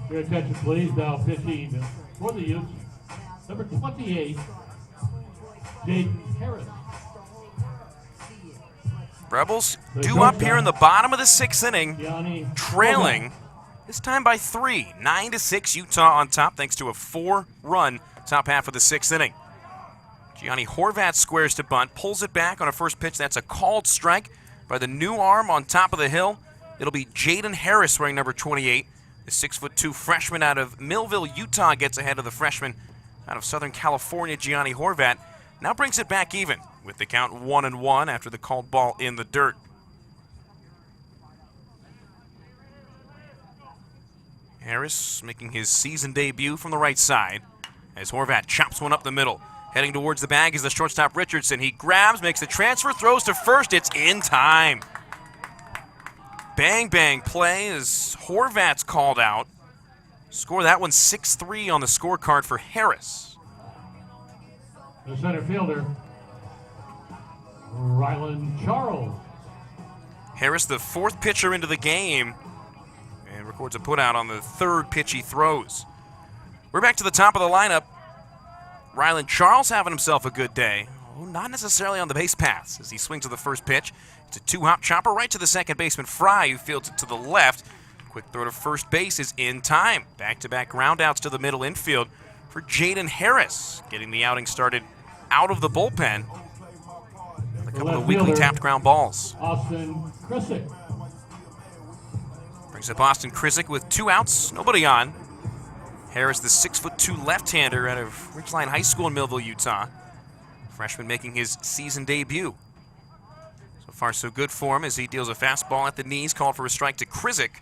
Your attention, please. Now pitching for the Utes, number 28, Jaden Harris. Rebels due up here in the bottom of the 6th inning, trailing, this time by 3. 9-6 Utah on top thanks to a 4-run top half of the 6th inning. Gianni Horvat squares to bunt, pulls it back on a first pitch. That's a called strike by the new arm on top of the hill. It'll be Jaden Harris wearing number 28. The 6'2" freshman out of Millville, Utah gets ahead of the freshman out of Southern California, Gianni Horvat. Now brings it back even with the count 1-1 after the called ball in the dirt. Harris making his season debut from the right side as Horvat chops one up the middle. Heading towards the bag is the shortstop Richardson. He grabs, makes the transfer, throws to first. It's in time. Bang, bang play as Horvat's called out. Score that one 6-3 on the scorecard for Harris. The center fielder, Rylan Charles. Harris, the 4th pitcher into the game, and records a putout on the 3rd pitch he throws. We're back to the top of the lineup. Rylan Charles having himself a good day. Oh, not necessarily on the base paths as he swings to the first pitch. It's a 2-hop chopper right to the second baseman, Fry, who fields it to the left. Quick throw to first base is in time. Back-to-back groundouts to the middle infield for Jaden Harris, getting the outing started out of the bullpen. A couple of weekly tapped ground balls. Austin Krizik. Brings up Austin Krizik with 2 outs, nobody on. Harris, the 6'2" left-hander out of Ridgeline High School in Millville, Utah. Freshman making his season debut. So far, so good for him as he deals a fastball at the knees, called for a strike to Krizik,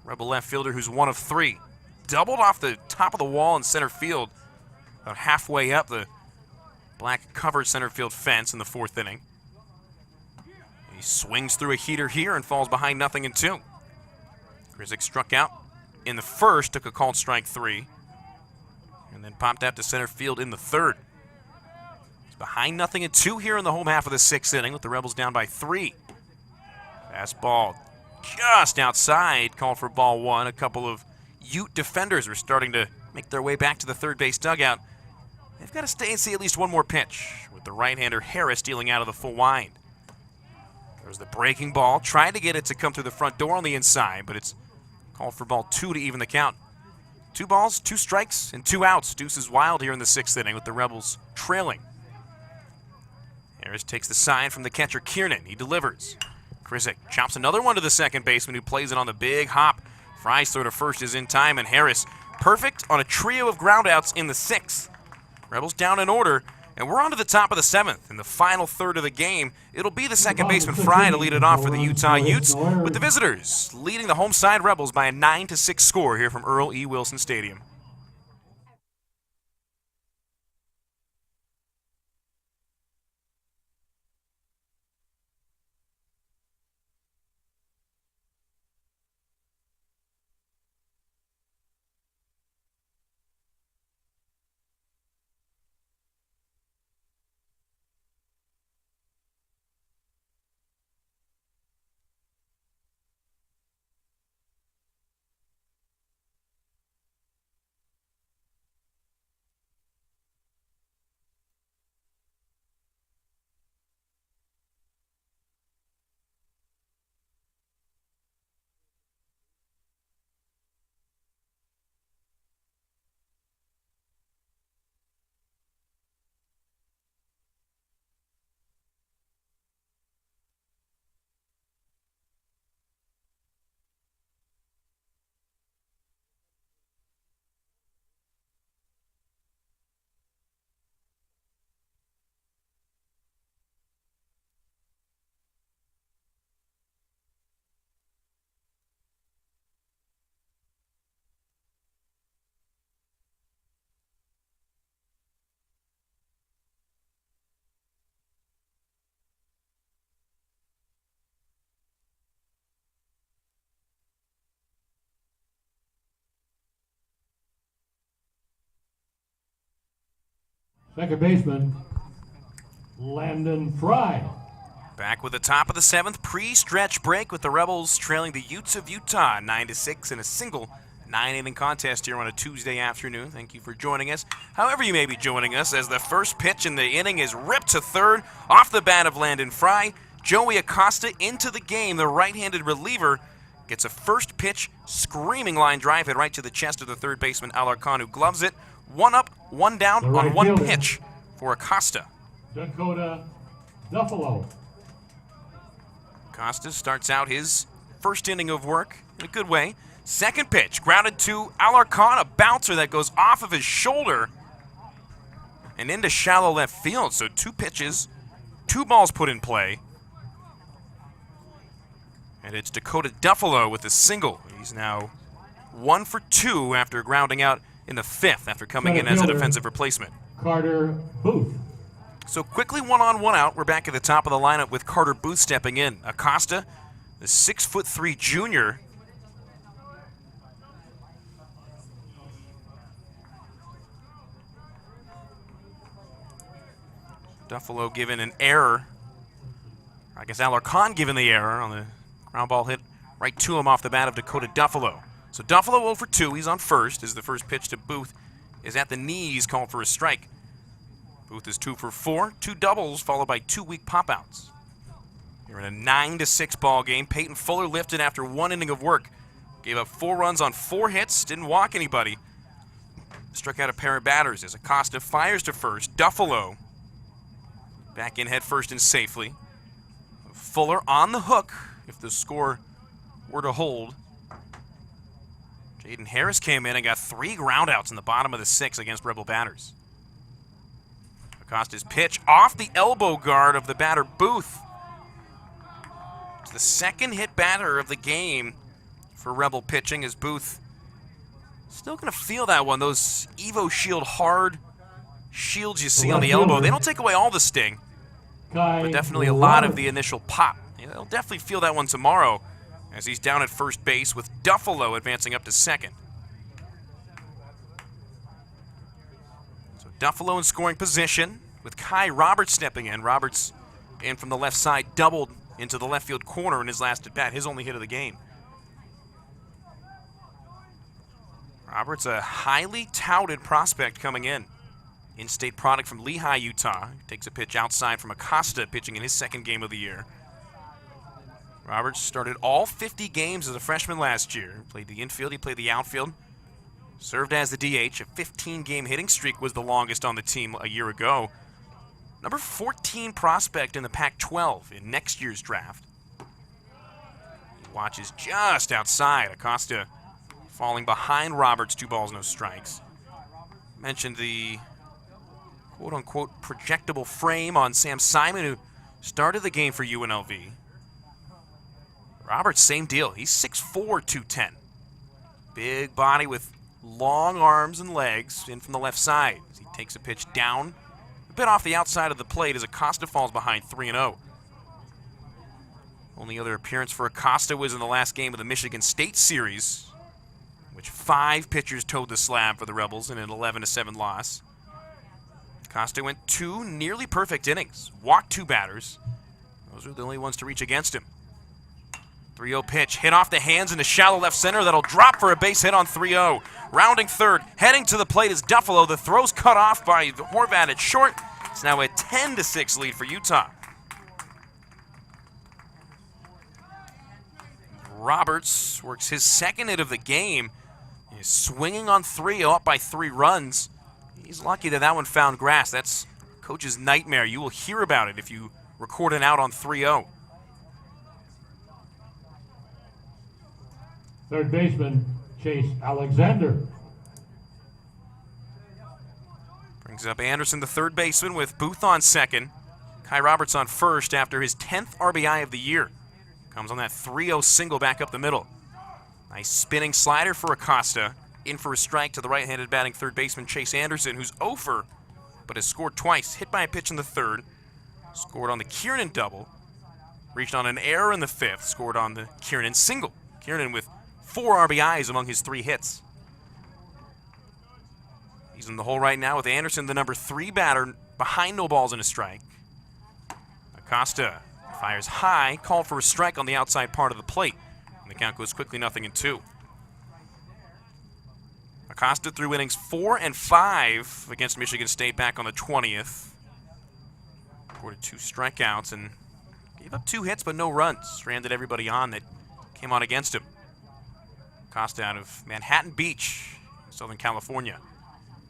Rebel left fielder who's 1 of 3. Doubled off the top of the wall in center field, about halfway up the black covered center field fence in the 4th inning. He He swings through a heater here and falls behind 0-2. Krizik struck out in the first, took a called strike 3, and then popped out to center field in the third. He's behind 0-2 here in the home half of the 6th inning with the Rebels down by 3. Fastball just outside, called for ball 1. A couple of Ute defenders are starting to make their way back to the third base dugout. They've got to stay and see at least one more pitch, with the right-hander Harris dealing out of the full wind. There's the breaking ball, tried to get it to come through the front door on the inside, but it's called for ball 2 to even the count. 2 balls, 2 strikes, and 2 outs. Deuces wild here in the 6th inning with the Rebels trailing. Harris takes the sign from the catcher Kiernan. He delivers. Krizik chops another one to the second baseman who plays it on the big hop. Fry's throw to first is in time, and Harris perfect on a trio of groundouts in the 6th. Rebels down in order, and we're on to the top of the 7th. In the final third of the game, it'll be the second baseman Fry to lead it off for the Utah Utes, with the visitors leading the home side Rebels by a 9-6 score here from Earl E. Wilson Stadium. Second baseman, Landon Fry. Back with the top of the 7th, pre-stretch break with the Rebels trailing the Utes of Utah 9-6 in a single 9-inning contest here on a Tuesday afternoon. Thank you for joining us. However you may be joining us, as the first pitch in the inning is ripped to third off the bat of Landon Fry. Joey Acosta into the game, the right-handed reliever, gets a first pitch screaming line drive hit right to the chest of the third baseman Alarcon, who gloves it. 1 up, 1 down on 1 pitch for Acosta. Dakota Duffalo. Acosta starts out his first inning of work in a good way. Second pitch, grounded to Alarcon, a bouncer that goes off of his shoulder and into shallow left field. So 2 pitches, 2 balls put in play. And it's Dakota Duffalo with a single. He's now 1 for 2 after grounding out in the 5th after coming in as a defensive replacement. Carter Booth. So quickly 1 on, 1 out. We're back at the top of the lineup with Carter Booth stepping in. Acosta, the 6'3" junior. Duffalo given an error. I guess Alarcon given the error on the ground ball hit right to him off the bat of Dakota Duffalo. So Duffalo 0 for 2. He's on first as the first pitch to Booth is at the knees, called for a strike. Booth is 2 for 4. 2 doubles followed by 2 weak pop-outs. You're in a 9-6 ball game. Peyton Fuller lifted after 1 inning of work. Gave up 4 runs on 4 hits. Didn't walk anybody. Struck out a pair of batters as Acosta fires to first. Duffalo back in head first and safely. Fuller on the hook if the score were to hold. Jaden Harris came in and got 3 groundouts in the bottom of the 6th against Rebel batters. Acosta's pitch off the elbow guard of the batter Booth. It's the second hit batter of the game for Rebel pitching as Booth still going to feel that one. Those Evo Shield hard shields you see on the elbow, they don't take away all the sting, but definitely a lot of the initial pop. Yeah, They'll definitely feel that one tomorrow as he's down at first base with Duffalo advancing up to second. So Duffalo in scoring position with Kai Roberts stepping in. Roberts in from the left side, doubled into the left field corner in his last at bat, his only hit of the game. Roberts, a highly touted prospect coming in. In-state product from Lehigh, Utah. Takes a pitch outside from Acosta, pitching in his second game of the year. Roberts started all 50 games as a freshman last year. Played the infield, he played the outfield. Served as the DH. A 15-game hitting streak was the longest on the team a year ago. Number 14 prospect in the Pac-12 in next year's draft. He watches just outside. Acosta falling behind Roberts, 2 balls, no strikes. Mentioned the quote-unquote projectable frame on Sam Simon, who started the game for UNLV. Roberts, same deal. He's 6'4", 210. Big body with long arms and legs in from the left side. As he takes a pitch down, a bit off the outside of the plate as Acosta falls behind 3-0. Only other appearance for Acosta was in the last game of the Michigan State series, in which 5 pitchers towed the slab for the Rebels in an 11-7 loss. Acosta went 2 nearly perfect innings, walked 2 batters. Those are the only ones to reach against him. 3-0 pitch, hit off the hands into shallow left center. That'll drop for a base hit on 3-0. Rounding third, heading to the plate is Duffalo. The throw's cut off by Horvat at short. It's now a 10-6 lead for Utah. Roberts works his second hit of the game. He's swinging on 3-0, up by 3 runs. He's lucky that that one found grass. That's coach's nightmare. You will hear about it if you record an out on 3-0. Third baseman, Chase Alexander. Brings up Anderson, the third baseman, with Booth on second. Kai Roberts on first after his 10th RBI of the year. Comes on that 3-0 single back up the middle. Nice spinning slider for Acosta. In for a strike to the right-handed batting third baseman Chase Anderson, who's 0 for, but has scored twice. Hit by a pitch in the third. Scored on the Kiernan double. Reached on an error in the 5th. Scored on the Kiernan single. Kiernan with 4 RBIs among his 3 hits. He's in the hole right now with Anderson, the number 3 batter, behind no balls and a strike. Acosta fires high, called for a strike on the outside part of the plate. And the count goes quickly 0-2. Acosta threw innings 4 and 5 against Michigan State back on the 20th. Recorded 2 strikeouts and gave up 2 hits but no runs. Stranded everybody on that came on against him. Acosta out of Manhattan Beach, Southern California.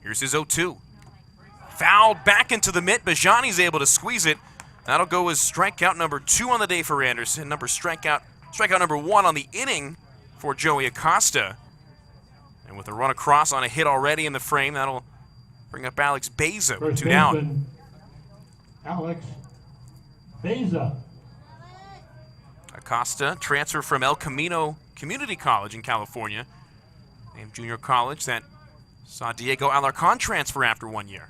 Here's his 0-2. Fouled back into the mitt. Bajani's able to squeeze it. That'll go as strikeout number 2 on the day for Anderson. Strikeout number 1 on the inning for Joey Acosta. And with a run across on a hit already in the frame, that'll bring up Alex Beza with 2 down. Alex Beza. Acosta, transfer from El Camino Community College in California. Named junior college that saw Diego Alarcon transfer after 1 year.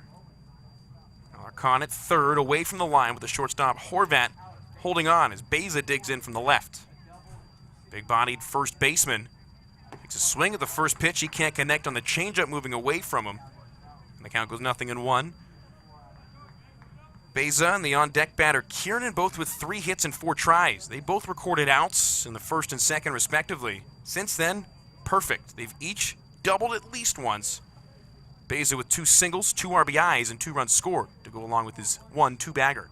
Alarcon at third, away from the line with the shortstop Horvat holding on as Beza digs in from the left. Big-bodied first baseman takes a swing at the first pitch. He can't connect on the changeup moving away from him. And the count goes 0-1. Beza and the on-deck batter Kiernan both with 3 hits and 4 tries. They both recorded outs in the first and second respectively. Since then, perfect. They've each doubled at least once. Beza with 2 singles, 2 RBIs, and 2 runs scored to go along with his 1-2 bagger.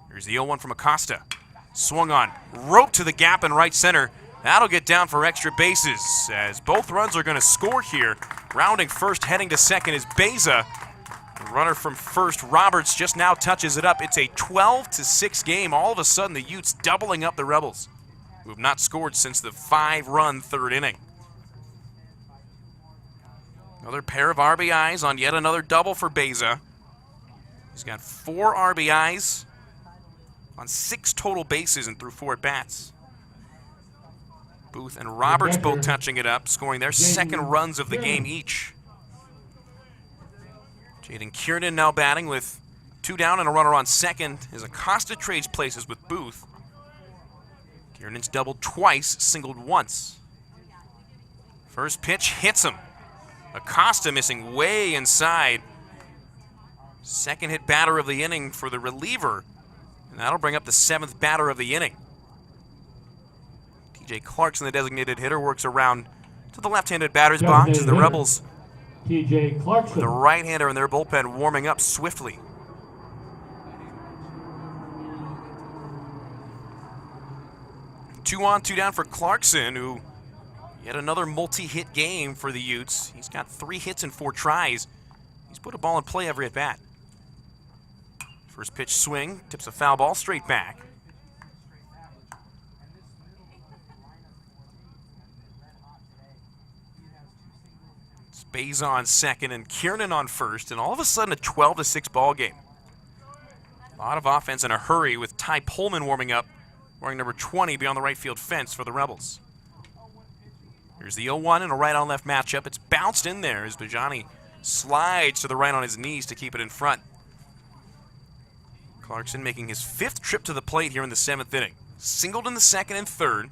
Here's the 0-1 from Acosta. Swung on, roped to the gap in right center. That'll get down for extra bases as both runs are going to score here. Rounding first, heading to second is Beza. The runner from first, Roberts, just now touches it up. It's a 12-6 game. All of a sudden, the Utes doubling up the Rebels, who have not scored since the 5-run third inning. Another pair of RBIs on yet another double for Beza. He's got 4 RBIs on 6 total bases and through 4 at-bats. Booth and Roberts both touching it up, scoring their second runs of the game each. Jaden Kiernan now batting with 2 down and a runner on second as Acosta trades places with Booth. Kieran's doubled twice, singled once. First pitch hits him. Acosta missing way inside. Second hit batter of the inning for the reliever. And that'll bring up the 7th batter of the inning. TJ Clarkson, the designated hitter, works around to the left-handed batter's box as the Rebels, TJ Clarkson, the right-hander in their bullpen, warming up swiftly. Two on, two down for Clarkson, who yet another multi-hit game for the Utes. He's got 3 hits and 4 tries. He's put a ball in play every at-bat. First pitch swing, tips a foul ball straight back. It's Bays on second and Kieran on first, and all of a sudden a 12-6 ball game. A lot of offense in a hurry with Ty Pullman warming up, wearing number 20 beyond the right field fence for the Rebels. Here's the 0-1 and a right-on-left matchup. It's bounced in there as Bajani slides to the right on his knees to keep it in front. Clarkson making his 5th trip to the plate here in the 7th inning. Singled in the 2nd and 3rd.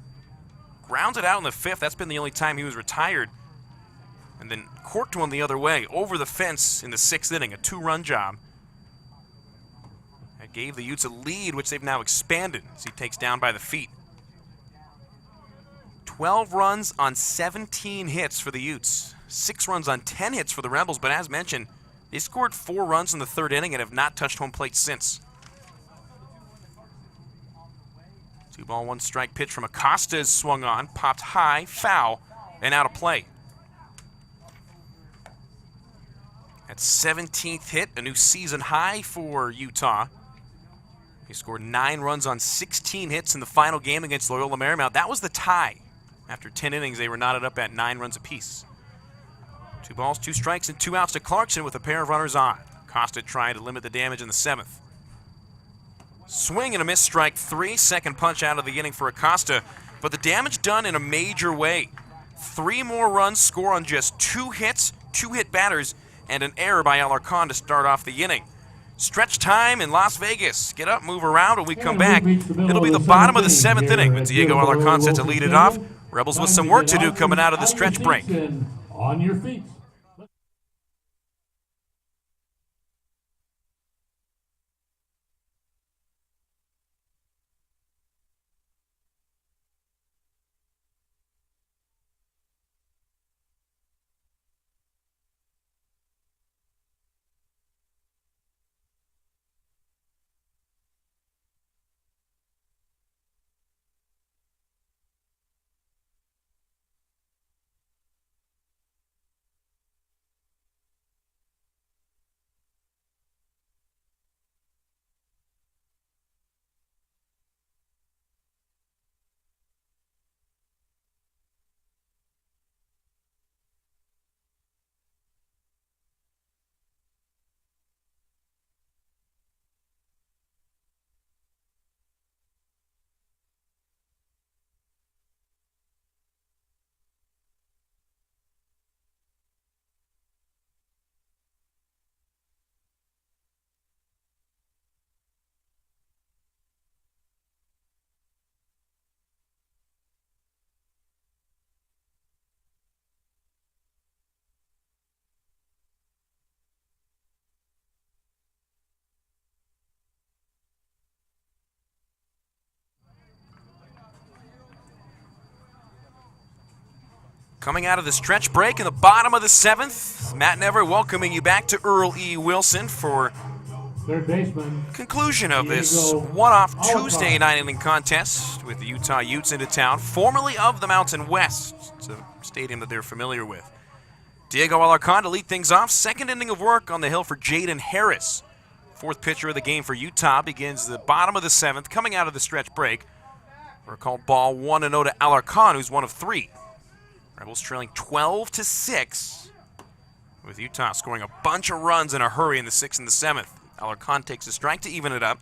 Grounded out in the 5th. That's been the only time he was retired. And then corked one the other way over the fence in the 6th inning. A 2-run job. That gave the Utes a lead, which they've now expanded as he takes down by the feet. 12 runs on 17 hits for the Utes. 6 runs on 10 hits for the Rebels, but as mentioned, they scored 4 runs in the 3rd inning and have not touched home plate since. 2-ball, 1-strike pitch from Acosta is swung on, popped high, foul, and out of play. At 17th hit, a new season high for Utah. He scored 9 runs on 16 hits in the final game against Loyola Marymount. That was the tie. After 10 innings, they were knotted up at 9 runs apiece. 2 balls, 2 strikes, and 2 outs to Clarkson with a pair of runners on. Acosta trying to limit the damage in the 7th. Swing and a miss, strike 3. Second punch out of the inning for Acosta. But the damage done in a major way. 3 more runs score on just 2 hits, 2 hit batters, and an error by Alarcon to start off the inning. Stretch time in Las Vegas. Get up, move around, when we come back, it'll be the bottom of the 7th inning with Diego Alarcon set to lead it off. Rebels with some work to do coming out of the stretch break. On your feet. Coming out of the stretch break in the bottom of the 7th, Matt Never welcoming you back to Earl E. Wilson for Third baseman. Conclusion of this Diego one-off Alarcon. Tuesday night-inning contest with the Utah Utes into town, formerly of the Mountain West. It's a stadium that they're familiar with. Diego Alarcon to lead things off. Second inning of work on the hill for Jaden Harris. 4th pitcher of the game for Utah begins the bottom of the 7th, coming out of the stretch break. For a called ball 1-0 to Alarcon, who's 1 of 3. Rebels trailing 12-6, with Utah scoring a bunch of runs in a hurry in the 6th and the 7th. Alarcon takes a strike to even it up.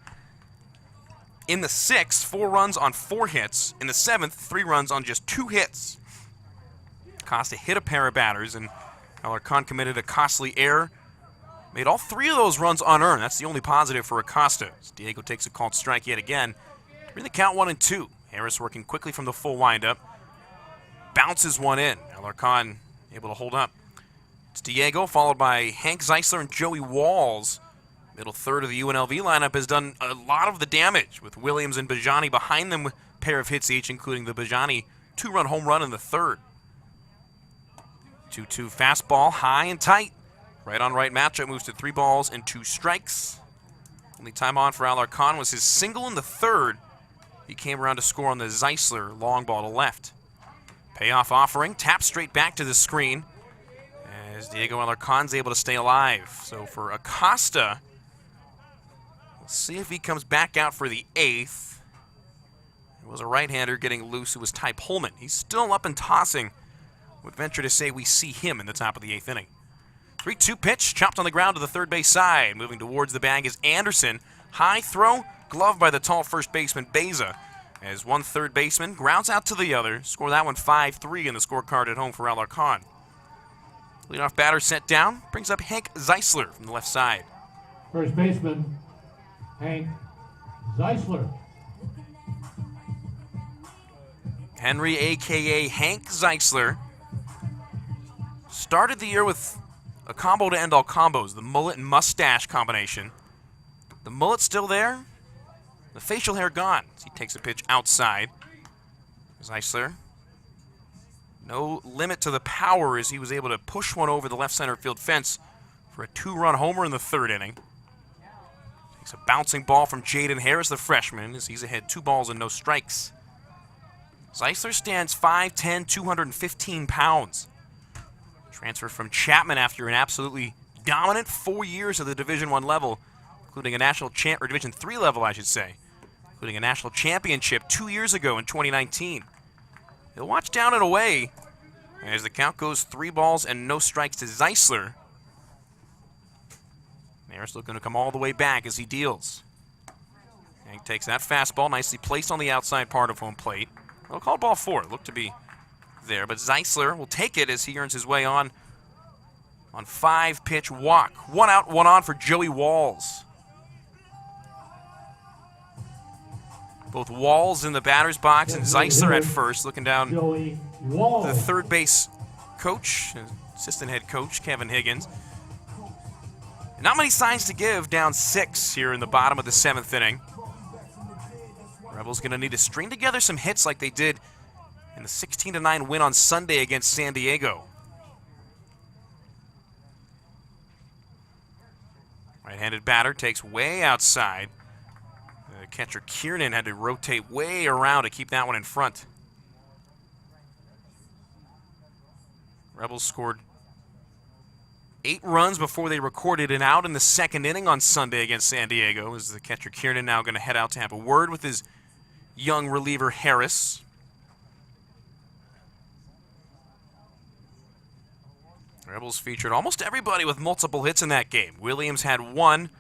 In the 6th, 4 runs on 4 hits. In the 7th, 3 runs on just 2 hits. Acosta hit a pair of batters, and Alarcon committed a costly error. Made all 3 of those runs unearned. That's the only positive for Acosta. As Diego takes a called strike yet again. Bring the count 1-2. Harris working quickly from the full windup. Bounces one in. Alarcon able to hold up. It's Diego, followed by Hank Zeisler and Joey Walls. Middle third of the UNLV lineup has done a lot of the damage, with Williams and Bajani behind them with a pair of hits each, including the Bajani 2-run home run in the third. 2-2 fastball, high and tight. Right on right matchup, moves to 3 balls and 2 strikes. Only time on for Alarcon was his single in the third. He came around to score on the Zeisler long ball to left. Payoff offering, tap straight back to the screen as Diego Alarcon's able to stay alive. So for Acosta, we'll see if he comes back out for the 8th. It was a right-hander getting loose. It was Ty Pullman. He's still up and tossing. Would venture to say we see him in the top of the 8th inning. 3-2 pitch, chopped on the ground to the third base side. Moving towards the bag is Anderson. High throw, gloved by the tall first baseman Beza. As one third baseman grounds out to the other. Score that one 5-3 in the scorecard at home for Alarcon. Leadoff batter set down, brings up Hank Zeisler from the left side. First baseman, Hank Zeisler. Henry, a.k.a. Hank Zeisler, started the year with a combo to end all combos, the mullet and mustache combination. The mullet's still there, the facial hair gone. As he takes a pitch outside. Zeisler, no limit to the power as he was able to push one over the left center field fence for a 2-run homer in the third inning. Takes a bouncing ball from Jaden Harris, the freshman, as he's ahead 2 balls and no strikes. Zeisler stands 5'10", 215 pounds. Transferred from Chapman after an absolutely dominant 4 years at the Division I level, including a national or Division III level, I should say, including a national championship 2 years ago in 2019. He'll watch down and away as the count goes 3 balls and no strikes to Zeisler. Harris looking to come all the way back as he deals. Hank takes that fastball, nicely placed on the outside part of home plate. They'll call ball 4. Looked to be there, but Zeisler will take it as he earns his way on 5-pitch walk. 1 out, 1 on for Joey Walls. Both Walls in the batter's box and Zeisler at first, looking down Joey Walls. the third base coach, assistant head coach, Kevin Higgins. Not many signs to give, down 6 here in the bottom of the 7th inning. Rebels going to need to string together some hits like they did in the 16-9 win on Sunday against San Diego. Right-handed batter takes way outside. The catcher Kiernan had to rotate way around to keep that one in front. Rebels scored 8 runs before they recorded an out in the 2nd inning on Sunday against San Diego. As the catcher Kiernan now going to head out to have a word with his young reliever Harris. Rebels featured almost everybody with multiple hits in that game. Williams had 1.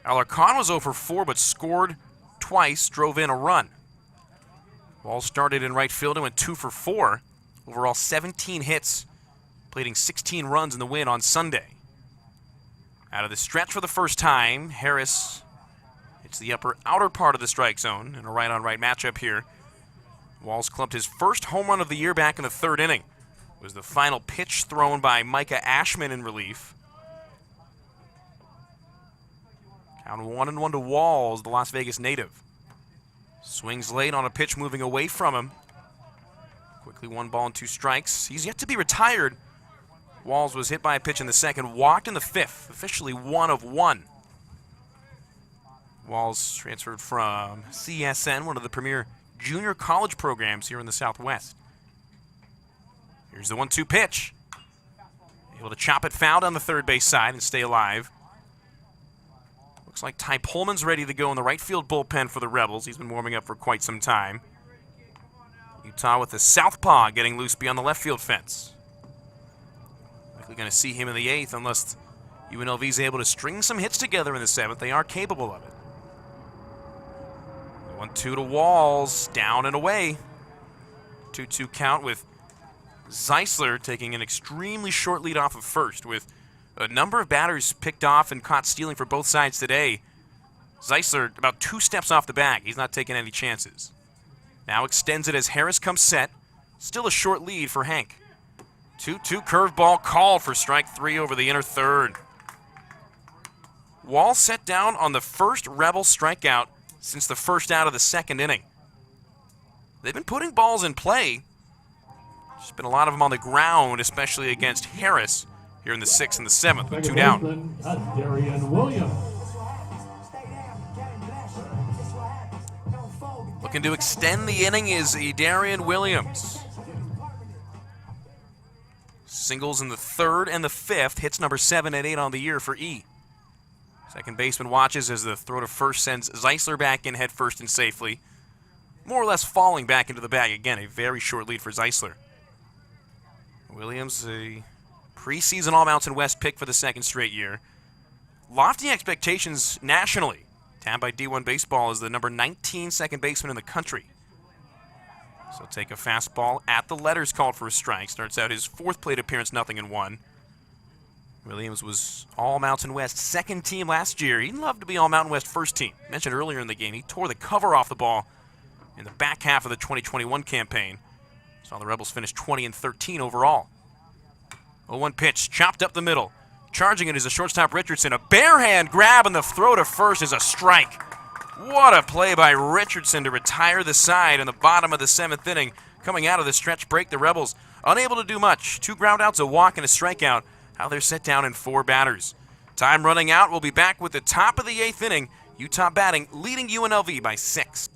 Alarcon was 0 for 4, but scored twice, drove in a run. Walls started in right field and went 2 for 4. Overall 17 hits, plating 16 runs in the win on Sunday. Out of the stretch for the first time, Harris hits the outer part of the strike zone in a right-on-right matchup here. Walls clubbed his first home run of the year back in the 3rd inning. It was the final pitch thrown by Micah Ashman in relief. Count 1-1 to Walls, the Las Vegas native. Swings late on a pitch moving away from him. Quickly 1 ball and 2 strikes. He's yet to be retired. Walls was hit by a pitch in the 2nd, walked in the 5th, officially 1 of 1. Walls transferred from CSN, one of the premier junior college programs here in the Southwest. Here's the 1-2 pitch. Able to chop it foul down the third base side and stay alive. Looks like Ty Pullman's ready to go in the right field bullpen for the Rebels. He's been warming up for quite some time. Utah with the southpaw getting loose beyond the left field fence. Likely going to see him in the 8th unless UNLV is able to string some hits together in the 7th. They are capable of it. 1-2 to Walls, down and away. 2-2 count with Zeisler taking an extremely short lead off of first, with a number of batters picked off and caught stealing for both sides today. Zeisler about 2 steps off the bag. He's not taking any chances. Now extends it as Harris comes set. Still a short lead for Hank. 2-2 curveball called for strike 3 over the inner third. Wall set down on the first Rebel strikeout since the first out of the second inning. They've been putting balls in play. There's been a lot of them on the ground, especially against Harris here in the 6th and the 7th with 2 down. That's Darian Williams. Looking to extend the inning is Darian Williams. Singles in the 3rd and the 5th, hits number 7 and 8 on the year for E. Second baseman watches as the throw to first sends Zeisler back in head first and safely. More or less falling back into the bag. Again, a very short lead for Zeisler. Williams, a preseason All-Mountain West pick for the 2nd straight year. Lofty expectations nationally. Tabbed by D1 Baseball as the number 19 second baseman in the country. So take a fastball at the letters, called for a strike. Starts out his 4th plate appearance, 0-1. Williams was All-Mountain West 2nd team last year. He'd love to be All-Mountain West 1st team. Mentioned earlier in the game, he tore the cover off the ball in the back half of the 2021 campaign. Saw the Rebels finish 20-13 overall. 0-1 pitch, chopped up the middle. Charging it is a shortstop Richardson. A bare hand grab, and the throw to first is a strike. What a play by Richardson to retire the side in the bottom of the 7th inning. Coming out of the stretch break, the Rebels unable to do much. 2 groundouts, a walk, and a strikeout. How they're set down in 4 batters. Time running out. We'll be back with the top of the 8th inning. Utah batting, leading UNLV by 6.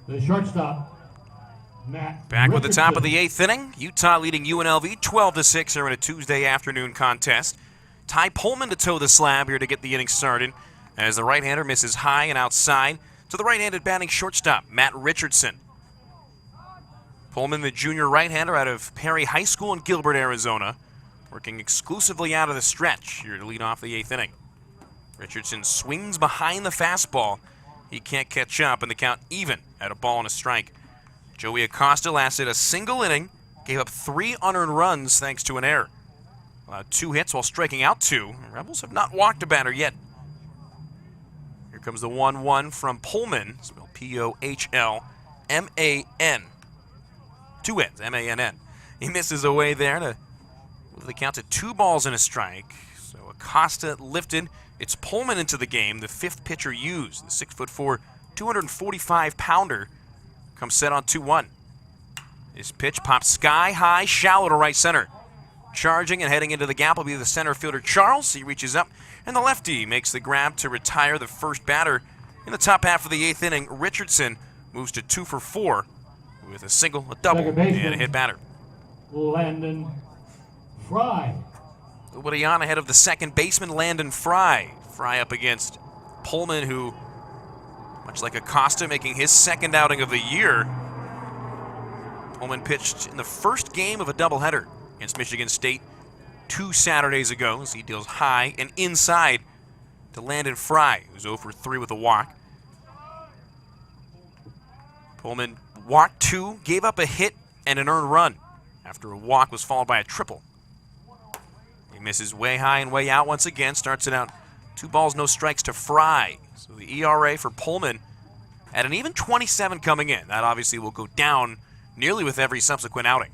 The shortstop, Matt Back with the top of Richardson. the 8th inning. Utah leading UNLV 12-6 here in a Tuesday afternoon contest. Ty Pullman to toe the slab here to get the inning started as the right-hander misses high and outside to the right-handed batting shortstop, Matt Richardson. Pullman, the junior right-hander out of Perry High School in Gilbert, Arizona, working exclusively out of the stretch here to lead off the 8th inning. Richardson swings behind the fastball. He can't catch up, and the count even at a ball and a strike. Joey Acosta lasted a single inning, gave up 3 unearned runs thanks to an error. Allowed 2 hits while striking out 2. The Rebels have not walked a batter yet. Here comes the 1-1 from Pullman, spelled P-O-H-L-M-A-N. 2 N's, M-A-N-N. He misses away there to move the count to 2 balls and a strike. So Acosta lifted. It's Pullman into the game, the 5th pitcher used. The 6'4", 245-pounder comes set on 2-1. His pitch pops sky high, shallow to right center. Charging and heading into the gap will be the center fielder Charles. He reaches up, and the lefty makes the grab to retire the first batter. In the top half of the 8th inning, Richardson moves to 2 for 4 with a single, a double, and a hit batter. Landon Fry. Nobody on ahead of the second baseman, Landon Fry. Fry up against Pullman, who, much like Acosta, making his second outing of the year. Pullman pitched in the first game of a doubleheader against Michigan State 2 Saturdays ago as he deals high and inside to Landon Fry, who's 0 for 3 with a walk. Pullman walked 2, gave up a hit and an earned run after a walk was followed by a triple. He misses way high and way out once again, starts it out 2 balls, no strikes to Fry. So the ERA for Pullman at an even 27 coming in. That obviously will go down nearly with every subsequent outing.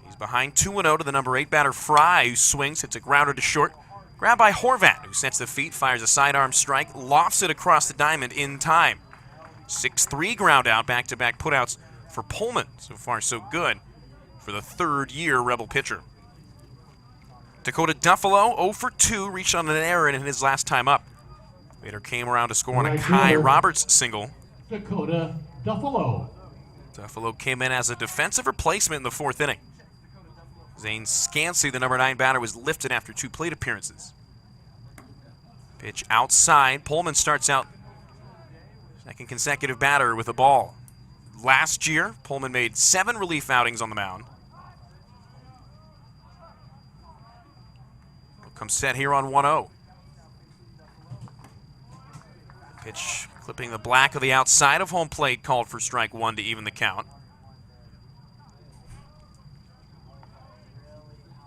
He's behind 2-0 to the number 8 batter, Fry, who swings, hits a grounder to short. Grabbed by Horvat, who sets the feet, fires a sidearm strike, lofts it across the diamond in time. 6-3 ground out, back-to-back putouts for Pullman. So far, so good for the third-year Rebel pitcher. Dakota Duffalo, 0 for 2, reached on an error in his last time up. Bader came around to score on a Kai Roberts single. Dakota Duffalo. Duffalo came in as a defensive replacement in the 4th inning. Zane Scansey, the number 9 batter, was lifted after 2 plate appearances. Pitch outside. Pullman starts out second consecutive batter with a ball. Last year, Pullman made 7 relief outings on the mound. He'll come set here on 1-0. Pitch clipping the black of the outside of home plate, called for strike 1 to even the count.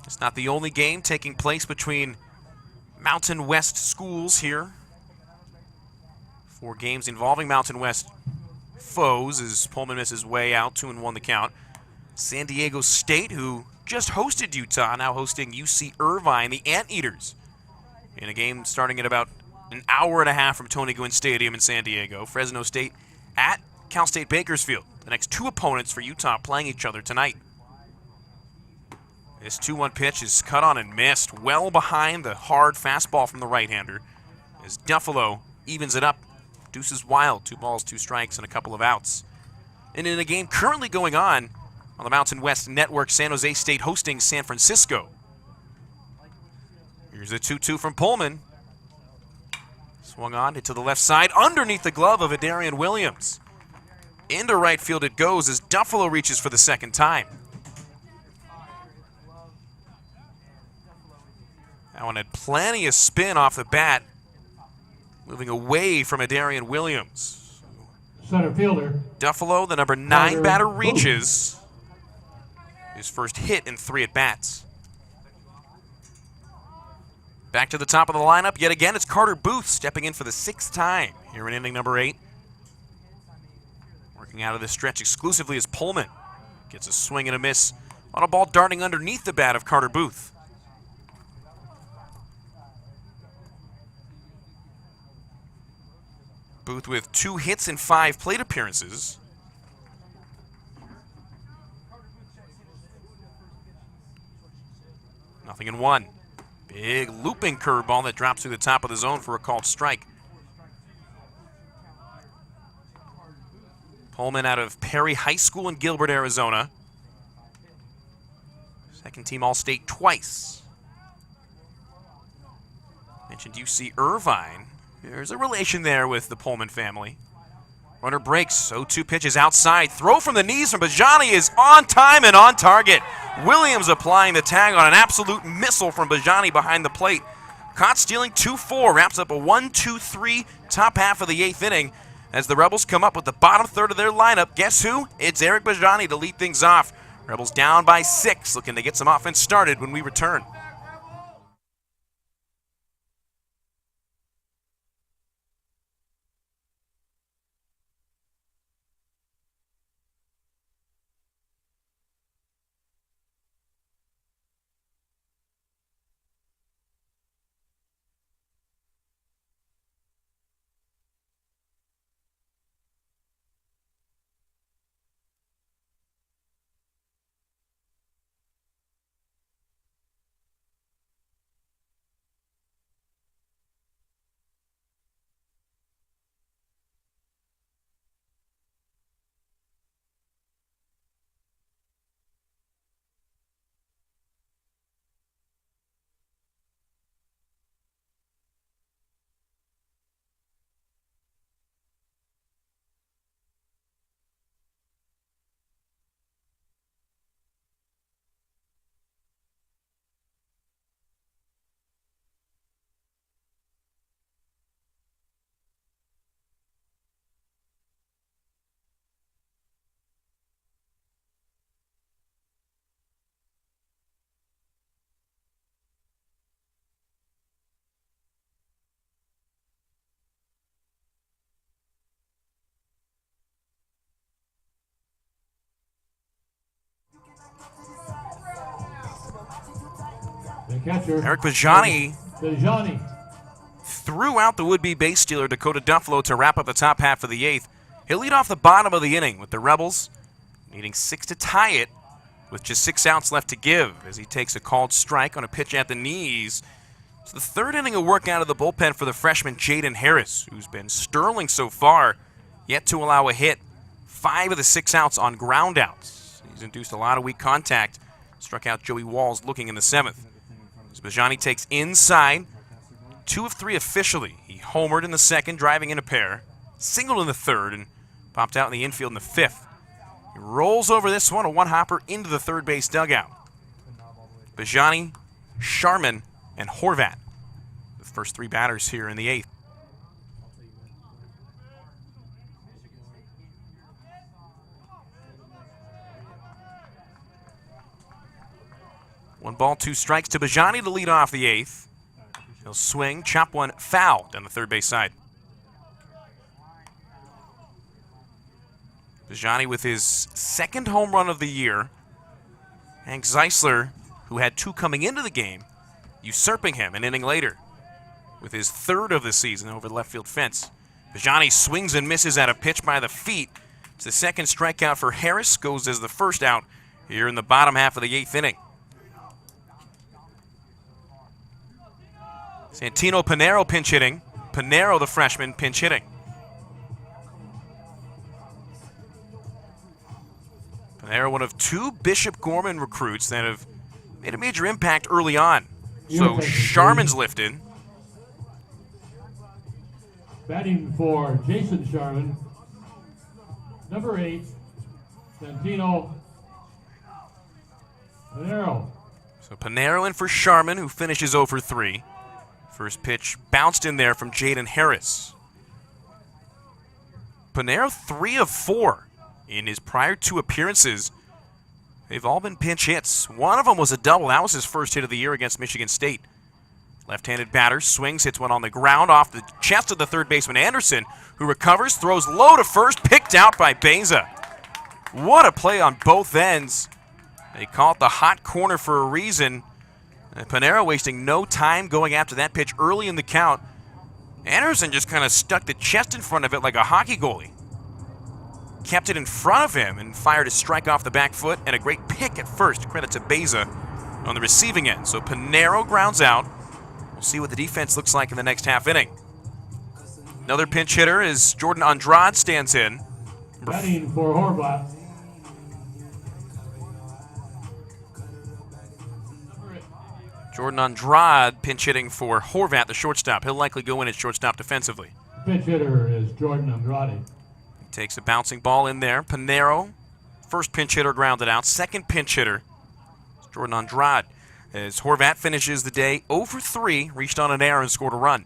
It's not the only game taking place between Mountain West schools here. 4 games involving Mountain West foes as Pullman misses way out, 2-1 the count. San Diego State, who just hosted Utah, now hosting UC Irvine, the Anteaters, in a game starting at about an hour and a half from Tony Gwynn Stadium in San Diego. Fresno State at Cal State Bakersfield. The next 2 opponents for Utah playing each other tonight. This 2-1 pitch is cut on and missed, well behind the hard fastball from the right-hander, as Duffalo evens it up. Deuces wild, 2 balls, 2 strikes, and a couple of outs. And in a game currently going on the Mountain West Network, San Jose State hosting San Francisco. Here's a 2-2 from Pullman. Swung on, hit to the left side, underneath the glove of Adarian Williams. Into right field it goes as Duffalo reaches for the second time. That one had plenty of spin off the bat, moving away from Adarian Williams. Center fielder. Duffalo, the number 9 batter, reaches. His first hit in 3 at-bats. Back to the top of the lineup. Yet again, it's Carter Booth stepping in for the 6th time here in inning number 8. Working out of this stretch exclusively as Pullman gets a swing and a miss on a ball darting underneath the bat of Carter Booth. Booth with 2 hits and 5 plate appearances. Nothing in 1. Big looping curveball that drops through the top of the zone for a called strike. Pullman out of Perry High School in Gilbert, Arizona. Second team All-State twice. Mentioned UC Irvine. There's a relation there with the Pullman family. Runner breaks, 0-2 pitches outside. Throw from the knees from Bajani is on time and on target. Williams applying the tag on an absolute missile from Bajani behind the plate. Caught stealing 2-4, wraps up a 1-2-3 top half of the 8th inning as the Rebels come up with the bottom third of their lineup. Guess who? It's Eric Bajani to lead things off. Rebels down by 6, looking to get some offense started when we return. The catcher. Eric Bajani Bajani. threw out the would-be base stealer Dakota Duffalo to wrap up the top half of the 8th. He'll lead off the bottom of the inning with the Rebels needing 6 to tie it with just 6 outs left to give as he takes a called strike on a pitch at the knees. So the third inning will work out of the bullpen for the freshman Jaden Harris, who's been sterling so far, yet to allow a hit. 5 of the 6 outs on ground outs. He's induced a lot of weak contact. Struck out Joey Walls looking in the 7th. As Bajani takes inside, 2 of 3 officially. He homered in the 2nd, driving in a pair, singled in the 3rd, and popped out in the infield in the 5th. He rolls over this one, a one-hopper into the third base dugout. Bajani, Sharman, and Horvat, the first 3 batters here in the 8th. One ball, 2 strikes to Bajani to lead off the 8th. He'll swing, chop one foul down the third base side. Bajani with his 2nd home run of the year. Hank Zeisler, who had 2 coming into the game, usurping him an inning later with his 3rd of the season over the left field fence. Bajani swings and misses at a pitch by the feet. It's the 2nd strikeout for Harris, goes as the 1st out here in the bottom half of the 8th inning. Santino Pinero pinch hitting. Pinero, the freshman, pinch hitting. Pinero, one of 2 Bishop Gorman recruits that have made a major impact early on. So Sharman's lifted. Batting for Jason Sharman. Number 8, Santino Pinero. So Pinero in for Sharman, who finishes 0 for 3. First pitch bounced in there from Jaden Harris. Pinero 3 of 4 in his prior 2 appearances. They've all been pinch hits. One of them was a double. That was his first hit of the year against Michigan State. Left-handed batter swings, hits one on the ground off the chest of the third baseman Anderson, who recovers, throws low to first, picked out by Beza. What a play on both ends. They call it the hot corner for a reason. And Pinero wasting no time going after that pitch early in the count. Anderson just kind of stuck the chest in front of it like a hockey goalie. Kept it in front of him and fired a strike off the back foot and a great pick at first. Credit to Beza on the receiving end. So Pinero grounds out. We'll see what the defense looks like in the next half inning. Another pinch hitter is Jordan Andrade stands in. Batting for Horvat. Jordan Andrade pinch hitting for Horvat, the shortstop. He'll likely go in at shortstop defensively. Pinch hitter is Jordan Andrade. He takes a bouncing ball in there. Pinero, first pinch hitter, grounded out. Second pinch hitter is Jordan Andrade. As Horvat finishes the day 0 for 3, reached on an error and scored a run.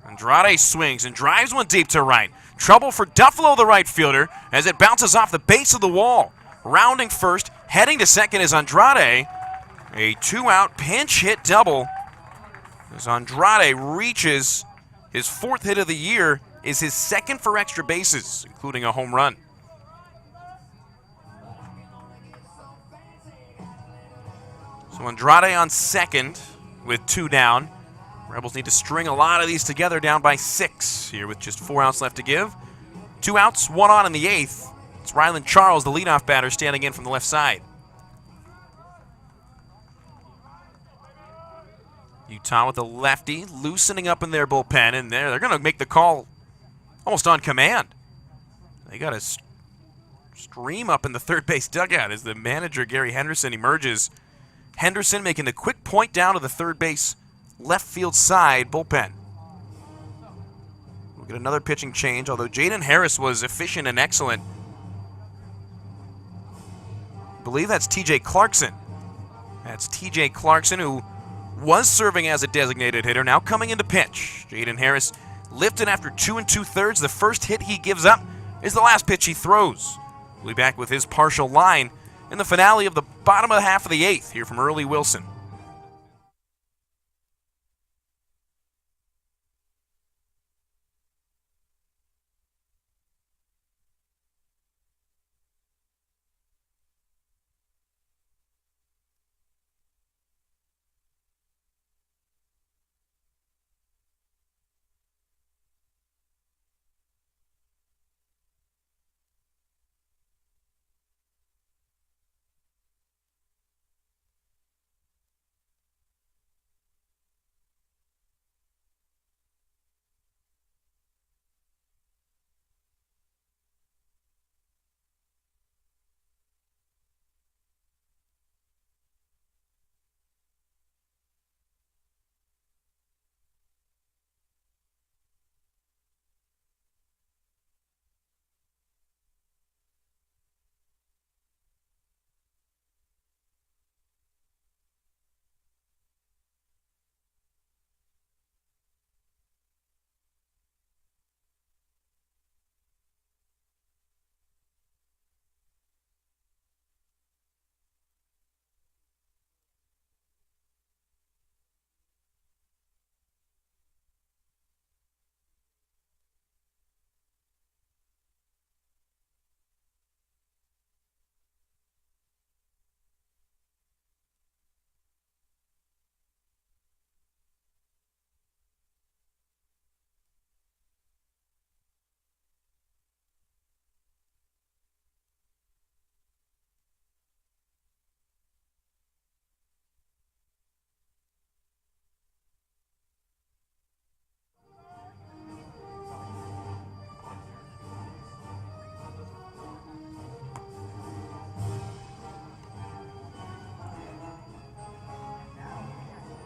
Andrade swings and drives one deep to right. Trouble for Duffalo, the right fielder, as it bounces off the base of the wall. Rounding first, heading to second is Andrade. A 2-out pinch hit double as Andrade reaches his 4th hit of the year, is his 2nd for extra bases, including a home run. So Andrade on second with 2 down. Rebels need to string a lot of these together, down by 6 here with just 4 outs left to give. 2 outs, 1 on in the 8th. It's Rylan Charles, the leadoff batter, standing in from the left side. Utah with a lefty, loosening up in their bullpen, and they're going to make the call almost on command. They got a stream up in the third base dugout as the manager, Gary Henderson, emerges. Henderson making the quick point down to the third base left field side bullpen. We'll get another pitching change, although Jaden Harris was efficient and excellent. I believe that's TJ Clarkson. That's TJ Clarkson, who was serving as a designated hitter, now coming into pitch. Jaden Harris lifted after 2 2/3. The first hit he gives up is the last pitch he throws. We'll be back with his partial line in the finale of the bottom of the half of the 8th here from Earl E. Wilson.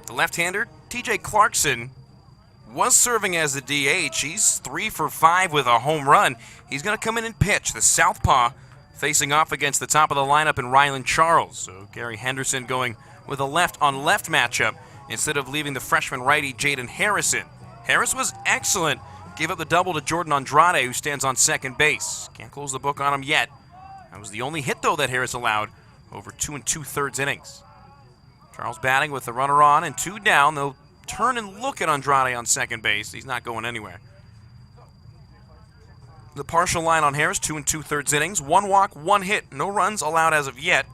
The left-hander, TJ Clarkson, was serving as the DH. He's 3 for 5 with a home run. He's going to come in and pitch. The southpaw facing off against the top of the lineup in Ryland Charles. So Gary Henderson going with a left-on-left matchup instead of leaving the freshman righty Jaden Harrison. Harris was excellent. Gave up the double to Jordan Andrade, who stands on second base. Can't close the book on him yet. That was the only hit, though, that Harris allowed over 2 2/3 innings. Charles batting with the runner on and 2 down. They'll turn and look at Andrade on second base. He's not going anywhere. The partial line on Harris, 2 2/3 innings. 1 walk, 1 hit. No runs allowed as of yet.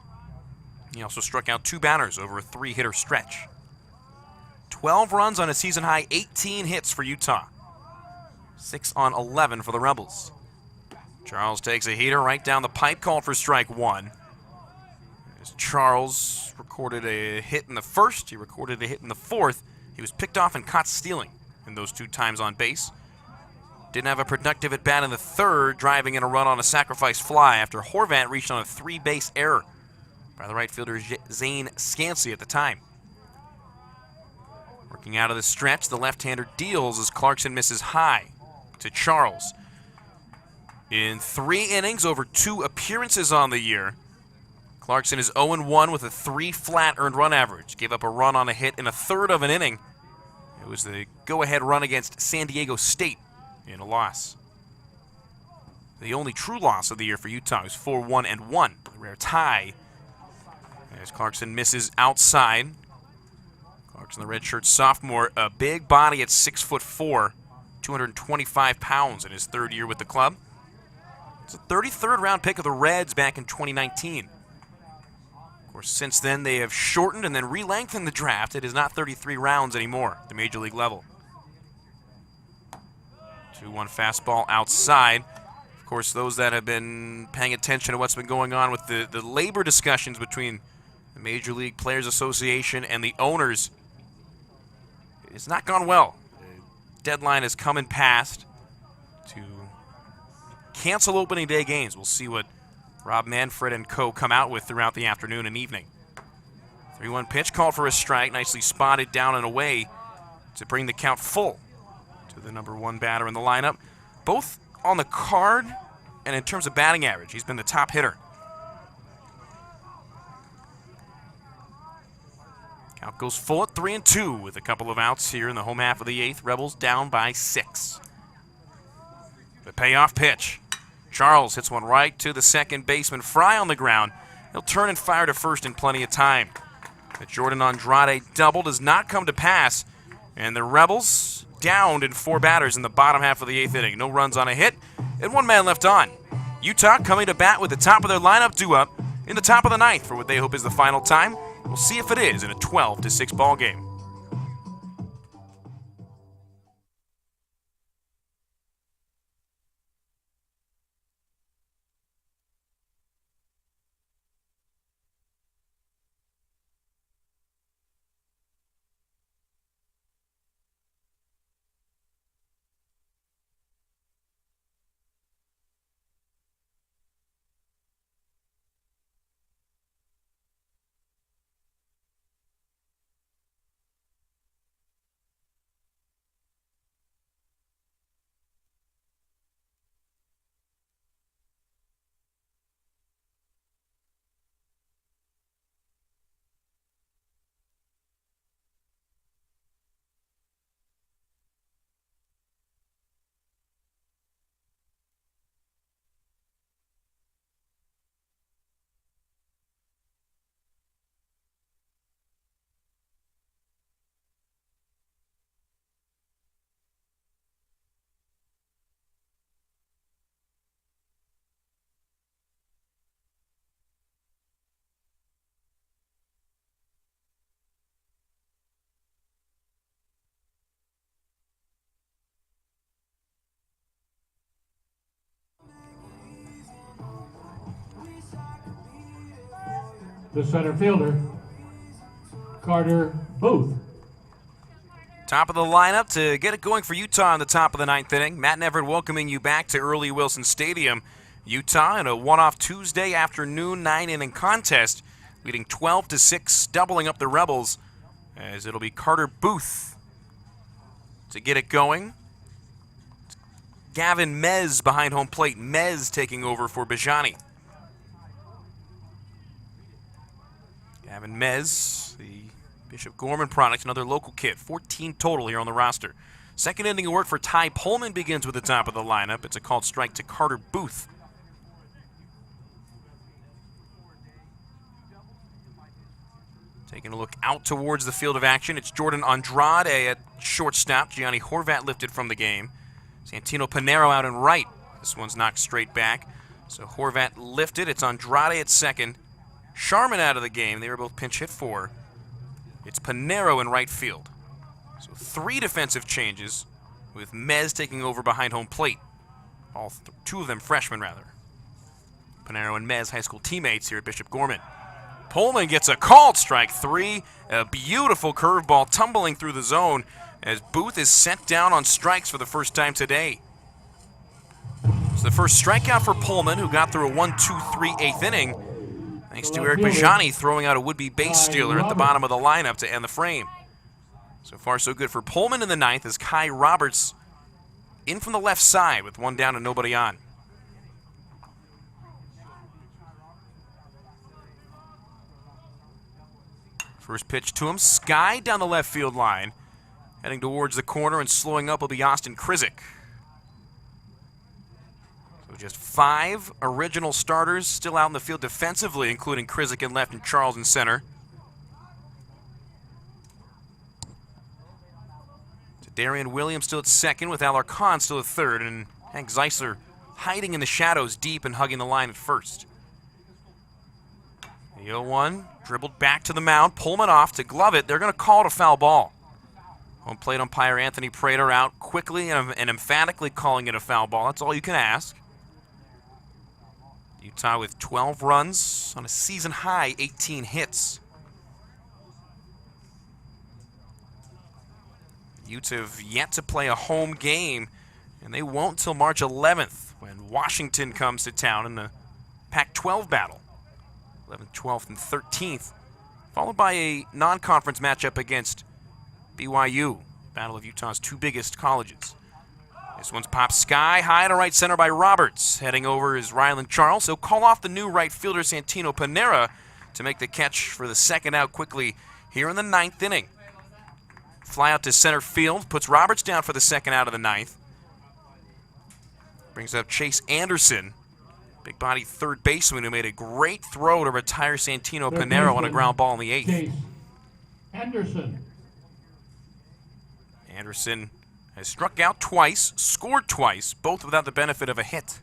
He also struck out 2 batters over a 3-hitter stretch. 12 runs on a season-high 18 hits for Utah. 6 on 11 for the Rebels. Charles takes a heater right down the pipe, called for strike 1. As Charles recorded a hit in the first, he recorded a hit in the fourth. He was picked off and caught stealing in those 2 times on base. Didn't have a productive at-bat in the third, driving in a run on a sacrifice fly after Horvat reached on a 3-base error by the right fielder Zane Scansey at the time. Working out of the stretch, the left-hander deals as Clarkson misses high to Charles. In 3 innings over 2 appearances on the year, Clarkson is 0-1 with a 3 flat earned run average. Gave up a run on a hit in a third of an inning. It was the go-ahead run against San Diego State in a loss. The only true loss of the year for Utah is 4-1-1, a rare tie. As Clarkson misses outside. Clarkson, the redshirt sophomore, a big body at 6'4", 225 pounds in his 3rd year with the club. It's a 33rd round pick of the Reds back in 2019. Of course, since then they have shortened and then re-lengthened the draft. It is not 33 rounds anymore at the major league level. 2-1 fastball outside. Of course, those that have been paying attention to what's been going on with the labor discussions between the Major League Players Association and the owners, it's not gone well. The deadline has come and passed to cancel opening day games. We'll see what Rob Manfred and co. come out with throughout the afternoon and evening. 3-1 pitch, called for a strike, nicely spotted down and away to bring the count full to the number 1 batter in the lineup. Both on the card and in terms of batting average, he's been the top hitter. Count goes full at 3-2 with a couple of outs here in the home half of the 8th. Rebels down by 6. The payoff pitch. Charles hits one right to the second baseman. Fry on the ground. He'll turn and fire to first in plenty of time. The Jordan Andrade double does not come to pass, and the Rebels downed in 4 batters in the bottom half of the 8th inning. No runs on a hit, and 1 man left on. Utah coming to bat with the top of their lineup due up in the top of the 9th for what they hope is the final time. We'll see if it is in a 12-6 ball game. The center fielder, Carter Booth. Top of the lineup to get it going for Utah in the top of the 9th inning. Matt Everett welcoming you back to Earl E. Wilson Stadium. Utah in a one-off Tuesday afternoon 9-inning contest, leading 12-6, doubling up the Rebels as it'll be Carter Booth to get it going. Gavin Mez behind home plate. Mez taking over for Bijani. Gavin Mez, the Bishop Gorman product, another local kid. 14 total here on the roster. Second inning of work for Ty Pullman begins with the top of the lineup. It's a called strike to Carter Booth. Taking a look out towards the field of action, it's Jordan Andrade at shortstop. Gianni Horvat lifted from the game. Santino Pinero out and right. This one's knocked straight back. So Horvat lifted. It's Andrade at second. Sharman out of the game. They were both pinch hit for. It's Pinero in right field. So 3 defensive changes with Mez taking over behind home plate. Two of them freshmen, rather. Pinero and Mez, high school teammates here at Bishop Gorman. Pullman gets a called strike 3. A beautiful curveball tumbling through the zone as Booth is sent down on strikes for the first time today. It's the first strikeout for Pullman, who got through a 1-2-3 eighth inning, thanks to Eric Bijani throwing out a would-be base stealer at the bottom of the lineup to end the frame. So far, so good for Pullman in the ninth as Kai Roberts in from the left side with one down and nobody on. First pitch to him, Sky down the left field line. Heading towards the corner and slowing up will be Austin Krizik. So just 5 original starters still out in the field defensively, including Krizik in left and Charles in center. To Darian Williams still at second with Alarcon still at third, and Hank Zeisler hiding in the shadows deep and hugging the line at first. The 0-1 dribbled back to the mound. Pullman off to glove it. They're going to call it a foul ball. Home plate umpire Anthony Prater out quickly and emphatically calling it a foul ball. That's all you can ask. Utah with 12 runs on a season high 18 hits. Utes have yet to play a home game, and they won't till March 11th when Washington comes to town in the Pac-12 battle. 11th, 12th, and 13th, followed by a non-conference matchup against BYU, battle of Utah's 2 biggest colleges. This one's popped sky high to right center by Roberts. Heading over is Rylan Charles. He'll call off the new right fielder Santino Pinero to make the catch for the second out quickly here in the 9th inning. Fly out to center field, puts Roberts down for the second out of the 9th. Brings up Chase Anderson, big body third baseman who made a great throw to retire Santino Pinero on a ground ball in the 8th. Chase Anderson. Anderson has struck out twice, scored twice, both without the benefit of a hit.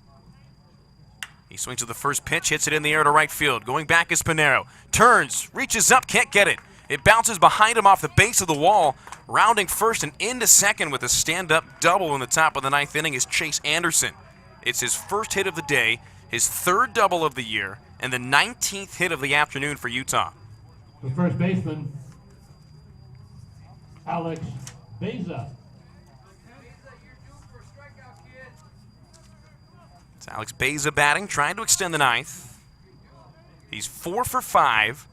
He swings to the first pitch, hits it in the air to right field. Going back is Pinero. Turns, reaches up, can't get it. It bounces behind him off the base of the wall. Rounding first and into second with a stand-up double in the top of the 9th inning is Chase Anderson. It's his first hit of the day, his 3rd double of the year, and the 19th hit of the afternoon for Utah. The first baseman, Alex Beza. It's Alex Beza batting, trying to extend the 9th. He's 4 for 5,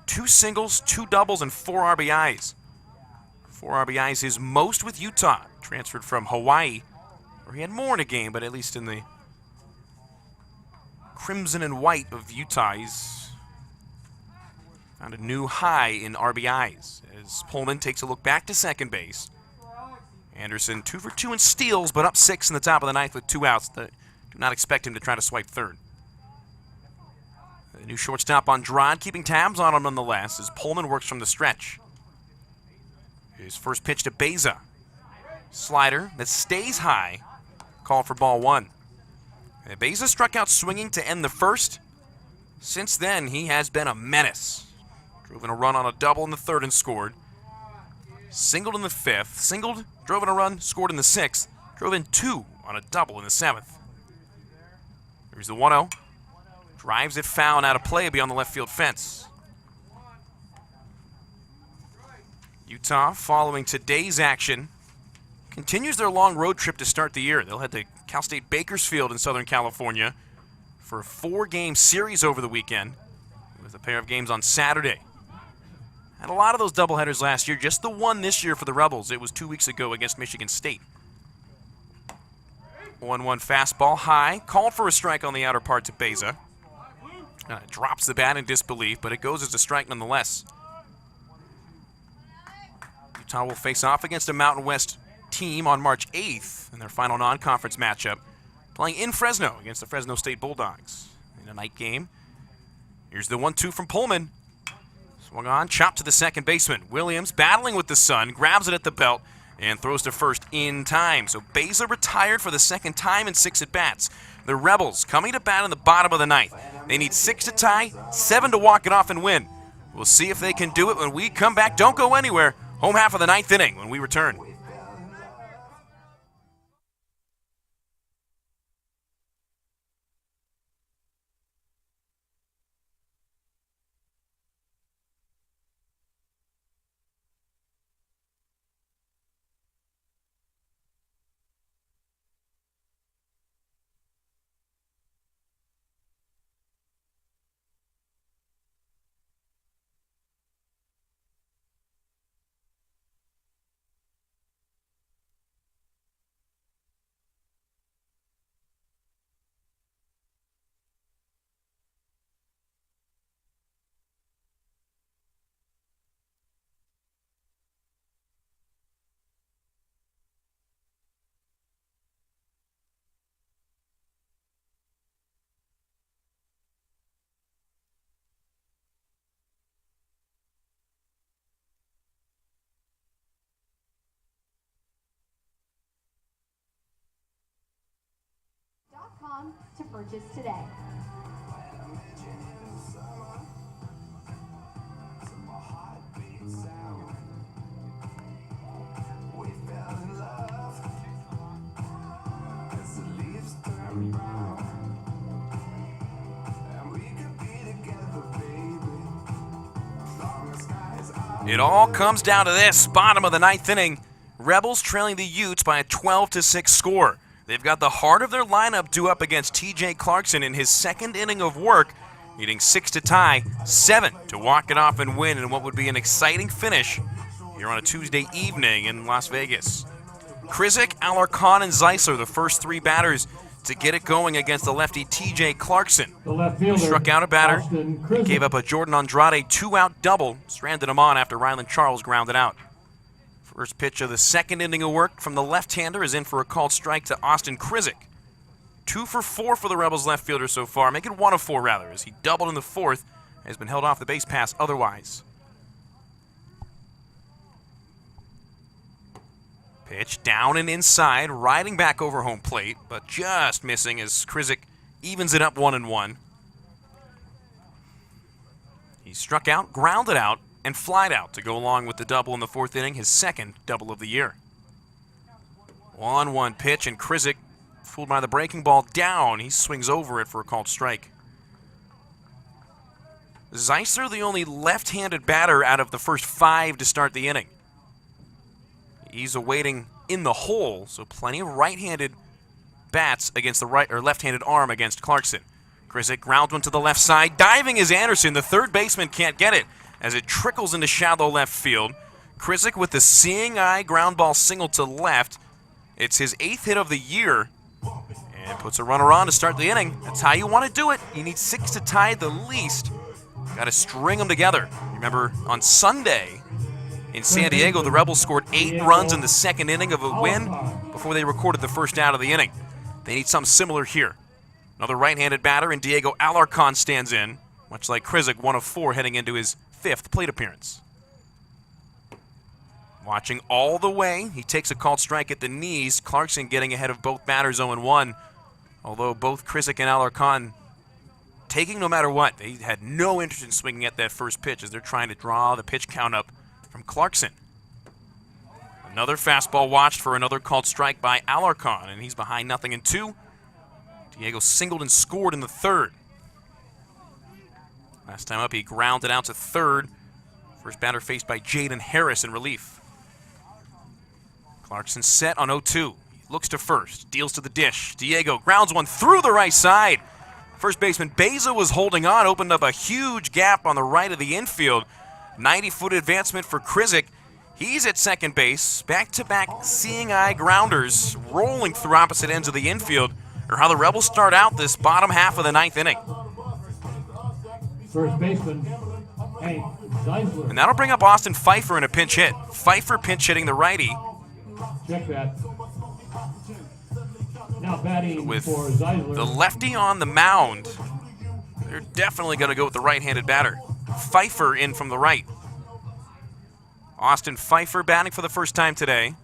2 singles, 2 doubles, and 4 RBIs. 4 RBIs, his most with Utah. Transferred from Hawaii, where he had more in a game, but at least in the crimson and white of Utah, he's found a new high in RBIs as Pullman takes a look back to second base. Anderson 2 for 2 in steals, but up 6 in the top of the 9th with 2 outs. Do not expect him to try to swipe third. The new shortstop Andrade keeping tabs on him nonetheless as Pullman works from the stretch. His first pitch to Beza. Slider that stays high. Call for ball 1. And Beza struck out swinging to end the first. Since then, he has been a menace. Drove in a run on a double in the 3rd and scored. Singled in the 5th. Singled, drove in a run, scored in the 6th. Drove in 2 on a double in the 7th. Here's the 1-0. Drives it foul and out of play beyond the left field fence. Utah, following today's action, continues their long road trip to start the year. They'll head to Cal State Bakersfield in Southern California for a 4-game series over the weekend with a pair of games on Saturday. Had a lot of those doubleheaders last year. Just the one this year for the Rebels. It was 2 weeks ago against Michigan State. 1-1 fastball high. Called for a strike on the outer part to Beza. Drops the bat in disbelief, but it goes as a strike nonetheless. Utah will face off against a Mountain West team on March 8th in their final non-conference matchup, playing in Fresno against the Fresno State Bulldogs in a night game. Here's the 1-2 from Pullman. Swung on, chopped to the second baseman. Williams battling with the sun, grabs it at the belt, and throws to first in time. So Beza retired for the second time in 6 at-bats. The Rebels coming to bat in the bottom of the ninth. They need 6 to tie, 7 to walk it off and win. We'll see if they can do it when we come back. Don't go anywhere. Home half of the 9th inning when we return. .com to purchase today. It all comes down to this, bottom of the 9th inning. Rebels trailing the Utes by a 12-6 score. They've got the heart of their lineup due up against TJ Clarkson in his second inning of work, needing 6 to tie, 7 to walk it off and win in what would be an exciting finish here on a Tuesday evening in Las Vegas. Krizik, Alarcon, and Zeisler, the first 3 batters to get it going against the lefty TJ Clarkson. The left fielder, Struck out a batter, Krizik. gave up a Jordan Andrade 2-out double, stranded him on after Ryland Charles grounded out. First pitch of the second inning of work from the left-hander is in for a called strike to Austin Krizik. 2 for 4 for the Rebels left fielder so far, making 1 of 4 rather, as he doubled in the 4th and has been held off the base pass otherwise. Pitch down and inside, riding back over home plate, but just missing as Krizik evens it up 1-1. He struck out, grounded out, and flied out to go along with the double in the 4th inning, his second double of the year. 1-1 pitch, and Krizik, fooled by the breaking ball down, he swings over it for a called strike. Zeisler, the only left-handed batter out of the first 5 to start the inning. He's awaiting in the hole, so plenty of right-handed bats against the right or left-handed arm against Clarkson. Krizik grounds one to the left side. Diving is Anderson. The third baseman can't get it as it trickles into shallow left field. Krizik with the seeing eye ground ball single to left. It's his 8th hit of the year and puts a runner on to start the inning. That's how you want to do it. You need 6 to tie the least. Got to string them together. Remember, on Sunday in San Diego, the Rebels scored 8 runs in the second inning of a win before they recorded the first out of the inning. They need something similar here. Another right-handed batter in Diego Alarcon stands in, much like Krizik, 1 of 4 heading into his 5th plate appearance. Watching all the way, he takes a called strike at the knees. Clarkson getting ahead of both batters 0-1, although both Krizik and Alarcon taking no matter what. They had no interest in swinging at that first pitch as they're trying to draw the pitch count up from Clarkson. Another fastball watched for another called strike by Alarcon, and he's behind 0-2. Diego singled and scored in the 3rd. Last time up, he grounded out to 3rd. First batter faced by Jaden Harris in relief. Clarkson set on 0-2. He looks to first, deals to the dish. Diego grounds one through the right side. First baseman Beza was holding on, opened up a huge gap on the right of the infield. 90-foot advancement for Krizik. He's at second base. Back-to-back seeing-eye grounders rolling through opposite ends of the infield are how the Rebels start out this bottom half of the ninth inning. First baseman, Hank Zeisler. And that'll bring up Austin Pfeiffer in a pinch hit. Pfeiffer pinch hitting the righty. Check that. Now batting With for Zeisler. the lefty on the mound, they're definitely going to go with the right-handed batter. Pfeiffer in from the right. Austin Pfeiffer batting for the first time today.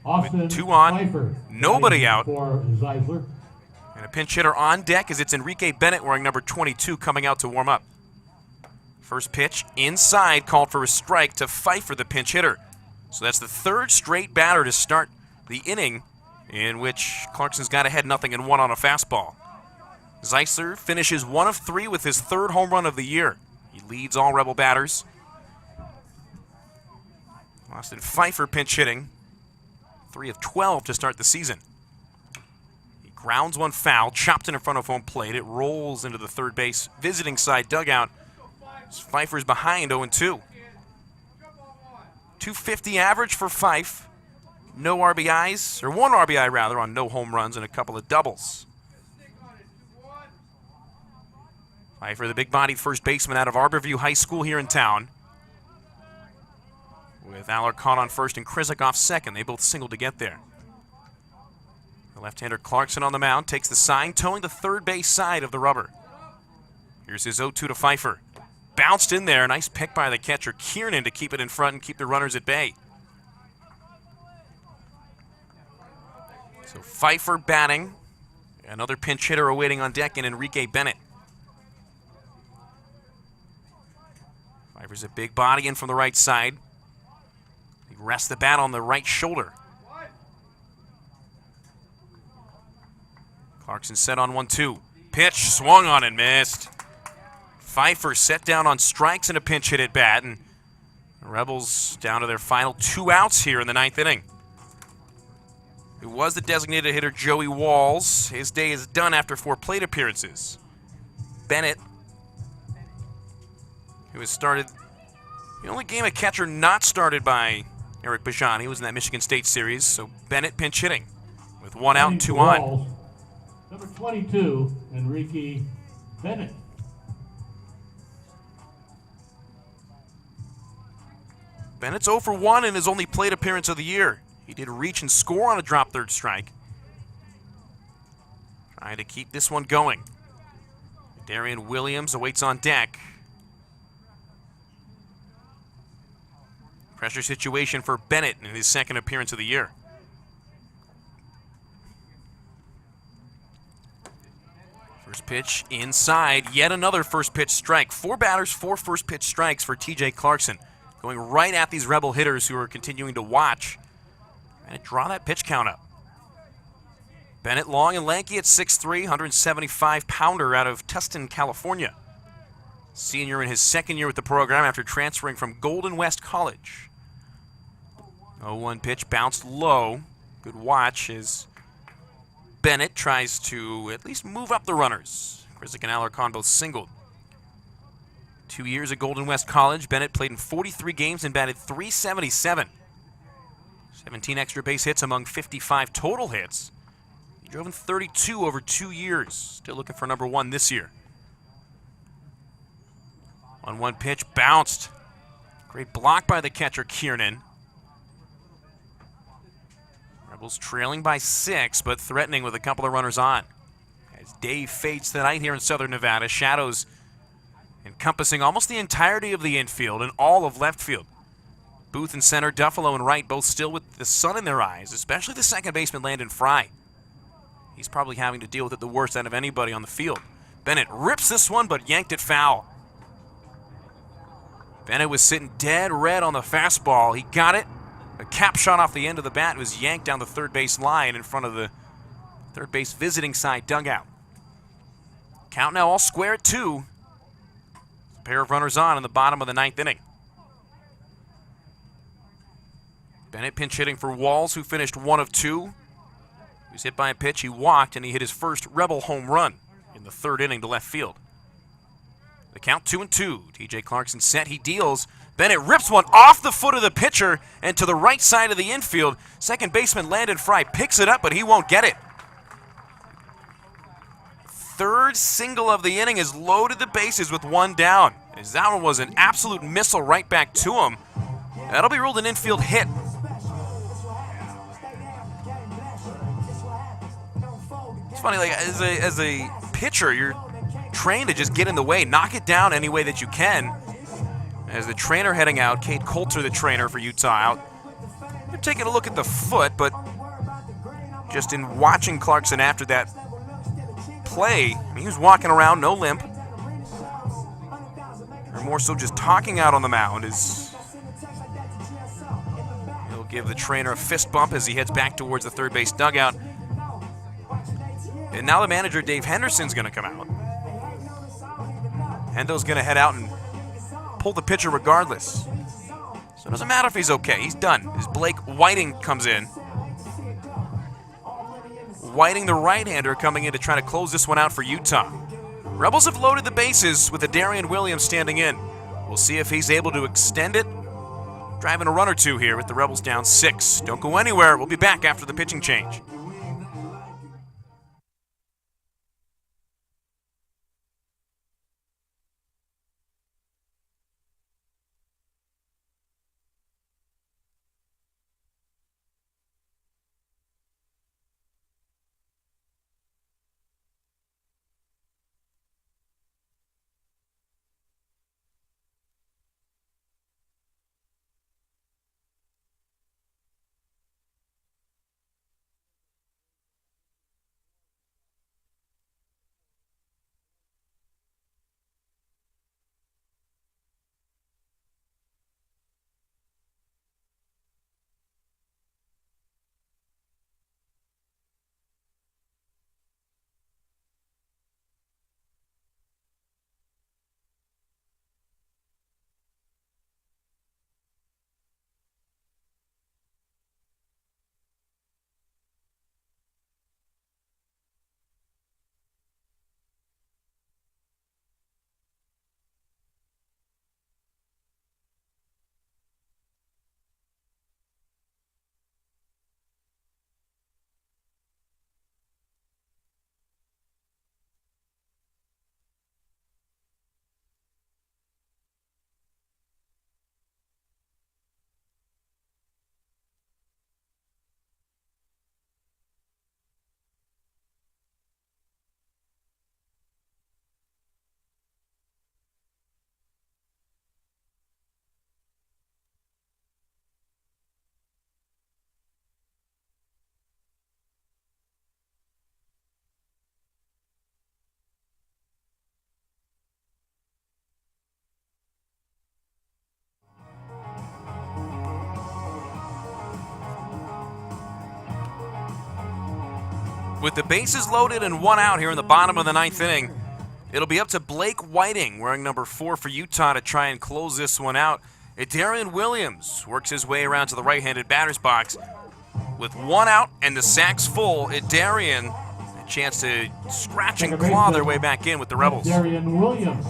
Austin with 2 on, Pfeiffer nobody out. For Zeisler. And a pinch hitter on deck as it's Enrique Bennett wearing number 22 coming out to warm up. First pitch inside, called for a strike to Pfeiffer, the pinch hitter. So that's the third straight batter to start the inning in which Clarkson's got ahead 0-1 on a fastball. Zeisler finishes 1 of 3 with his third home run of the year. He leads all Rebel batters. Austin Pfeiffer pinch hitting, 3 of 12 to start the season. He grounds one foul, chopped in front of home plate. It rolls into the third base visiting side dugout. Pfeiffer's behind 0-2. 250 average for Pfeiffer. No RBIs, or 1 RBI rather, on no home runs and a couple of doubles. Pfeiffer, the big-bodied first baseman out of Arborview High School here in town. With Alarcon on first and Krizik off second. They both singled to get there. The left-hander Clarkson on the mound takes the sign, towing the third base side of the rubber. Here's his 0-2 to Pfeiffer. Bounced in there. Nice pick by the catcher Kiernan to keep it in front and keep the runners at bay. So Pfeiffer batting. Another pinch hitter awaiting on deck in Enrique Bennett. Pfeiffer's a big body in from the right side. He rests the bat on the right shoulder. Clarkson set on 1-2. Pitch swung on and missed. Pfeiffer set down on strikes and a pinch hit at bat, and the Rebels down to their final 2 outs here in the ninth inning. It was the designated hitter Joey Walls. His day is done after 4 plate appearances. Bennett, who has started the only game a catcher not started by Eric Bajani was in that Michigan State series, so Bennett pinch hitting with 1 out and 2 on. Number 22, Enrique Bennett. Bennett's 0 for 1 in his only plate appearance of the year. He did reach and score on a drop third strike. Trying to keep this one going. Darian Williams awaits on deck. Pressure situation for Bennett in his second appearance of the year. First pitch inside, yet another first pitch strike. 4 batters, 4 first pitch strikes for TJ Clarkson. Going right at these Rebel hitters who are continuing to watch and draw that pitch count up. Bennett long and lanky at 6'3", 175-pounder out of Tustin, California. Senior in his second year with the program after transferring from Golden West College. 0-1 pitch bounced low. Good watch as Bennett tries to at least move up the runners. Krizik and Alarcon both singled. 2 years at Golden West College, Bennett played in 43 games and batted .377. 17 extra base hits among 55 total hits. He drove in 32 over 2 years. Still looking for number 1 this year. On 1 pitch, bounced. Great block by the catcher Kiernan. Rebels trailing by 6, but threatening with a couple of runners on. As day fades tonight here in southern Nevada, shadows encompassing almost the entirety of the infield and all of left field. Booth in center, Duffalo and right both still with the sun in their eyes, especially the second baseman Landon Fry. He's probably having to deal with it the worst out of anybody on the field. Bennett rips this one, but yanked it foul. Bennett was sitting dead red on the fastball. He got it. A cap shot off the end of the bat was yanked down the third base line in front of the third base visiting side dugout. Count now all square at 2. A pair of runners on in the bottom of the ninth inning. Bennett pinch hitting for Walls, who finished 1 of 2. He was hit by a pitch, he walked, and he hit his first Rebel home run in the third inning to left field. The count 2-2. TJ Clarkson set, he deals. Bennett rips one off the foot of the pitcher and to the right side of the infield. Second baseman Landon Fry picks it up, but he won't get it. Third single of the inning has loaded the bases with one down. As that one was an absolute missile right back to him. That'll be ruled an infield hit. It's funny, like as a pitcher, you're trained to just get in the way, knock it down any way that you can. As the trainer heading out, Kate Coulter, the trainer for Utah, out. They're taking a look at the foot, but just in watching Clarkson after that play, I mean, he was walking around, no limp. Or more so just talking out on the mound as he'll give the trainer a fist bump as he heads back towards the third base dugout. And now the manager, Dave Henderson's going to come out. Hendo's going to head out and pull the pitcher regardless. So it doesn't matter if he's okay. He's done. As Blake Whiting comes in. Whiting, the right-hander, coming in to try to close this one out for Utah. Rebels have loaded the bases with Darian Williams standing in. We'll see if he's able to extend it. Driving a run or two here with the Rebels down 6. Don't go anywhere. We'll be back after the pitching change. With the bases loaded and one out here in the bottom of the ninth inning, it'll be up to Blake Whiting, wearing number 4 for Utah, to try and close this one out. Darian Williams works his way around to the right-handed batter's box. With one out and the sacks full, Darian a chance to scratch and claw their way back in with the Rebels. Darian Williams.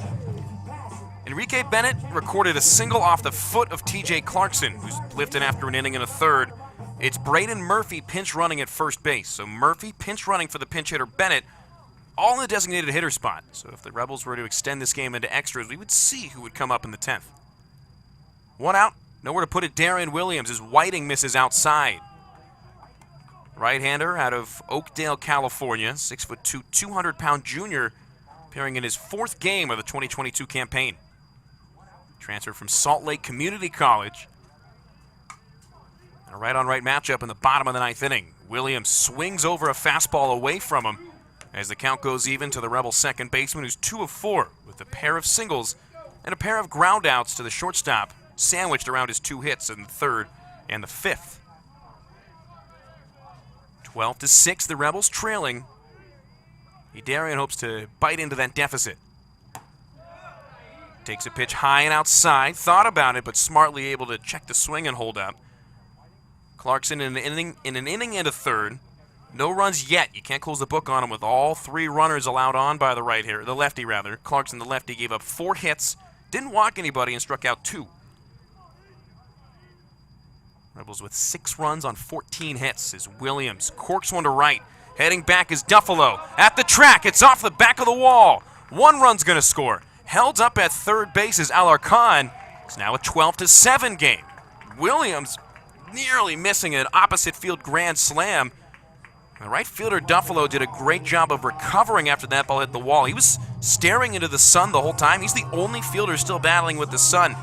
Enrique Bennett recorded a single off the foot of TJ Clarkson, who's lifted after an inning and a third. It's Braden Murphy pinch running at first base. So Murphy pinch running for the pinch hitter Bennett, all in the designated hitter spot. So if the Rebels were to extend this game into extras, we would see who would come up in the 10th. One out, nowhere to put it. Darian Williams as Whiting misses outside. Right-hander out of Oakdale, California, 6'2", 200-pound junior, appearing in his 4th game of the 2022 campaign. Transferred from Salt Lake Community College. A right-on-right matchup in the bottom of the 9th inning. Williams swings over a fastball away from him as the count goes even to the Rebels' second baseman, who's 2 of 4 with a pair of singles and a pair of groundouts to the shortstop, sandwiched around his 2 hits in the 3rd and the 5th. 12-6, the Rebels trailing. Darian hopes to bite into that deficit. Takes a pitch high and outside, thought about it, but smartly able to check the swing and hold up. Clarkson in an inning and a third. No runs yet. You can't close the book on him with all 3 runners allowed on by the lefty rather. Clarkson, the lefty, gave up 4 hits, didn't walk anybody, and struck out 2. Rebels with 6 runs on 14 hits as Williams corks one to right. Heading back is Duffalo. At the track, it's off the back of the wall. 1 run's going to score. Held up at third base is Alarcon. It's now a 12-7 game. Williams nearly missing an opposite field grand slam. The right fielder Duffalo did a great job of recovering after that ball hit the wall. He was staring into the sun the whole time. He's the only fielder still battling with the sun.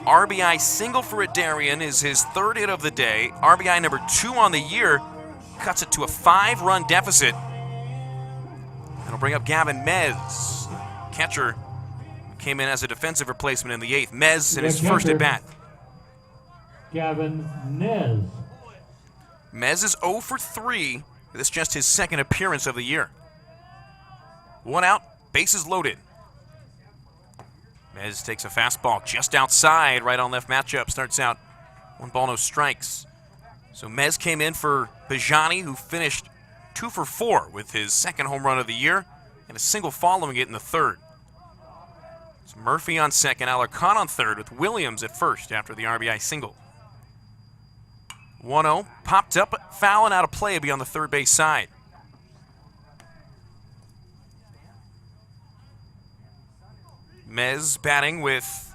RBI single for Adarian is his 3rd hit of the day. RBI number 2 on the year. Cuts it to a 5-run deficit. That'll bring up Gavin Mez. Catcher came in as a defensive replacement in the 8th. Mez in his first at bat. Gavin Nez. Mez is 0 for 3. This is just his 2nd appearance of the year. 1 out, bases loaded. Mez takes a fastball just outside, right on left matchup. Starts out 1 ball, no strikes. So Mez came in for Bajani, who finished 2 for 4 with his 2nd home run of the year and a single following it in the 3rd. It's Murphy on 2nd, Alarcon on 3rd, with Williams at 1st after the RBI single. 1-0, popped up, foul and out of play beyond the third base side. Mez batting with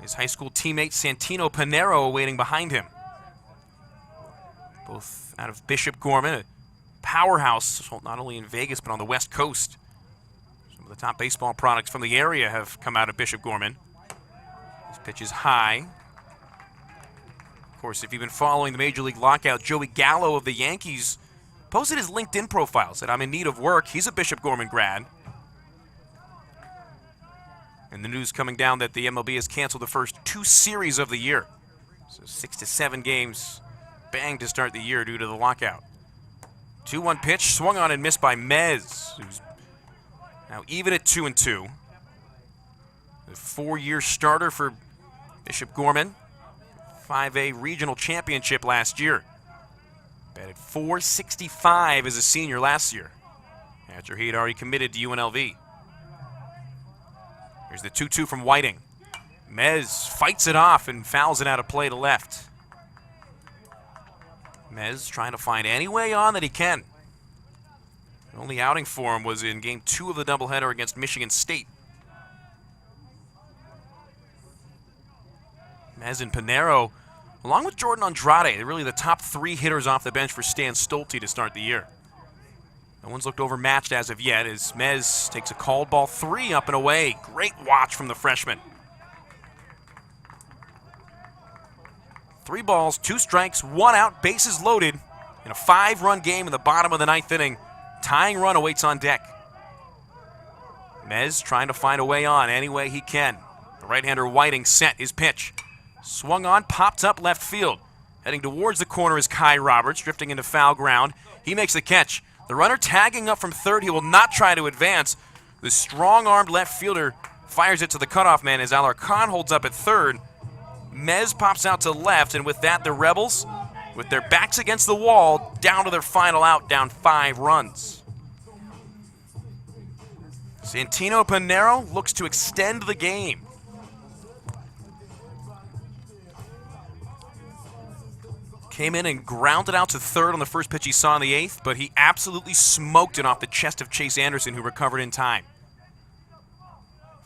his high school teammate Santino Pinero waiting behind him. Both out of Bishop Gorman, a powerhouse not only in Vegas but on the West Coast. Some of the top baseball products from the area have come out of Bishop Gorman. This pitch is high. Of course, if you've been following the Major League Lockout, Joey Gallo of the Yankees posted his LinkedIn profile, said, "I'm in need of work." He's a Bishop Gorman grad. And the news coming down that the MLB has canceled the first 2 series of the year. So 6 to 7 games banged to start the year due to the lockout. 2-1 pitch, swung on and missed by Mez, who's now even at 2-2. A 4-year starter for Bishop Gorman. 5A regional championship last year. Batted .465 as a senior last year, after he had already committed to UNLV. Here's the 2-2 from Whiting. Mez fights it off and fouls it out of play to left. Mez trying to find any way on that he can. The only outing for him was in Game 2 of the doubleheader against Michigan State. Mez and Pinero, along with Jordan Andrade, they're really the top 3 hitters off the bench for Stan Stolte to start the year. No one's looked overmatched as of yet as Mez takes a called ball 3 up and away. Great watch from the freshman. 3 balls, 2 strikes, 1 out, bases loaded in a 5-run game in the bottom of the 9th inning. Tying run awaits on deck. Mez trying to find a way on any way he can. The right-hander Whiting set his pitch. Swung on, popped up left field. Heading towards the corner is Kai Roberts, drifting into foul ground. He makes the catch. The runner tagging up from third. He will not try to advance. The strong-armed left fielder fires it to the cutoff man as Alarcon holds up at third. Mez pops out to left, and with that, the Rebels, with their backs against the wall, down to their final out, down 5 runs. Santino Pinero looks to extend the game. Came in and grounded out to third on the first pitch he saw in the 8th, but he absolutely smoked it off the chest of Chase Anderson, who recovered in time.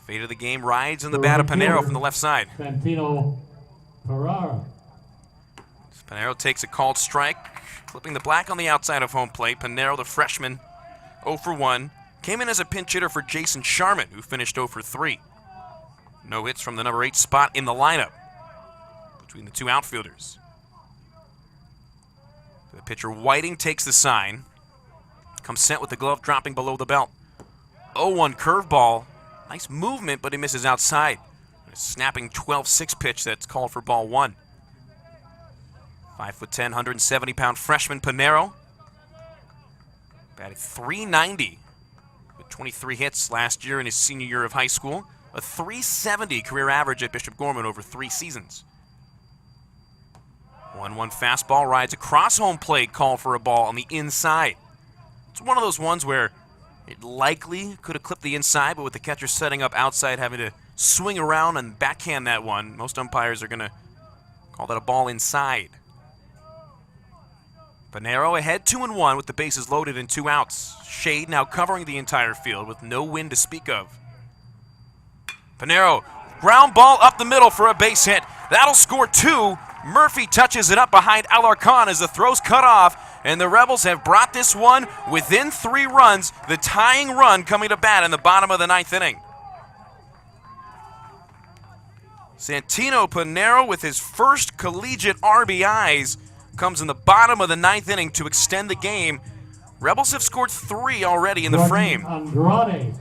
Fate of the game rides in the bat of Pinero from the left side. Santino Pereira. Pinero takes a called strike, clipping the black on the outside of home plate. Pinero, the freshman, 0 for 1. Came in as a pinch hitter for Jason Sharman, who finished 0 for 3. No hits from the number 8 spot in the lineup between the 2 outfielders. The pitcher Whiting takes the sign. Comes set with the glove dropping below the belt. 0-1 curveball. Nice movement, but he misses outside. A snapping 12-6 pitch that's called for ball 1. 5'10", 170-pound freshman Pinero. Batted .390 with 23 hits last year in his senior year of high school. A .370 career average at Bishop Gorman over 3 seasons. 1-1 fastball rides across home plate, call for a ball on the inside. It's one of those ones where it likely could have clipped the inside, but with the catcher setting up outside, having to swing around and backhand that one, most umpires are going to Call that a ball inside. Panero ahead 2-1 with the bases loaded and 2 outs. Shade now covering the entire field with no wind to speak of. Panero, ground ball up the middle for a base hit. That'll score 2. Murphy touches it up behind Alarcon as the throw's cut off, and the Rebels have brought this one within 3 runs, the tying run coming to bat in the bottom of the 9th inning. Santino Panero with his first collegiate RBIs comes in the bottom of the 9th inning to extend the game. Rebels have scored 3 already in the frame. Andrade.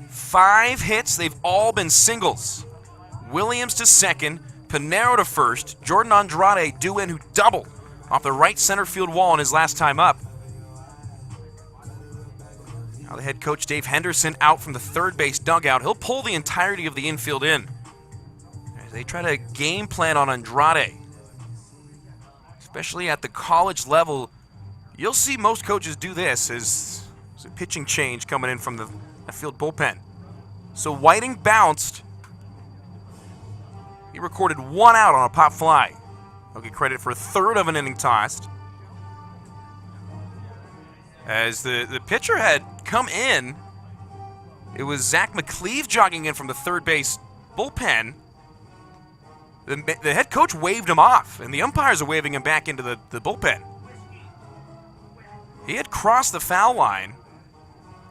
5 hits, they've all been singles. Williams to second, Panero to first, Jordan Andrade due in who doubled off the right center field wall in his last time up. Now the head coach Dave Henderson out from the third base dugout. He'll pull the entirety of the infield in as they try to game plan on Andrade. Especially at the college level, you'll see most coaches do this as a pitching change coming in from the field bullpen. So Whiting bounced. He recorded 1 out on a pop fly. He'll get credit for a third of an inning tossed. As the pitcher had come in, it was Zach McCleve jogging in from the third base bullpen. The head coach waved him off, and the umpires are waving him back into the bullpen. He had crossed the foul line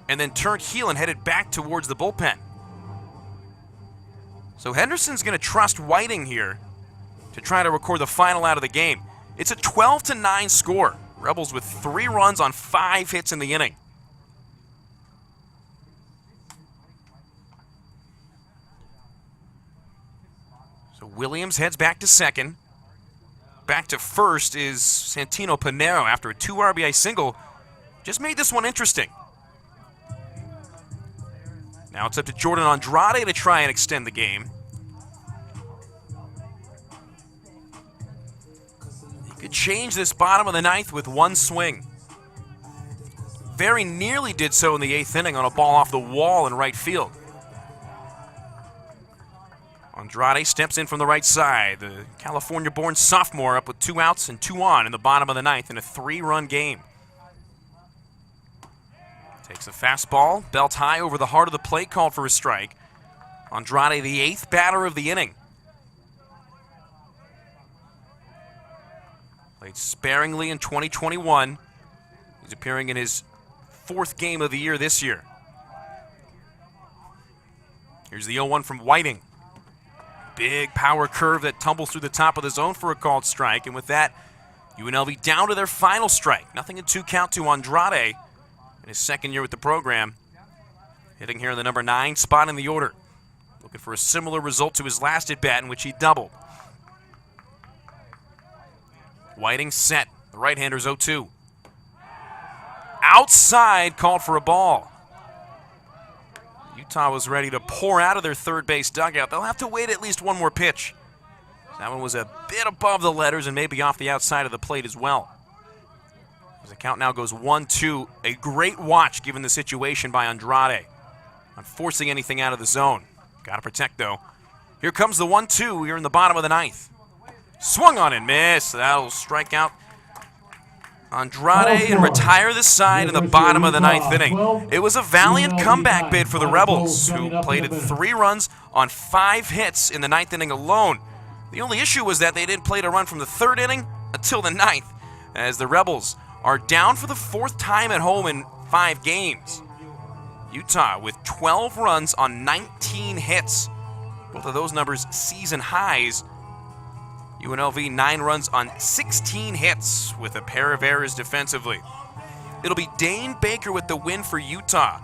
and then turned heel and headed back towards the bullpen. So Henderson's going to trust Whiting here to try to record the final out of the game. It's a 12-9 score. Rebels with 3 runs on 5 hits in the inning. So Williams heads back to second. Back to first is Santino Panero after a 2 RBI single. Just made this one interesting. Now it's up to Jordan Andrade to try and extend the game. He could change this bottom of the 9th with 1 swing. Very nearly did so in the 8th inning on a ball off the wall in right field. Andrade steps in from the right side. The California-born sophomore up with 2 outs and 2 on in the bottom of the 9th in a 3-run game. Takes a fastball, belt high over the heart of the plate, called for a strike. Andrade, the 8th batter of the inning. Played sparingly in 2021. He's appearing in his 4th game of the year this year. Here's the 0-1 from Whiting. Big power curve that tumbles through the top of the zone for a called strike. And with that, UNLV down to their final strike. Nothing in 2 count to Andrade in his 2nd year with the program. Hitting here in the number 9 spot in the order. Looking for a similar result to his last at bat in which he doubled. Whiting set. The right-hander's 0-2. Outside, called for a ball. Utah was ready to pour out of their third base dugout. They'll have to wait at least one more pitch. That one was a bit above the letters and maybe off the outside of the plate as well. As the count now goes 1-2. A great watch given the situation by Andrade. Not forcing anything out of the zone. Got to protect, though. Here comes the 1-2 here in the bottom of the 9th. Swung on and missed. That'll strike out Andrade and retire the side in the bottom of the 9th inning. It was a valiant comeback bid for the Rebels, who plated 3 runs on 5 hits in the 9th inning alone. The only issue was that they didn't play a run from the 3rd inning until the 9th, as the Rebels are down for the 4th time at home in 5 games. Utah with 12 runs on 19 hits. Both of those numbers season highs. UNLV 9 runs on 16 hits with a pair of errors defensively. It'll be Dane Baker with the win for Utah.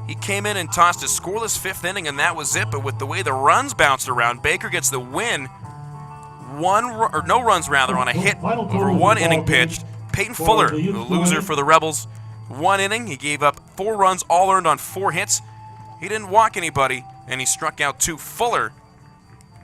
He came in and tossed a scoreless 5th inning and that was it, but with the way the runs bounced around, Baker gets the win. No runs on a hit over 1 inning pitched. Peyton Fuller, the loser for the Rebels. 1 inning, he gave up 4 runs, all earned on 4 hits. He didn't walk anybody, and he struck out 2. Fuller,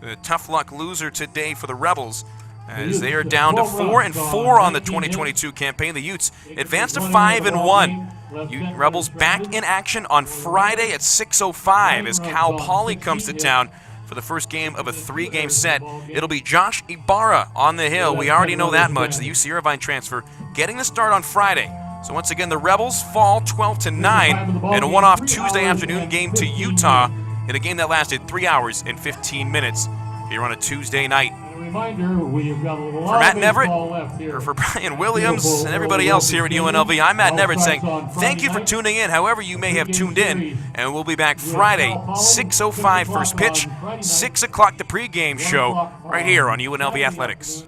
the tough luck loser today for the Rebels, as they are down to 4-4 on the 2022 campaign. The Utes advance to 5-1. Rebels back in action on Friday at 6:05 as Cal Poly comes to town for the first game of a 3-game set. It'll be Josh Ibarra on the hill. We already know that much. The UC Irvine transfer getting the start on Friday. So once again, the Rebels fall 12-9 in a one-off Tuesday afternoon game to Utah in a game that lasted 3 hours and 15 minutes here on a Tuesday night. For Matt Neverett, or for Brian Williams and everybody else here at UNLV, I'm Matt Neverett saying thank you for tuning in, however you may have tuned in, and we'll be back Friday, 6:05 first pitch, 6 o'clock the pregame show, right here on UNLV Athletics.